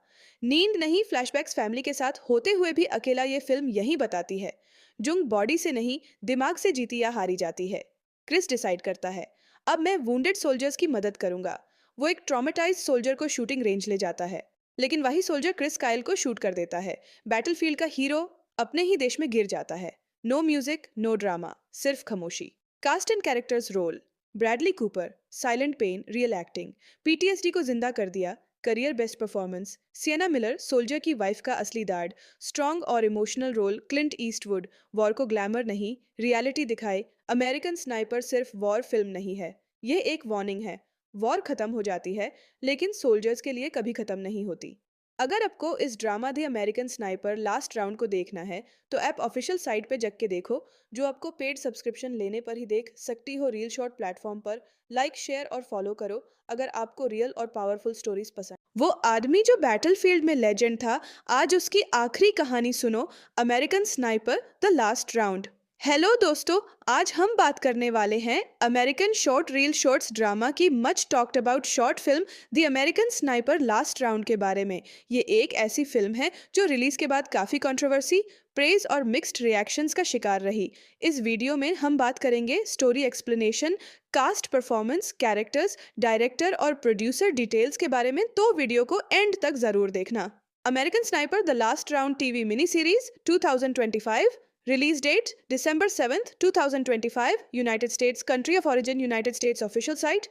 नींद नहीं, फ्लैशबैक्स फैमिली के साथ होते हुए भी अकेला, ये फिल्म यही बताती है जुंग बॉडी से नहीं दिमाग से जीती या हारी जाती है। क्रिस डिसाइड करता है, अब मैं वुंडेड सोल्जर्स की मदद करूंगा। वो एक ट्रॉमेटाइज सोल्जर को शूटिंग रेंज ले जाता है लेकिन वही सोल्जर क्रिस काइल को शूट कर देता है। बैटलफील्ड का हीरो अपने ही देश में गिर जाता है। नो म्यूजिक, नो ड्रामा, सिर्फ खामोशी। Cast and characters role: Bradley Cooper, silent pain, real acting, PTSD को जिंदा कर दिया, career best performance. Sienna Miller, soldier की वाइफ का असली दाड, स्ट्रॉन्ग और emotional role. Clint Eastwood, war को ग्लैमर नहीं रियलिटी दिखाए। अमेरिकन स्नाइपर सिर्फ वॉर फिल्म नहीं है, यह एक वार्निंग है। वॉर खत्म हो जाती है लेकिन सोल्जर्स के लिए कभी खत्म नहीं होती। अगर आपको इस drama the American sniper last round को देखना है तो ऐप ऑफिशियल साइट पे जग के देखो, जो आपको पेड सब्सक्रिप्शन लेने पर ही देख सकती हो। रील शॉर्ट प्लेटफॉर्म पर लाइक, शेयर और फॉलो करो अगर आपको रियल और पावरफुल स्टोरीज पसंद। वो आदमी जो बैटलफील्ड में लेजेंड था, आज उसकी आखिरी कहानी सुनो। American sniper the last round. Hello दोस्तों, आज हम बात करने वाले हैं American short reel shorts drama की much talked about short film the American sniper last round के बारे में। ये एक ऐसी फिल्म है जो रिलीज के बाद काफी कंट्रोवर्सी, प्रेज और मिक्स्ड रिएक्शंस का शिकार रही। इस वीडियो में हम बात करेंगे story explanation, cast performance, characters, director और प्रोड्यूसर डिटेल्स के बारे में, तो वीडियो को एंड तक जरूर देखना। American sniper the last Round TV mini series 2025। Release date December 7th, 2025. United States. Country of origin United States. Official site.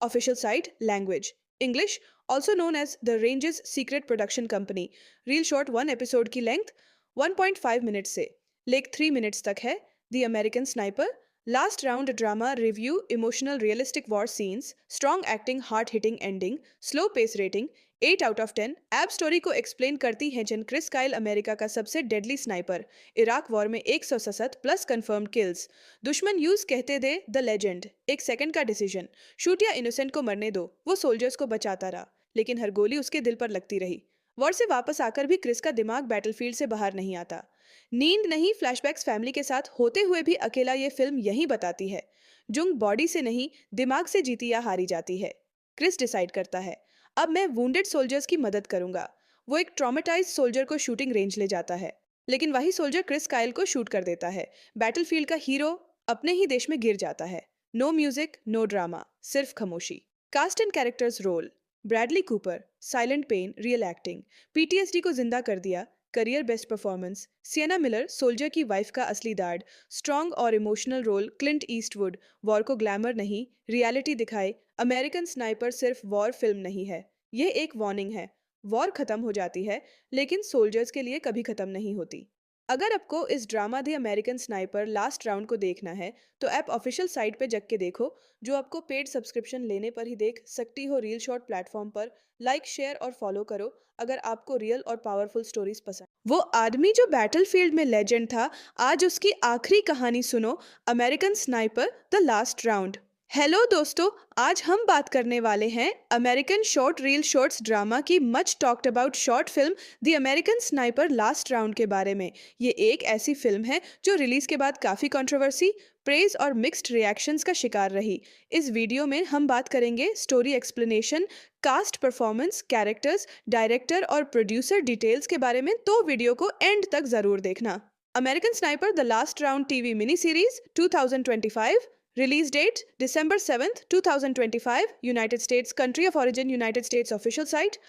Official site. Language English. Also known as The Range's Secret Production Company. Reel short 1 episode की length 1.5 minutes से लेक 3 minutes तक है। The American Sniper. Last round drama review, emotional realistic war scenes, strong acting, heart hitting ending, slow pace rating 8 out of 10। एब story को explain करती है जेन Chris Kyle, America का सबसे डेडली स्नाइपर। इराक वॉर में 167 plus confirmed kills. दुश्मन use कहते दे the legend, एक सेकंड का डिसीजन। शूट या इनोसेंट को मरने दो, वो सोल्जर्स को बचाता रहा, लेकिन हर गोली उसके दिल पर लगती रही। वॉर से वापस आकर भी क्रिस का दिमाग बैटलफील्ड से बाहर नहीं आता। नींद नहीं, फ्लैशबैक्स फैमिली के साथ होते हुए भी अकेला, ये फिल्म यही बताती है जुंग बॉडी से नहीं दिमाग से जीती या हारी जाती है। क्रिस डिसाइड करता है, अब मैं वुंडेड सोल्जर्स की मदद करूंगा। वो एक ट्रॉमेटाइज सोल्जर को शूटिंग रेंज ले जाता है, लेकिन वही सोल्जर क्रिस काइल को शूट कर देता है। बैटलफील्ड का हीरो अपने ही देश में गिर जाता है। नो म्यूजिक, नो ड्रामा, सिर्फ खामोशी। Cast and characters role: Bradley Cooper, silent pain, real acting, PTSD को जिंदा कर दिया, career best performance. Sienna Miller, soldier की वाइफ का असली दाड, स्ट्रॉन्ग और emotional role. Clint Eastwood, war को ग्लैमर नहीं रियलिटी दिखाए। अमेरिकन स्नाइपर सिर्फ वॉर फिल्म नहीं है, यह एक वार्निंग है। वॉर खत्म हो जाती है, लेकिन सोल्जर्स के लिए कभी खत्म नहीं होती। अगर आपको इस drama the American sniper last round को देखना है, तो ऐप ऑफिशियल साइट पे जग के देखो, जो आपको पेड सब्सक्रिप्शन लेने पर ही देख सकती हो। रील शॉर्ट प्लेटफॉर्म पर लाइक, शेयर और फॉलो करो अगर आपको रियल और पावरफुल स्टोरीज पसंद। वो आदमी जो बैटलफील्ड में लेजेंड था, आज उसकी आखिरी कहानी सुनो। American sniper the last round. Hello दोस्तों, आज हम बात करने वाले हैं American short reel shorts drama की much talked about short film the American sniper last round के बारे में। ये एक ऐसी फिल्म है जो रिलीज के बाद काफी कंट्रोवर्सी, प्रेज और मिक्स्ड रिएक्शंस का शिकार रही। इस वीडियो में हम बात करेंगे story explanation, cast performance, characters, director और प्रोड्यूसर डिटेल्स के बारे में, तो वीडियो को एंड तक जरूर देखना। American sniper the last Round TV mini series 2025। Release date December 7th, 2025. United States. Country of origin United States. Official site.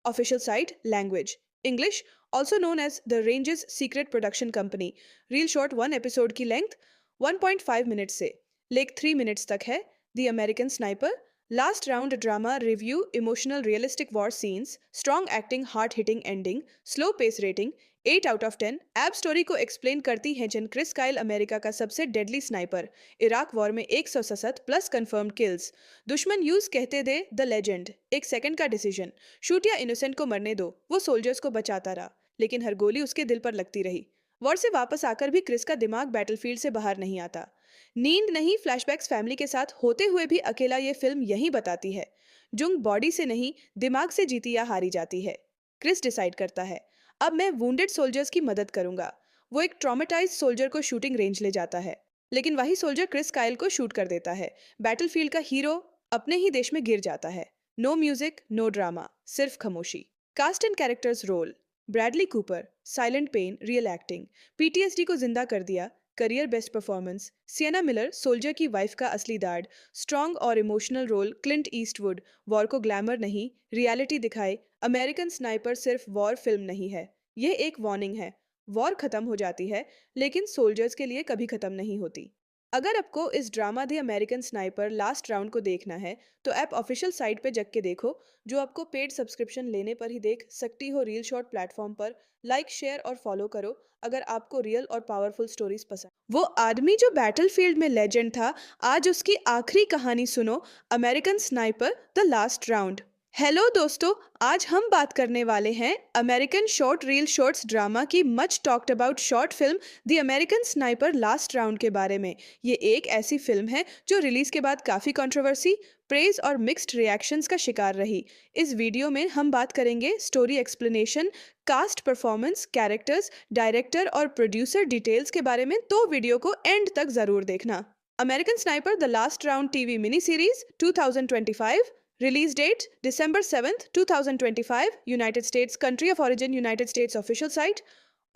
Official site. Language English. Also known as The Range's Secret Production Company. Reel short 1 episode की length 1.5 minutes से लेक 3 minutes तक है। The American Sniper. Last round drama review, emotional realistic war scenes, strong acting, heart hitting ending, slow pace rating 8 out of 10। एब story को explain करती है जेन Chris Kyle, America का सबसे डेडली स्नाइपर। इराक वॉर में 167 plus confirmed kills. दुश्मन use कहते दे the legend, एक सेकंड का डिसीजन। शूट या इनोसेंट को मरने दो, वो सोल्जर्स को बचाता रहा, लेकिन हर गोली उसके दिल पर लगती रही। वॉर से वापस आकर भी क्रिस का दिमाग बैटलफील्ड से बाहर नहीं आता। नींद नहीं, फ्लैशबैक्स फैमिली के साथ होते हुए भी अकेला, ये फिल्म यही बताती है जुंग बॉडी से नहीं दिमाग से जीती या हारी जाती है। क्रिस डिसाइड करता है, अब मैं वुंडेड सोल्जर्स की मदद करूंगा। वो एक ट्रॉमेटाइज सोल्जर को शूटिंग रेंज ले जाता है, लेकिन वही सोल्जर क्रिस काइल को शूट कर देता है। बैटलफील्ड का हीरो अपने ही देश में गिर जाता है। नो म्यूजिक, नो ड्रामा, सिर्फ खामोशी। Cast and characters role: Bradley Cooper, silent pain, real acting, PTSD को जिंदा कर दिया, career best performance. Sienna Miller, soldier की वाइफ का असली दाड, स्ट्रॉन्ग और emotional role. Clint Eastwood, war को ग्लैमर नहीं रियलिटी दिखाए। अमेरिकन स्नाइपर सिर्फ वॉर फिल्म नहीं है, यह एक वार्निंग है। वॉर खत्म हो जाती है, लेकिन सोल्जर्स के लिए कभी खत्म नहीं होती। अगर आपको इस drama the American sniper last round को देखना है, तो ऐप ऑफिशियल साइट पे जग के देखो, जो आपको पेड सब्सक्रिप्शन लेने पर ही देख सकती हो। रील शॉर्ट प्लेटफॉर्म पर लाइक, शेयर और फॉलो करो अगर आपको रियल और पावरफुल स्टोरीज पसंद। वो आदमी जो बैटलफील्ड में लेजेंड था, आज उसकी आखिरी कहानी सुनो। American sniper the last round. Hello दोस्तों, आज हम बात करने वाले हैं American short reel shorts drama की much talked about short film the American sniper last round के बारे में। ये एक ऐसी फिल्म है जो रिलीज के बाद काफी कंट्रोवर्सी, प्रेज और मिक्स्ड रिएक्शंस का शिकार रही। इस वीडियो में हम बात करेंगे story explanation, cast performance, characters, director और प्रोड्यूसर डिटेल्स के बारे में, तो वीडियो को एंड तक जरूर देखना। American sniper the last Round TV mini series 2025। Release date December 7th, 2025. United States. Country of origin United States. Official site.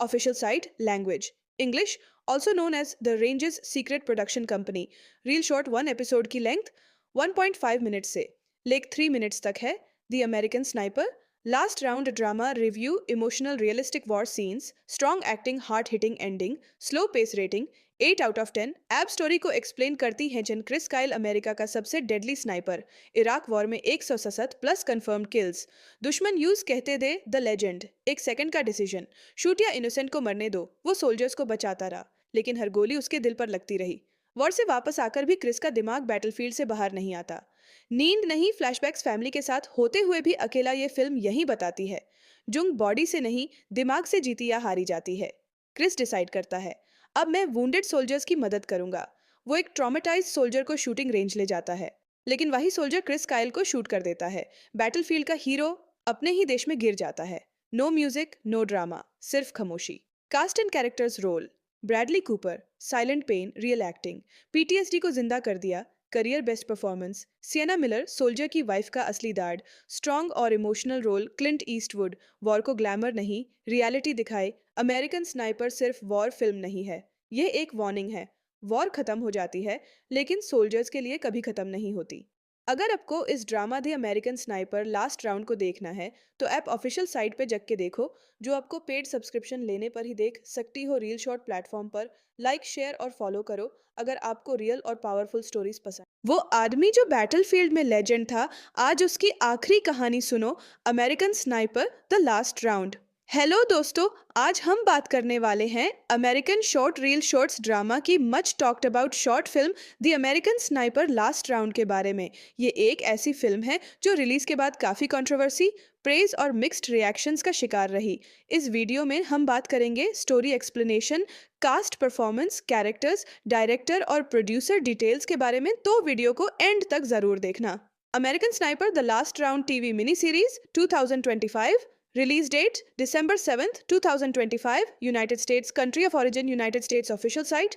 Official site. Language English. Also known as The Range's Secret Production Company. Reel short 1 episode की length 1.5 minutes से लेक 3 minutes तक है। The American Sniper. Last round drama review, emotional realistic war scenes, strong acting, hard-hitting ending, slow pace rating 8 out of 10। App story को explain करती हैं जन Chris Kyle, America का सबसे डेडली स्नाइपर। इराक वॉर में 167 plus confirmed kills. दुश्मन use कहते दे the legend, एक सेकंड का डिसीजन, शूट या इनोसेंट को मरने दो। वो सोल्जर्स को बचाता रहा, लेकिन हर गोली उसके दिल पर लगती रही। वॉर से वापस आकर भी क्रिस का दिमाग बैटलफील्ड से बाहर नहीं आता। नींद नहीं, फ्लैशबैक्स फैमिली के साथ होते हुए भी अकेला, ये फिल्म यही बताती है जुंग बॉडी से नहीं दिमाग से जीती या हारी जाती है। क्रिस डिसाइड करता है, अब मैं वुंडेड सोल्जर्स की मदद करूंगा। वो एक ट्रॉमेटाइज्ड सोल्जर को शूटिंग रेंज ले जाता है, लेकिन वही सोल्जर क्रिस काइल को शूट कर देता है। बैटलफील्ड का हीरो अपने ही देश में गिर जाता है। नो म्यूजिक, नो ड्रामा, सिर्फ खामोशी। Cast and characters role: Bradley Cooper, silent pain, real acting, PTSD को जिंदा कर दिया, career best performance. Sienna Miller, soldier की वाइफ का असली दाड, स्ट्रॉन्ग और emotional role. Clint Eastwood, war को ग्लैमर नहीं रियलिटी दिखाए। अमेरिकन स्नाइपर सिर्फ वॉर फिल्म नहीं है, यह एक वार्निंग है। वॉर खत्म हो जाती है, लेकिन सोल्जर्स के लिए कभी खत्म नहीं होती। अगर आपको इस drama the American sniper last round को देखना है, तो ऐप ऑफिशियल साइट पे जग के देखो, जो आपको पेड सब्सक्रिप्शन लेने पर ही देख सकती हो। रील शॉर्ट प्लेटफॉर्म पर लाइक, शेयर और फॉलो करो अगर आपको रियल और पावरफुल स्टोरीज पसंद। वो आदमी जो बैटलफील्ड में लेजेंड था, आज उसकी आखिरी कहानी सुनो। American sniper the last round. Hello दोस्तों, आज हम बात करने वाले हैं American short reel shorts drama की much talked about short film the American sniper last round के बारे में। ये एक ऐसी फिल्म है जो रिलीज के बाद काफी कंट्रोवर्सी, प्रेज और मिक्स्ड रिएक्शंस का शिकार रही। इस वीडियो में हम बात करेंगे story explanation, cast performance, characters, director और प्रोड्यूसर डिटेल्स के बारे में, तो वीडियो को एंड तक जरूर देखना। American sniper the last Round TV mini series 2025। Release date December 7th, 2025. United States. Country of origin United States. Official site.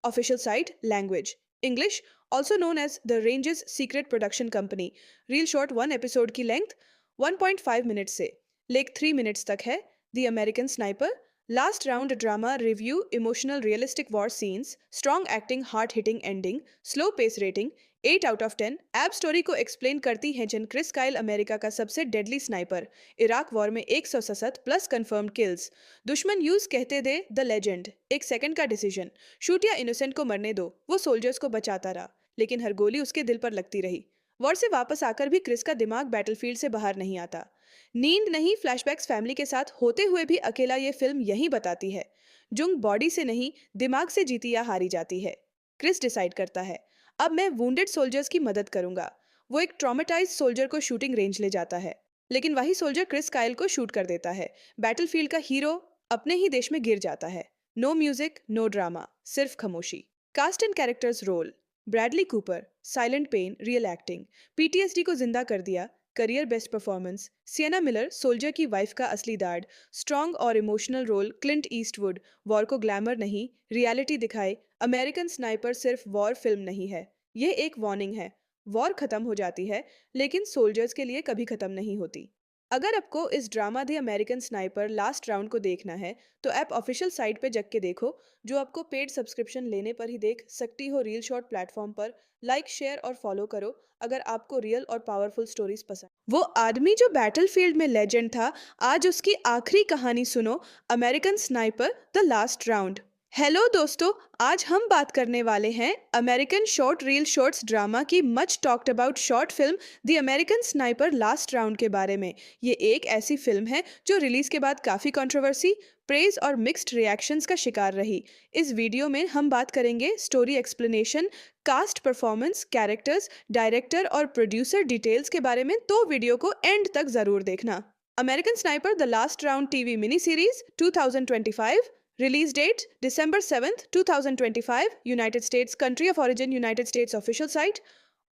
Official site. Language English. Also known as The Range's Secret Production Company. Reel short 1 episode की length 1.5 minutes से लेक 3 minutes तक है। The American Sniper. Last round drama review, emotional realistic war scenes, strong acting, hard-hitting ending, slow pace rating 8 out of 10। App story को explain करती हैं जन Chris Kyle, America का सबसे डेडली स्नाइपर। इराक वॉर में 167 plus confirmed kills. दुश्मन use कहते दे the legend, एक सेकंड का डिसीजन, शूट या इनोसेंट को मरने दो। वो सोल्जर्स को बचाता रहा, लेकिन हर गोली उसके दिल पर लगती रही। वॉर से वापस आकर भी क्रिस का दिमाग बैटलफील्ड से बाहर नहीं आता। नींद नहीं, फ्लैशबैक्स फैमिली के साथ होते हुए भी अकेला, ये फिल्म यही बताती है जुंग बॉडी से नहीं दिमाग से जीती या हारी जाती है। क्रिस डिसाइड करता है, अब मैं वुंडेड सोल्जर्स की मदद करूंगा। वो एक ट्रॉमेटाइज्ड सोल्जर को शूटिंग रेंज ले जाता है, लेकिन वही सोल्जर क्रिस काइल को शूट कर देता है। बैटलफील्ड का हीरो अपने ही देश में गिर जाता है। नो म्यूजिक, नो ड्रामा, सिर्फ खामोशी। Cast and characters role: Bradley Cooper, silent pain, real acting, PTSD को जिंदा कर दिया, career best performance. Sienna Miller, soldier की वाइफ का असली दाड, स्ट्रॉन्ग और emotional role. Clint Eastwood, war को ग्लैमर नहीं रियलिटी दिखाए। अमेरिकन स्नाइपर सिर्फ वॉर फिल्म नहीं है, यह एक वार्निंग है। वॉर खत्म हो जाती है, लेकिन सोल्जर्स के लिए कभी खत्म नहीं होती। अगर आपको इस drama the American sniper last round को देखना है, तो ऐप ऑफिशियल साइट पे जग के देखो, जो आपको पेड सब्सक्रिप्शन लेने पर ही देख सकती हो। रील शॉर्ट प्लेटफॉर्म पर लाइक, शेयर और फॉलो करो अगर आपको रियल और पावरफुल स्टोरीज पसंद। वो आदमी जो बैटलफील्ड में लेजेंड था, आज उसकी आखिरी कहानी सुनो। American sniper the last round. Hello दोस्तों, आज हम बात करने वाले हैं American short reel shorts drama की much talked about short film the American sniper last round के बारे में। ये एक ऐसी फिल्म है जो रिलीज के बाद काफी कंट्रोवर्सी, प्रेज और मिक्स्ड रिएक्शंस का शिकार रही। इस वीडियो में हम बात करेंगे story explanation, cast performance, characters, director और प्रोड्यूसर डिटेल्स के बारे में, तो वीडियो को एंड तक जरूर देखना। American sniper the last Round TV mini series 2025। Release date December 7th, 2025. United States. Country of origin United States. Official site.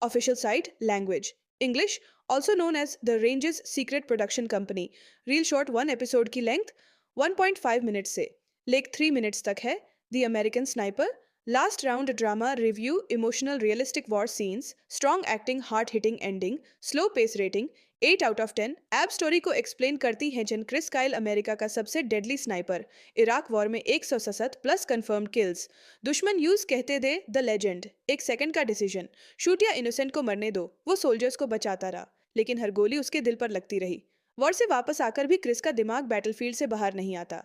Official site language English, also known as the Range's Secret Production Company. Reel short 1 episode की length 1.5 minute से लेक 3 minutes तक है. The American sniper, last round drama review, emotional realistic war scenes, strong acting, heart hitting ending, slow pace rating 8 out of 10. App story को explain करती हैं जन Chris Kyle America का सबसे डेडली स्नाइपर. इराक वॉर में 167 plus confirmed kills. दुश्मन use कहते थे द लेजेंड. एक सेकंड का डिसीजन, शूट या इनोसेंट को मरने दो. वो सोल्जर्स को बचाता रहा, लेकिन हर गोली उसके दिल पर लगती रही. वॉर से वापस आकर भी क्रिस का दिमाग बैटलफील्ड से बाहर नहीं आता.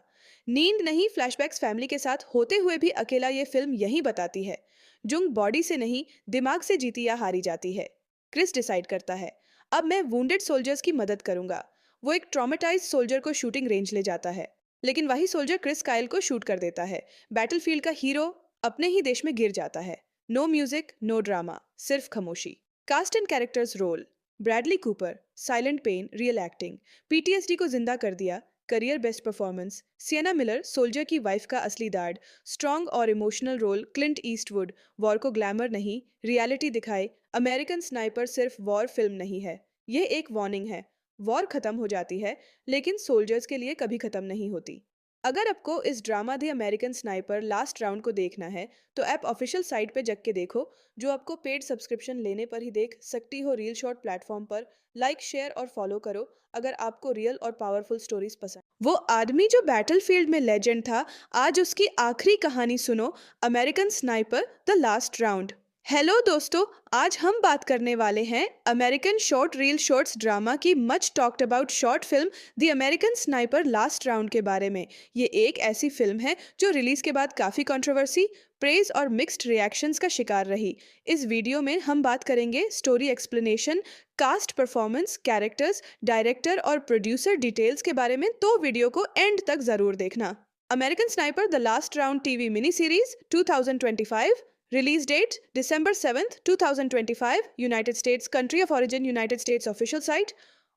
नींद नहीं, फ्लैशबैक्स फैमिली के साथ होते हुए भी अकेला ये फिल्म यही बताती है. जुंग बॉडी से नहीं, दिमाग से जीती या हारी जाती है. क्रिस डिसाइड करता है, अब मैं वुंडेड सोल्जर्स की मदद करूंगा. वो एक ट्रॉमेटाइज्ड सोल्जर को शूटिंग रेंज ले जाता है, लेकिन वही सोल्जर क्रिस काइल को शूट कर देता है. बैटलफील्ड का हीरो अपने ही देश में गिर जाता है. नो म्यूजिक, नो ड्रामा, सिर्फ खामोशी. Cast and characters role: Bradley Cooper, silent pain, real acting, PTSD को जिंदा कर दिया, career best performance. Sienna Miller, soldier की वाइफ का असली दाढ़, स्ट्रॉन्ग और emotional role. Clint Eastwood, war को ग्लैमर नहीं, रियलिटी दिखाए. अमेरिकन स्नाइपर सिर्फ वॉर फिल्म नहीं है, ये एक वार्निंग है. वॉर खत्म हो जाती है, लेकिन सोल्जर्स के लिए कभी खत्म नहीं होती. अगर आपको इस drama the American sniper last round को देखना है, तो ऐप ऑफिशियल साइट पे जग के देखो, जो आपको पेड सब्सक्रिप्शन लेने पर ही देख सकती हो. रील शॉर्ट प्लेटफॉर्म पर लाइक, शेयर और फॉलो करो अगर आपको रियल और पावरफुल स्टोरीज पसंद. वो आदमी जो बैटलफील्ड में लेजेंड था, आज उसकी आखिरी कहानी सुनो. American sniper the last round. Hello दोस्तों, आज हम बात करने वाले हैं American short reel shorts drama की much talked about short film the American sniper last round के बारे में. ये एक ऐसी फिल्म है जो रिलीज के बाद काफ़ी कंट्रोवर्सी, प्रेज और मिक्स्ड रिएक्शंस का शिकार रही. इस वीडियो में हम बात करेंगे story explanation, cast, performance, characters, director और प्रोड्यूसर डिटेल्स के बारे में, तो वीडियो को एंड तक ज़रूर देखना. American sniper the last Round TV mini series 2025. Release date December 7th, 2025. United States. Country of origin United States. Official site.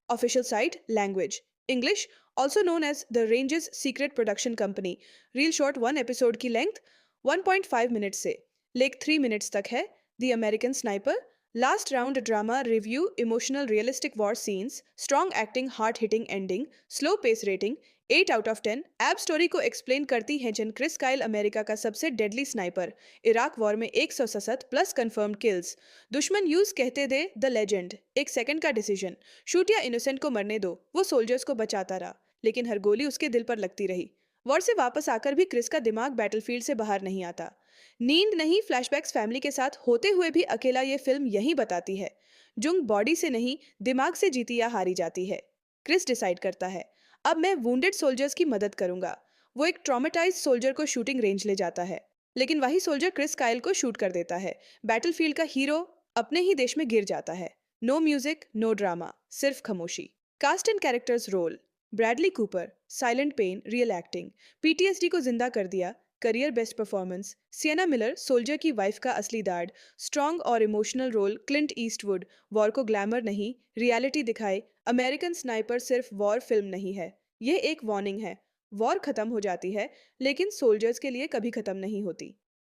Official site language English, also known as the Range's Secret Production Company. Reel short 1 episode की length 1.5 minute से लेक 3 minutes तक है. The American sniper, last round drama review, emotional realistic war scenes, strong acting, heart hitting ending, slow pace rating 8 out of 10. App story को explain करती हैं जन Chris Kyle America का सबसे डेडली स्नाइपर. इराक वॉर में 167 plus confirmed kills. दुश्मन use कहते थे द लेजेंड. एक सेकंड का डिसीजन, शूट या इनोसेंट को मरने दो. वो सोल्जर्स को बचाता रहा, लेकिन हर गोली उसके दिल पर लगती रही. वॉर से वापस आकर भी क्रिस का दिमाग बैटलफील्ड से बाहर नहीं आता. नींद नहीं, फ्लैशबैक्स फैमिली के साथ होते हुए भी अकेला ये फिल्म यही बताती है. जुंग बॉडी से नहीं, दिमाग से जीती या हारी जाती है. क्रिस डिसाइड करता है, अब मैं वुंडेड सोल्जर्स की मदद करूंगा. वो एक ट्रॉमेटाइज्ड सोल्जर को शूटिंग रेंज ले जाता है, लेकिन वही सोल्जर क्रिस काइल को शूट कर देता है. बैटलफील्ड का हीरो अपने ही देश में गिर जाता है. नो म्यूजिक, नो ड्रामा, सिर्फ खामोशी. Cast and characters role: Bradley Cooper, silent pain, real acting, PTSD को जिंदा कर दिया, career best performance. Sienna Miller, soldier की वाइफ का असली दाढ़, स्ट्रॉन्ग और emotional role. Clint Eastwood, war को ग्लैमर नहीं, रियलिटी दिखाए. अमेरिकन स्नाइपर सिर्फ वॉर फिल्म नहीं है, ये एक वार्निंग है. वॉर खत्म हो जाती है, लेकिन सोल्जर्स के लिए कभी खत्म नहीं होती.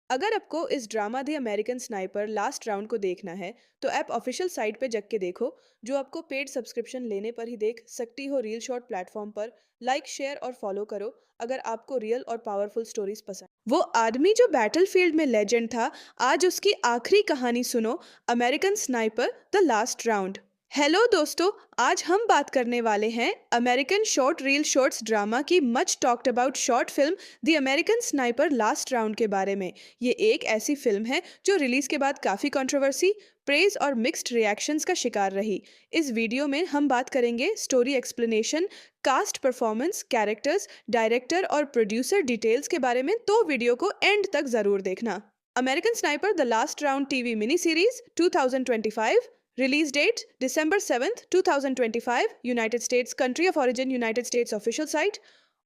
अगर आपको इस drama the American sniper last round को देखना है, तो ऐप ऑफिशियल साइट पे जग के देखो, जो आपको पेड सब्सक्रिप्शन लेने पर ही देख सकती हो. रील शॉर्ट प्लेटफॉर्म पर लाइक, शेयर और फॉलो करो अगर आपको रियल और पावरफुल स्टोरीज पसंद. वो आदमी जो बैटलफील्ड में लेजेंड था, आज उसकी आखिरी कहानी सुनो. American sniper the last round. Hello दोस्तों, आज हम बात करने वाले हैं American short reel shorts drama की much talked about short film the American sniper last round के बारे में. ये एक ऐसी फिल्म है जो रिलीज के बाद काफ़ी कंट्रोवर्सी, प्रेज और मिक्स्ड रिएक्शंस का शिकार रही. इस वीडियो में हम बात करेंगे story explanation, cast, performance, characters, director और प्रोड्यूसर डिटेल्स के बारे में, तो वीडियो को एंड तक ज़रूर देखना. American sniper the last Round TV mini series 2025. Release date December 7th, 2025. United States. Country of origin United States. Official site.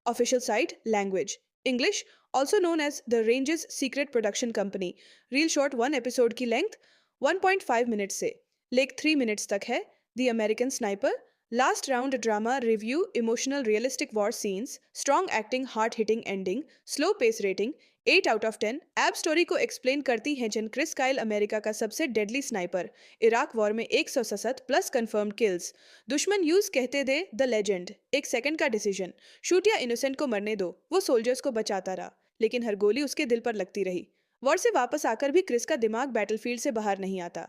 Official site language English, also known as the Range's Secret Production Company. Reel short 1 episode की length 1.5 minute से लेक 3 minutes तक है. The American sniper, last round drama review, emotional realistic war scenes, strong acting, heart hitting ending, slow pace rating 8 out of 10 app story को explain करती हैं जिन Chris Kyle America का सबसे डेडली स्नाइपर। इराक वॉर में 167 plus confirmed kills. दुश्मन use कहते थे the legend. एक सेकंड का डिसीजन, शूट या इनोसेंट को मरने दो। वो सोल्जर्स को बचाता रहा, लेकिन हर गोली उसके दिल पर लगती रही। वॉर से वापस आकर भी क्रिस का दिमाग बैटलफील्ड से बाहर नहीं आता।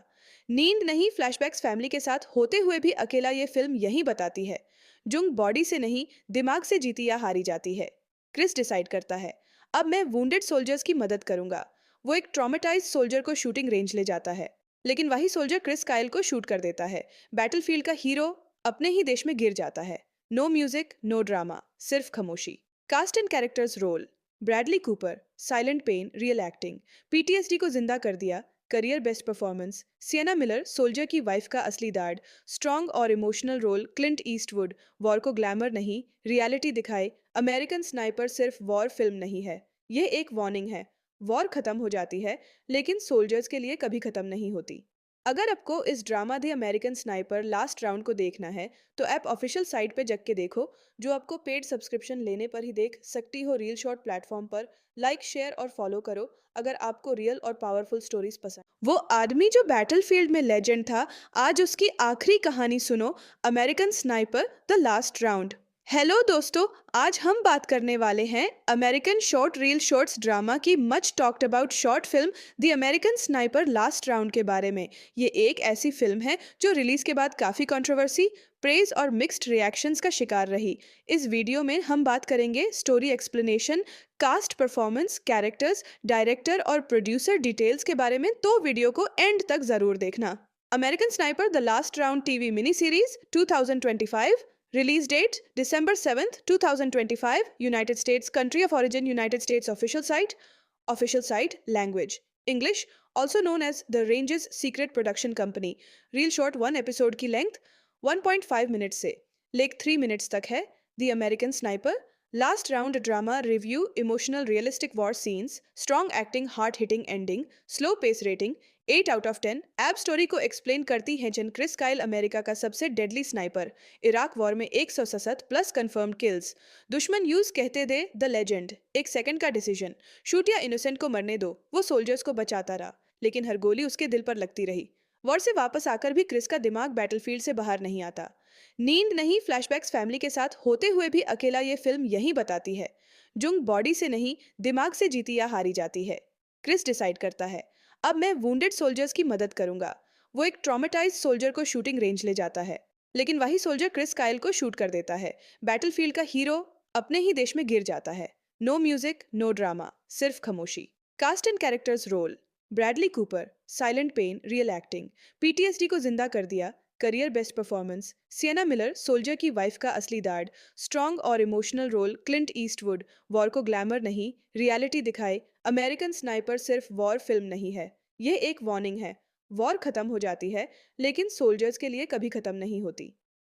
नींद नहीं, फ्लैशबैक्स फैमिली के साथ होते हुए भी अकेला ये फिल्म यही बताती है। जुंग बॉडी से नहीं, दिमाग से जीती या हारी जाती है। क्रिस डिसाइड करता है, अब मैं वुंडेड सोल्जर्स की मदद करूंगा। वो एक ट्रॉमेटाइज्ड सोल्जर को शूटिंग रेंज ले जाता है, लेकिन वही सोल्जर क्रिस काइल को शूट कर देता है। बैटलफील्ड का हीरो अपने ही देश में गिर जाता है। नो म्यूजिक, नो ड्रामा, सिर्फ खामोशी। Cast and characters role: Bradley Cooper, silent pain, real acting, PTSD को जिंदा कर दिया, career best performance. Sienna Miller, soldier की वाइफ का असली दाढ़, स्ट्रॉन्ग और emotional role. Clint Eastwood, war को ग्लैमर नहीं, रियलिटी दिखाए। अमेरिकन स्नाइपर सिर्फ वॉर फिल्म नहीं है, ये एक वार्निंग है। वॉर खत्म हो जाती है, लेकिन सोल्जर्स के लिए कभी खत्म नहीं होती। अगर आपको इस drama the American sniper last round को देखना है, तो ऐप ऑफिशियल साइट पे जग के देखो, जो आपको पेड सब्सक्रिप्शन लेने पर ही देख सकती हो। रील शॉर्ट प्लेटफॉर्म पर लाइक, शेयर और फॉलो करो अगर आपको रियल और पावरफुल स्टोरीज पसंद। वो आदमी जो बैटलफील्ड में लेजेंड था, आज उसकी आखिरी कहानी सुनो। American sniper the last round. Hello दोस्तों, आज हम बात करने वाले हैं American short reel shorts drama की much talked about short film the American sniper last round के बारे में। ये एक ऐसी फिल्म है जो रिलीज के बाद काफी कंट्रोवर्सी, प्रेज और मिक्स्ड रिएक्शंस का शिकार रही। इस वीडियो में हम बात करेंगे story explanation, cast performance, characters, director और प्रोड्यूसर डिटेल्स के बारे में, तो वीडियो को एंड तक जरूर देखना। American sniper the last Round TV mini series 2025। Release date December 7th, 2025. United States. Country of origin United States. Official site. Official site. Language English. Also known as The Range's Secret Production Company. Reel short 1 episode की length 1.5 minutes से लेक 3 minutes तक है। The American Sniper. Last round drama review, emotional realistic war scenes, strong acting, hard hitting ending, slow pace rating 8 out of 10 app story को explain करती हैं जिन Chris Kyle America का सबसे डेडली स्नाइपर। इराक वॉर में 167 plus confirmed kills. दुश्मन use कहते थे the legend. एक सेकंड का डिसीजन, शूट या इनोसेंट को मरने दो। वो सोल्जर्स को बचाता रहा, लेकिन हर गोली उसके दिल पर लगती रही। वॉर से वापस आकर भी क्रिस का दिमाग बैटलफील्ड से बाहर नहीं आता। नींद नहीं, फ्लैशबैक्स फैमिली के साथ होते हुए भी अकेला ये फिल्म यही बताती है। जुंग बॉडी से नहीं, दिमाग से जीती या हारी जाती है। क्रिस डिसाइड करता है, अब मैं वुंडेड सोल्जर्स की मदद करूंगा। वो एक ट्रॉमेटाइज्ड सोल्जर को शूटिंग रेंज ले जाता है, लेकिन वही सोल्जर क्रिस काइल को शूट कर देता है। बैटलफील्ड का हीरो अपने ही देश में गिर जाता है। नो म्यूजिक, नो ड्रामा, सिर्फ खामोशी। Cast and characters role: Bradley Cooper, silent pain, real acting, PTSD को जिंदा कर दिया, career best performance. Sienna Miller, soldier की वाइफ का असली दाढ़, स्ट्रॉन्ग और emotional role. Clint Eastwood, war को ग्लैमर नहीं, रियलिटी दिखाए। अमेरिकन स्नाइपर सिर्फ वॉर फिल्म नहीं है, ये एक वार्निंग है। वॉर खत्म हो जाती है, लेकिन सोल्जर्स के लिए कभी खत्म नहीं होती।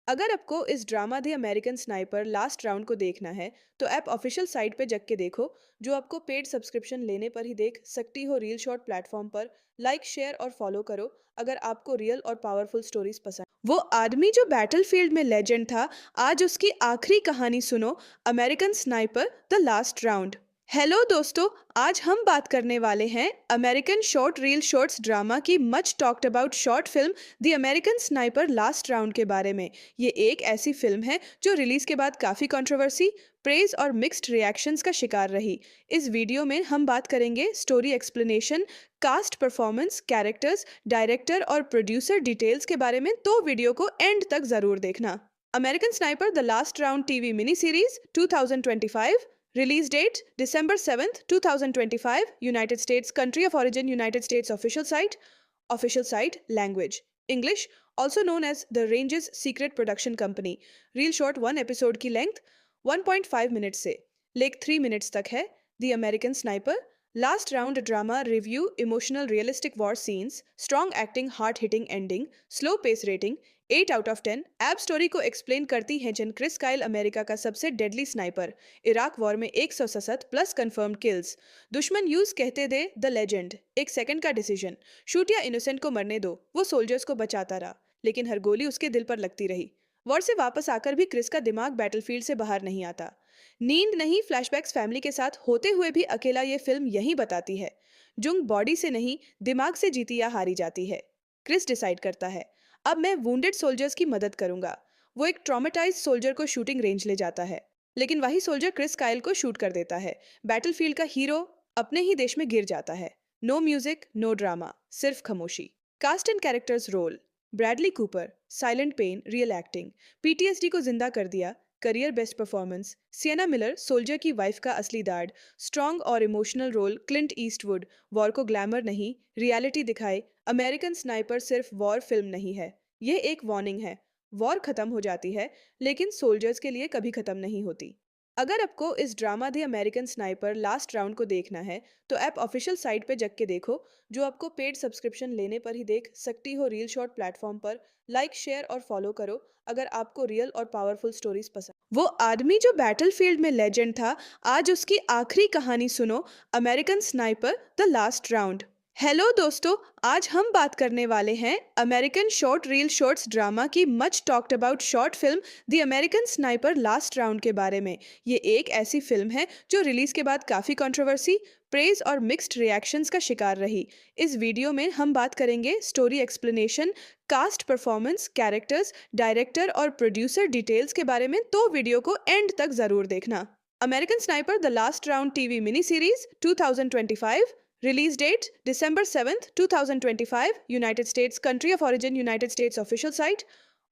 अगर आपको इस drama the American sniper last round को देखना है, तो ऐप ऑफिशियल साइट पे जग के देखो, जो आपको पेड सब्सक्रिप्शन लेने पर ही देख सकती हो। रील शॉर्ट प्लेटफॉर्म पर लाइक, शेयर और फॉलो करो अगर आपको रियल और पावरफुल स्टोरीज पसंद। वो आदमी जो बैटलफील्ड में लेजेंड था, आज उसकी आखिरी कहानी सुनो। American sniper the last round. Hello दोस्तों, आज हम बात करने वाले हैं American short reel shorts drama की much talked about short film the American sniper last round के बारे में। ये एक ऐसी फिल्म है जो रिलीज के बाद काफी कंट्रोवर्सी, प्रेज और मिक्स्ड रिएक्शंस का शिकार रही। इस वीडियो में हम बात करेंगे story explanation, cast performance, characters, director और प्रोड्यूसर डिटेल्स के बारे में, तो वीडियो को एंड तक जरूर देखना। American sniper the last Round TV mini series 2025। Release date December 7th, 2025. United States. Country of origin United States. Official site. Official site. Language English. Also known as The Range's Secret Production Company. Reel short 1 episode की length 1.5 minutes से लेक 3 minutes तक है। The American Sniper. Last round drama review, emotional realistic war scenes, strong acting, hard hitting ending, slow pace rating 8 out of 10 app story को explain करती हैं जिन Chris Kyle America का सबसे डेडली स्नाइपर। इराक वॉर में 167 plus confirmed kills. दुश्मन use कहते थे the legend. एक सेकंड का डिसीजन, शूट या इनोसेंट को मरने दो। वो सोल्जर्स को बचाता रहा, लेकिन हर गोली उसके दिल पर लगती रही। वॉर से वापस आकर भी क्रिस का दिमाग बैटलफील्ड से बाहर नहीं आता। नींद नहीं, फ्लैशबैक्स फैमिली के साथ होते हुए भी अकेला ये फिल्म यही बताती है। जुंग बॉडी से नहीं, दिमाग से जीती या हारी जाती है। क्रिस डिसाइड करता है, अब मैं वुंडेड सोल्जर्स की मदद करूंगा। वो एक ट्रॉमेटाइज्ड सोल्जर को शूटिंग रेंज ले जाता है, लेकिन वही सोल्जर क्रिस काइल को शूट कर देता है। बैटलफील्ड का हीरो अपने ही देश में गिर जाता है। नो म्यूजिक, नो ड्रामा, सिर्फ खामोशी। Cast and characters role: Bradley Cooper, silent pain, real acting, PTSD को जिंदा कर दिया, career best performance. Sienna Miller, soldier की वाइफ का असली दाढ़, स्ट्रॉन्ग और emotional role. Clint Eastwood, war को ग्लैमर नहीं, रियलिटी दिखाए। अमेरिकन स्नाइपर सिर्फ वॉर फिल्म नहीं है, ये एक वार्निंग है। वॉर खत्म हो जाती है, लेकिन सोल्जर्स के लिए कभी खत्म नहीं होती। अगर आपको इस drama the American sniper last round को देखना है, तो ऐप ऑफिशियल साइट पे जग के देखो, जो आपको पेड सब्सक्रिप्शन लेने पर ही देख सकती हो। रील शॉर्ट प्लेटफॉर्म पर लाइक, शेयर और फॉलो करो अगर आपको रियल और पावरफुल स्टोरीज पसंद। वो आदमी जो बैटलफील्ड में लेजेंड था, आज उसकी आखिरी कहानी सुनो। American sniper the last round. Hello दोस्तों, आज हम बात करने वाले हैं American short reel shorts drama की much talked about short film the American sniper last round के बारे में। ये एक ऐसी फिल्म है जो रिलीज के बाद काफी कंट्रोवर्सी, प्रेज और मिक्स्ड रिएक्शंस का शिकार रही। इस वीडियो में हम बात करेंगे story explanation, cast performance, characters, director और प्रोड्यूसर डिटेल्स के बारे में, तो वीडियो को एंड तक जरूर देखना। American sniper the last Round TV mini series 2025। Release date December 7th, 2025. United States. Country of origin United States. Official site.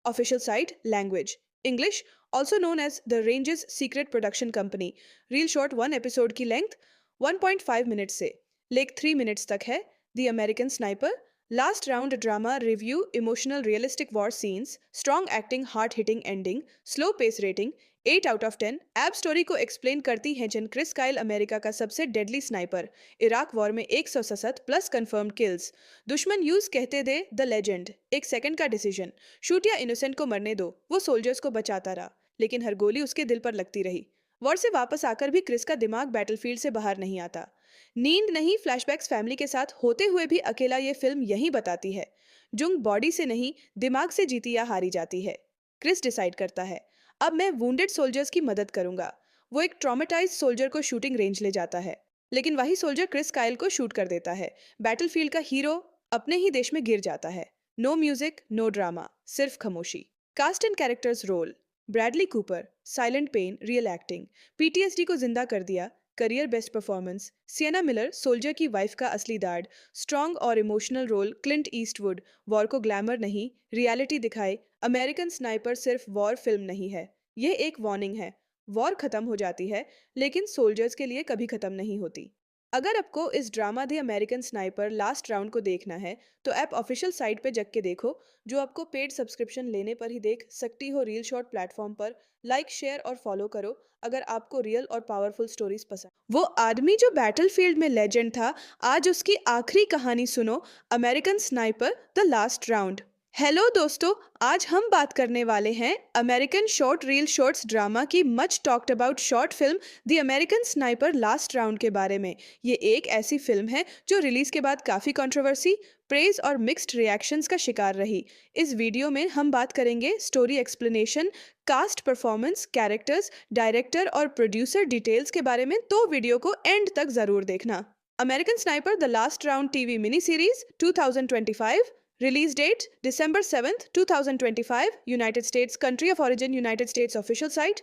Official site. Language English. Also known as The Range's Secret Production Company. Reel short 1 episode की length 1.5 minutes से लेक 3 minutes तक है। The American Sniper. Last round drama review, emotional realistic war scenes, strong acting, hard hitting ending, slow pace rating 8 out of 10। App story को explain करती है जन Chris Kyle America का सबसे डेडली स्नाइपर। इराक वॉर में 167 plus confirmed kills. दुश्मन use कहते दे the legend, एक सेकंड का डिसीजन। शूट या इनोसेंट को मरने दो, वो सोल्जर्स को बचाता रहा, लेकिन हर गोली उसके दिल पर लगती रही। वॉर से वापस आकर भी क्रिस का दिमाग बैटलफील्ड से बाहर नहीं आता। नींद नहीं, फ्लैशबैक्स फैमिली के साथ होते हुए भी अकेला ये फिल्म यही बताती है। जुंग बॉडी से नहीं, दिमाग से जीती या हारी जाती है। क्रिस डिसाइड करता है, अब मैं वुंडेड सोल्जर्स की मदद करूंगा। वो एक ट्रॉमेटाइज्ड सोल्जर को शूटिंग रेंज ले जाता है, लेकिन वही सोल्जर क्रिस काइल को शूट कर देता है। बैटलफील्ड का हीरो अपने ही देश में गिर जाता है। नो म्यूजिक, नो ड्रामा, सिर्फ खामोशी। Cast and characters role: Bradley Cooper, silent pain, real acting, PTSD को जिंदा कर दिया, career best performance. Sienna Miller, soldier की वाइफ का असली दाढ़, स्ट्रॉन्ग और emotional role. Clint Eastwood, war को ग्लैमर नहीं, रियलिटी दिखाए। अमेरिकन स्नाइपर सिर्फ वॉर फिल्म नहीं है, ये एक वार्निंग है। वॉर खत्म हो जाती है, लेकिन सोल्जर्स के लिए कभी खत्म नहीं होती। अगर आपको इस drama the American sniper last round को देखना है, तो ऐप ऑफिशियल साइट पे जग के देखो, जो आपको पेड सब्सक्रिप्शन लेने पर ही देख सकती हो। रील शॉर्ट प्लेटफॉर्म पर लाइक, शेयर और फॉलो करो अगर आपको रियल और पावरफुल स्टोरीज पसंद। वो आदमी जो बैटलफील्ड में लेजेंड था, आज उसकी आखिरी कहानी सुनो। American sniper the last round. Hello दोस्तों, आज हम बात करने वाले हैं American short reel shorts drama की much talked about short film the American sniper last round के बारे में। ये एक ऐसी फिल्म है जो रिलीज के बाद काफी कंट्रोवर्सी, प्रेज और मिक्स्ड रिएक्शंस का शिकार रही। इस वीडियो में हम बात करेंगे story explanation, cast performance, characters, director और प्रोड्यूसर डिटेल्स के बारे में, तो वीडियो को एंड तक जरूर देखना। American sniper the last Round TV mini series 2025। Release date December 7th, 2025. United States. Country of origin United States. Official site.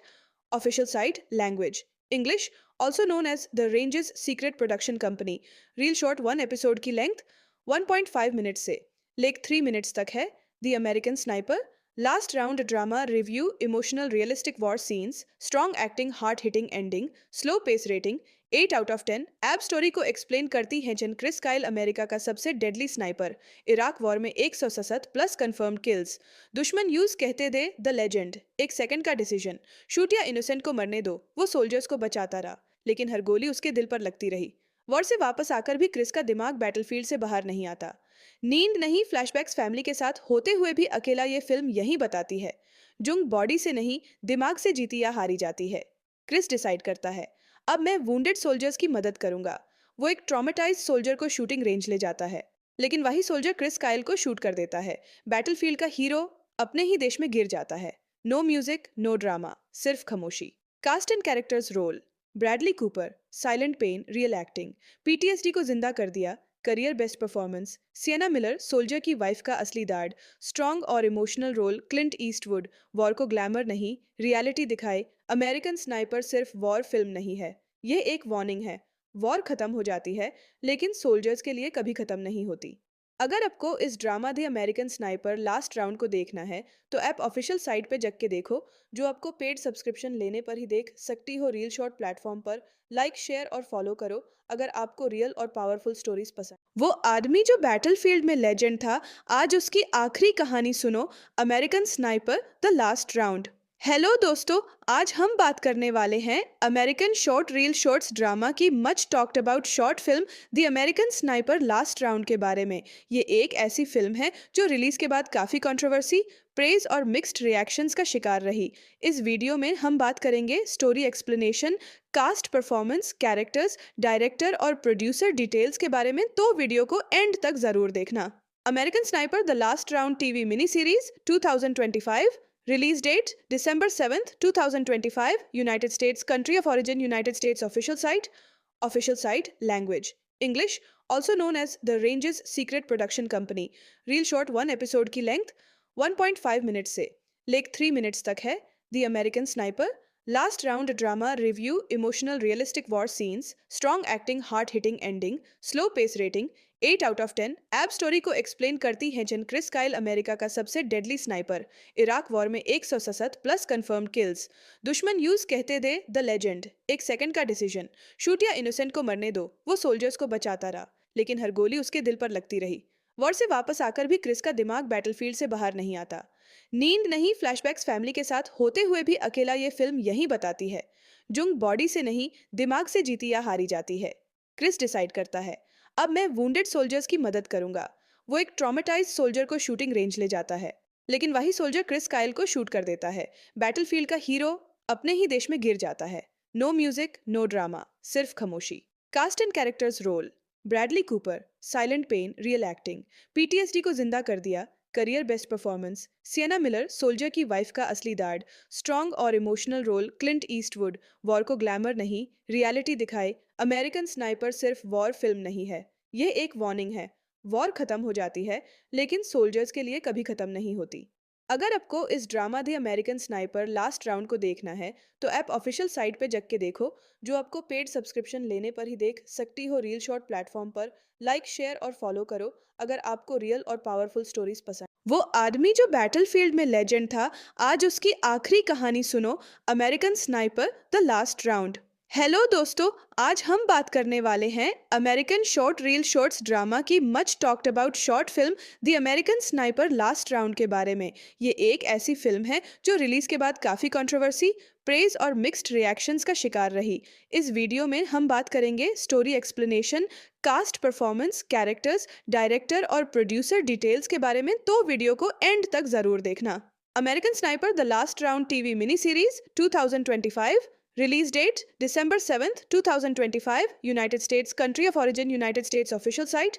Official site. Language English. Also known as The Range's Secret Production Company. Reel short 1 episode की length 1.5 minutes से लेक 3 minutes तक है। The American Sniper. Last round drama review, emotional realistic war scenes, strong acting, hard hitting ending, slow pace rating 8 out of 10। App story को explain करती है जन Chris Kyle America का सबसे डेडली स्नाइपर। इराक वॉर में 167 plus confirmed kills. दुश्मन use कहते दे the legend, एक सेकंड का डिसीजन। शूट या इनोसेंट को मरने दो, वो सोल्जर्स को बचाता रहा, लेकिन हर गोली उसके दिल पर लगती रही। वॉर से वापस आकर भी क्रिस का दिमाग बैटलफील्ड से बाहर नहीं आता। नींद नहीं, फ्लैशबैक्स फैमिली के साथ होते हुए भी अकेला ये फिल्म यही बताती है। जुंग बॉडी से नहीं, दिमाग से जीती या हारी जाती है। क्रिस डिसाइड करता है, अब मैं वुंडेड सोल्जर्स की मदद करूंगा। वो एक ट्रॉमेटाइज्ड सोल्जर को शूटिंग रेंज ले जाता है, लेकिन वही सोल्जर क्रिस काइल को शूट कर देता है। बैटलफील्ड का हीरो अपने ही देश में गिर जाता है। नो म्यूजिक, नो ड्रामा, सिर्फ खामोशी। Cast and characters role. Bradley Cooper, silent pain, real acting, PTSD को जिंदा कर दिया, career best performance. Sienna Miller, soldier की वाइफ का असली दाड, स्ट्रॉन्ग और emotional role. Clint Eastwood, war को ग्लैमर नहीं, रियलिटी दिखाए। अमेरिकन स्नाइपर सिर्फ वॉर फिल्म नहीं है, ये एक वार्निंग है। वॉर खत्म हो जाती है, लेकिन सोल्जर्स के लिए कभी खत्म नहीं होती। अगर आपको इस drama the American sniper last round को देखना है, तो ऐप ऑफिशियल साइट पे जग के देखो, जो आपको पेड सब्सक्रिप्शन लेने पर ही देख सकती हो। रील शॉर्ट प्लेटफॉर्म पर लाइक, शेयर और फॉलो करो अगर आपको रियल और पावरफुल स्टोरीज पसंद। वो आदमी जो बैटलफील्ड में लेजेंड था, आज उसकी आखिरी कहानी सुनो। American sniper the last round. Hello दोस्तों, आज हम बात करने वाले हैं American short reel shorts drama की much talked about short film the American sniper last round के बारे में। ये एक ऐसी फिल्म है जो रिलीज के बाद काफी कंट्रोवर्सी, प्रेज और मिक्स्ड रिएक्शंस का शिकार रही। इस वीडियो में हम बात करेंगे story explanation, cast performance, characters, director और प्रोड्यूसर डिटेल्स के बारे में, तो वीडियो को एंड तक जरूर देखना। American sniper the last Round TV mini series 2025। Release date December 7th, 2025. United States. Country of origin United States. Official site. Official site. Language English. Also known as The Range's Secret Production Company. Reel short 1 episode की length 1.5 minutes से लेक 3 minutes तक है। The American Sniper. Last round drama review, emotional realistic war scenes, strong acting, hard hitting ending, slow pace rating 8 out of 10। App story को explain करती है जन Chris Kyle, America का सबसे डेडली स्नाइपर। इराक वॉर में 167 plus confirmed kills. दुश्मन use कहते दे the legend, एक सेकंड का डिसीजन। शूट या इनोसेंट को मरने दो, वो सोल्जर्स को बचाता रहा, लेकिन हर गोली उसके दिल पर लगती रही। वॉर से वापस आकर भी क्रिस का दिमाग बैटलफील्ड से बाहर नहीं आता। नींद नहीं, फ्लैशबैक्स फैमिली के साथ होते हुए भी अकेला, ये फिल्म यही बताती है जुंग बॉडी से नहीं, दिमाग से जीती या हारी जाती है। क्रिस डिसाइड करता है, अब मैं वुंडेड सोल्जर्स की मदद करूंगा। वो एक ट्रॉमेटाइज्ड सोल्जर को शूटिंग रेंज ले जाता है, लेकिन वही सोल्जर क्रिस काइल को शूट कर देता है। बैटलफील्ड का हीरो अपने ही देश में गिर जाता है। नो म्यूजिक, नो ड्रामा, सिर्फ खामोशी। Cast and characters role. Bradley Cooper, silent pain, real acting, PTSD को जिंदा कर दिया, career best performance. Sienna Miller, soldier की वाइफ का असली दाड, स्ट्रॉन्ग और emotional role. Clint Eastwood, war को ग्लैमर नहीं, रियलिटी दिखाए। अमेरिकन स्नाइपर सिर्फ वॉर फिल्म नहीं है, ये एक वार्निंग है। वॉर खत्म हो जाती है, लेकिन सोल्जर्स के लिए कभी खत्म नहीं होती। अगर आपको इस drama the American sniper last round को देखना है, तो ऐप ऑफिशियल साइट पे जग के देखो, जो आपको पेड सब्सक्रिप्शन लेने पर ही देख सकती हो। रील शॉर्ट प्लेटफॉर्म पर लाइक, शेयर और फॉलो करो अगर आपको रियल और पावरफुल स्टोरीज पसंद। वो आदमी जो बैटलफील्ड में लेजेंड था, आज उसकी आखिरी कहानी सुनो। American sniper the last round. Hello दोस्तों, आज हम बात करने वाले हैं American short reel shorts drama की much talked about short film the American sniper last round के बारे में। ये एक ऐसी फिल्म है जो रिलीज के बाद काफी कंट्रोवर्सी, प्रेज और मिक्स्ड रिएक्शंस का शिकार रही। इस वीडियो में हम बात करेंगे story explanation, cast performance, characters, director और प्रोड्यूसर डिटेल्स के बारे में, तो वीडियो को एंड तक जरूर देखना। American sniper the last Round TV mini series 2025। Release date December 7th, 2025. United States. Country of origin United States. Official site.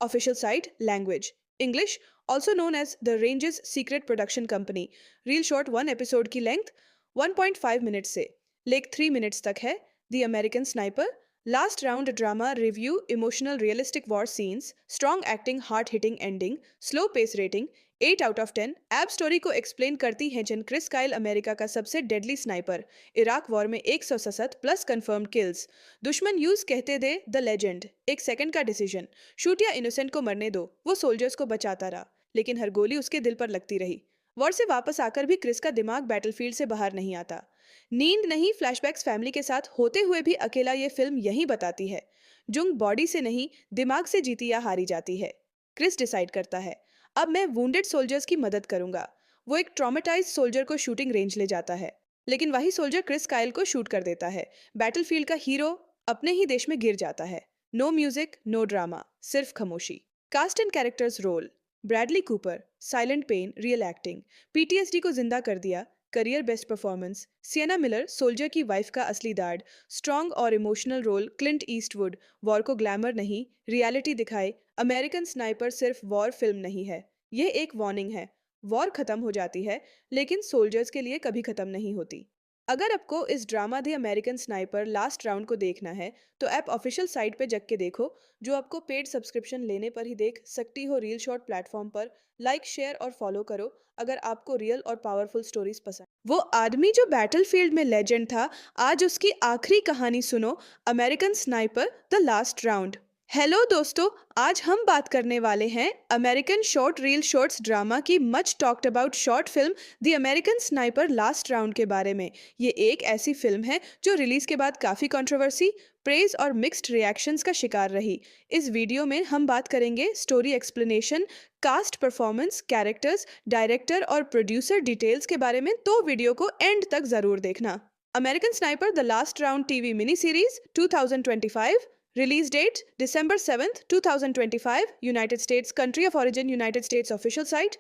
Official site. Language English. Also known as The Range's Secret Production Company. Reel short 1 episode की length 1.5 minutes से लेक 3 minutes तक है। The American Sniper. Last round drama review, emotional realistic war scenes, strong acting, hard hitting ending, slow pace rating 8 out of 10। App story को explain करती है जन Chris Kyle, America का सबसे डेडली स्नाइपर। इराक वॉर में 167 plus confirmed kills. दुश्मन use कहते दे the legend, एक सेकंड का डिसीजन। शूट या इनोसेंट को मरने दो, वो सोल्जर्स को बचाता रहा, लेकिन हर गोली उसके दिल पर लगती रही। वॉर से वापस आकर भी क्रिस का दिमाग बैटलफील्ड से बाहर नहीं आता। नींद नहीं, फ्लैशबैक्स फैमिली के साथ होते हुए भी अकेला, ये फिल्म यही बताती है जुंग बॉडी से नहीं, दिमाग से जीती या हारी जाती है। क्रिस डिसाइड करता है, अब मैं वुंडेड सोल्जर्स की मदद करूंगा। वो एक ट्रॉमेटाइज्ड सोल्जर को शूटिंग रेंज ले जाता है, लेकिन वही सोल्जर क्रिस काइल को शूट कर देता है। बैटलफील्ड का हीरो अपने ही देश में गिर जाता है। नो म्यूजिक, नो ड्रामा, सिर्फ खामोशी। Cast and characters role. Bradley Cooper, silent pain, real acting, PTSD को जिंदा कर दिया, career best performance. Sienna Miller, soldier की वाइफ का असली दाड, स्ट्रॉन्ग और emotional role. Clint Eastwood, war को ग्लैमर नहीं, रियलिटी दिखाए। अमेरिकन स्नाइपर सिर्फ वॉर फिल्म नहीं है, ये एक वार्निंग है। वॉर खत्म हो जाती है, लेकिन सोल्जर्स के लिए कभी खत्म नहीं होती। अगर आपको इस drama the American sniper last round को देखना है, तो ऐप ऑफिशियल साइट पे जग के देखो, जो आपको पेड सब्सक्रिप्शन लेने पर ही देख सकती हो। रील शॉर्ट प्लेटफॉर्म पर लाइक, शेयर और फॉलो करो अगर आपको रियल और पावरफुल स्टोरीज पसंद। वो आदमी जो बैटलफील्ड में लेजेंड था, आज उसकी आखिरी कहानी सुनो, American sniper the last round. Hello दोस्तों, आज हम बात करने वाले हैं American short reel shorts drama की much talked about short film the American sniper last round के बारे में। ये एक ऐसी फिल्म है जो रिलीज के बाद काफी कंट्रोवर्सी, प्रेज और मिक्स्ड रिएक्शंस का शिकार रही। इस वीडियो में हम बात करेंगे story explanation, cast performance, characters, director और प्रोड्यूसर डिटेल्स के बारे में, तो वीडियो को एंड तक जरूर देखना। American sniper the last Round TV mini series 2025। Release date December 7th, 2025. United States. Country of origin United States. Official site.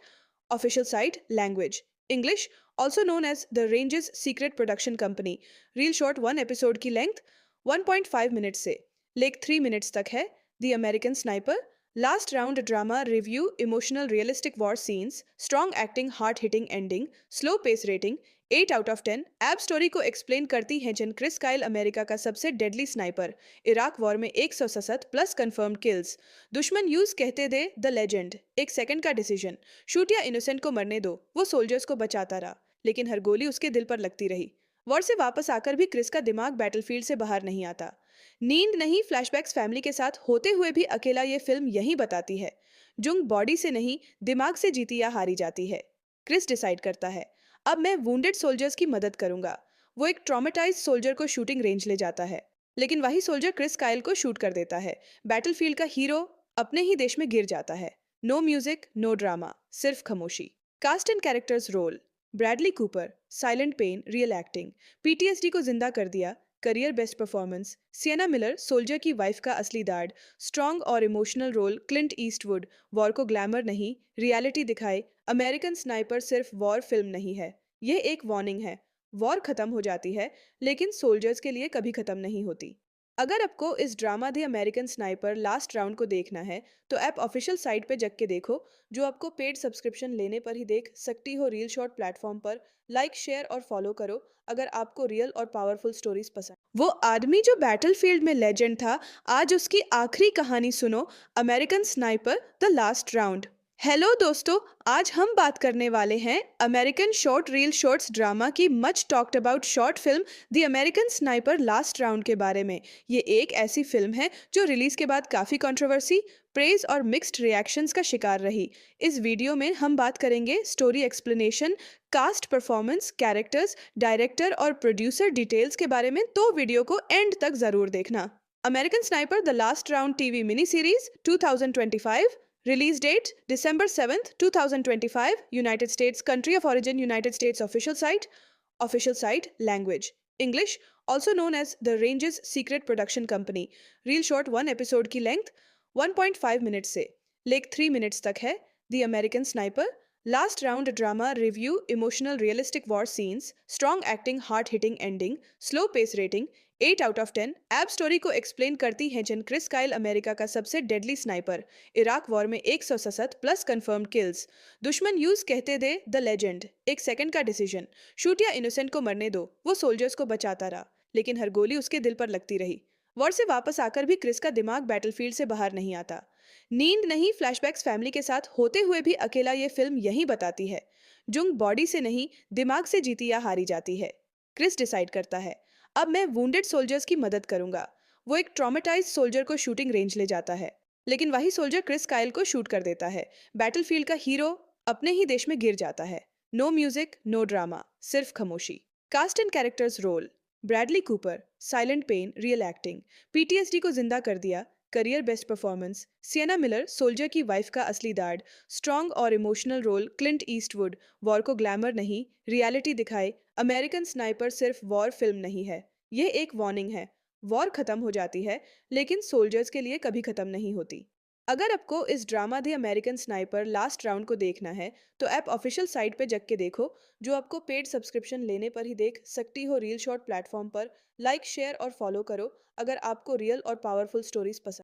Official site. Language English. Also known as The Range's Secret Production Company. Reel short 1 episode की length 1.5 minutes से लेक 3 minutes तक है। The American Sniper. Last round drama review, emotional realistic war scenes, strong acting, hard hitting ending, slow pace rating 8 out of 10। App story को explain करती है जन Chris Kyle America का सबसे डेडली स्नाइपर। इराक वॉर में 167 plus confirmed kills. दुश्मन use कहते दे the legend, एक सेकंड का डिसीजन। शूट या इनोसेंट को मरने दो, वो सोल्जर्स को बचाता रहा, लेकिन हर गोली उसके दिल पर लगती रही। वॉर से वापस आकर भी क्रिस का दिमाग बैटलफील्ड से बाहर नहीं आता। नींद नहीं, फ्लैशबैक्स फैमिली के साथ होते हुए भी अकेला, ये फिल्म यही बताती है जुंग बॉडी से नहीं, दिमाग से जीती या हारी जाती है। क्रिस डिसाइड करता है, अब मैं वुंडेड सोल्जर्स की मदद करूंगा। वो एक ट्रॉमेटाइज सोल्जर को शूटिंग रेंज ले जाता है, लेकिन वही सोल्जर क्रिस काइल को शूट कर देता है। बैटलफील्ड का हीरो अपने ही देश में गिर जाता है। नो म्यूजिक, नो ड्रामा, सिर्फ खामोशी। Cast and characters role: Bradley Cooper, silent pain, real acting, PTSD को जिंदा कर दिया, career best performance. Sienna Miller, soldier की वाइफ का असली दाड, स्ट्रॉन्ग और emotional role. Clint Eastwood, war को ग्लैमर नहीं, रियलिटी दिखाए। अमेरिकन स्नाइपर सिर्फ वॉर फिल्म नहीं है, ये एक वार्निंग है। वॉर खत्म हो जाती है, लेकिन सोल्जर्स के लिए कभी खत्म नहीं होती। अगर आपको इस drama the American sniper last round को देखना है, तो ऐप ऑफिशियल साइट पे जग के देखो, जो आपको पेड सब्सक्रिप्शन लेने पर ही देख सकती हो। रील शॉर्ट प्लेटफॉर्म पर लाइक, शेयर और फॉलो करो अगर आपको रियल और पावरफुल स्टोरीज पसंद। वो आदमी जो बैटलफील्ड में लेजेंड था, आज उसकी आखिरी कहानी सुनो, American sniper the last round. Hello दोस्तों, आज हम बात करने वाले हैं American short reel shorts drama की much talked about short film the American sniper last round के बारे में। ये एक ऐसी फिल्म है जो रिलीज के बाद काफी कंट्रोवर्सी, प्रेज और मिक्स्ड रिएक्शंस का शिकार रही। इस वीडियो में हम बात करेंगे story explanation, cast performance, characters, director और प्रोड्यूसर डिटेल्स के बारे में, तो वीडियो को एंड तक जरूर देखना। American sniper the last Round TV mini series 2025। Release date December 7th, 2025. United States. Country of origin United States. Official site. Official site. Language English. Also known as The Range's Secret Production Company. Reel short 1 episode की length 1.5 minutes से लेक 3 minutes तक है। The American Sniper. Last round drama review, emotional realistic war scenes, strong acting, hard hitting ending, slow pace rating 8 out of 10। App story को explain करती है जन Chris Kyle America का सबसे डेडली स्नाइपर। इराक वॉर में 167 plus confirmed kills. दुश्मन use कहते दे the legend, एक सेकंड का डिसीजन। शूट या इनोसेंट को मरने दो, वो सोल्जर्स को बचाता रहा, लेकिन हर गोली उसके दिल पर लगती रही। वॉर से वापस आकर भी क्रिस का दिमाग बैटलफील्ड से बाहर नहीं आता। नींद नहीं, फ्लैशबैक्स फैमिली के साथ होते हुए भी अकेला, ये फिल्म यही बताती है जुंग बॉडी से नहीं, दिमाग से जीती या हारी जाती है। क्रिस डिसाइड करता है, अब मैं वुंडेड सोल्जर्स की मदद करूंगा। वो एक ट्रॉमेटाइज सोल्जर को शूटिंग रेंज ले जाता है, लेकिन वही सोल्जर क्रिस काइल को शूट कर देता है। बैटलफील्ड का हीरो अपने ही देश में गिर जाता है। नो म्यूजिक, नो ड्रामा, सिर्फ खामोशी। Cast and characters role: Bradley Cooper, silent pain, real acting, PTSD को जिंदा कर दिया, career best performance. Sienna Miller, soldier की वाइफ का असली दाड, स्ट्रॉन्ग और emotional role. Clint Eastwood, war को ग्लैमर नहीं, रियलिटी दिखाए। अमेरिकन स्नाइपर सिर्फ वॉर फिल्म नहीं है, ये एक वार्निंग है। वॉर खत्म हो जाती है, लेकिन सोल्जर्स के लिए कभी खत्म नहीं होती। अगर आपको इस drama the American sniper last round को देखना है, तो ऐप ऑफिशियल साइट पे जग के देखो, जो आपको पेड सब्सक्रिप्शन लेने पर ही देख सकती हो। रील शॉर्ट प्लेटफॉर्म पर लाइक, शेयर और फॉलो करो अगर आपको रियल और पावरफुल स्टोरीज पसंद।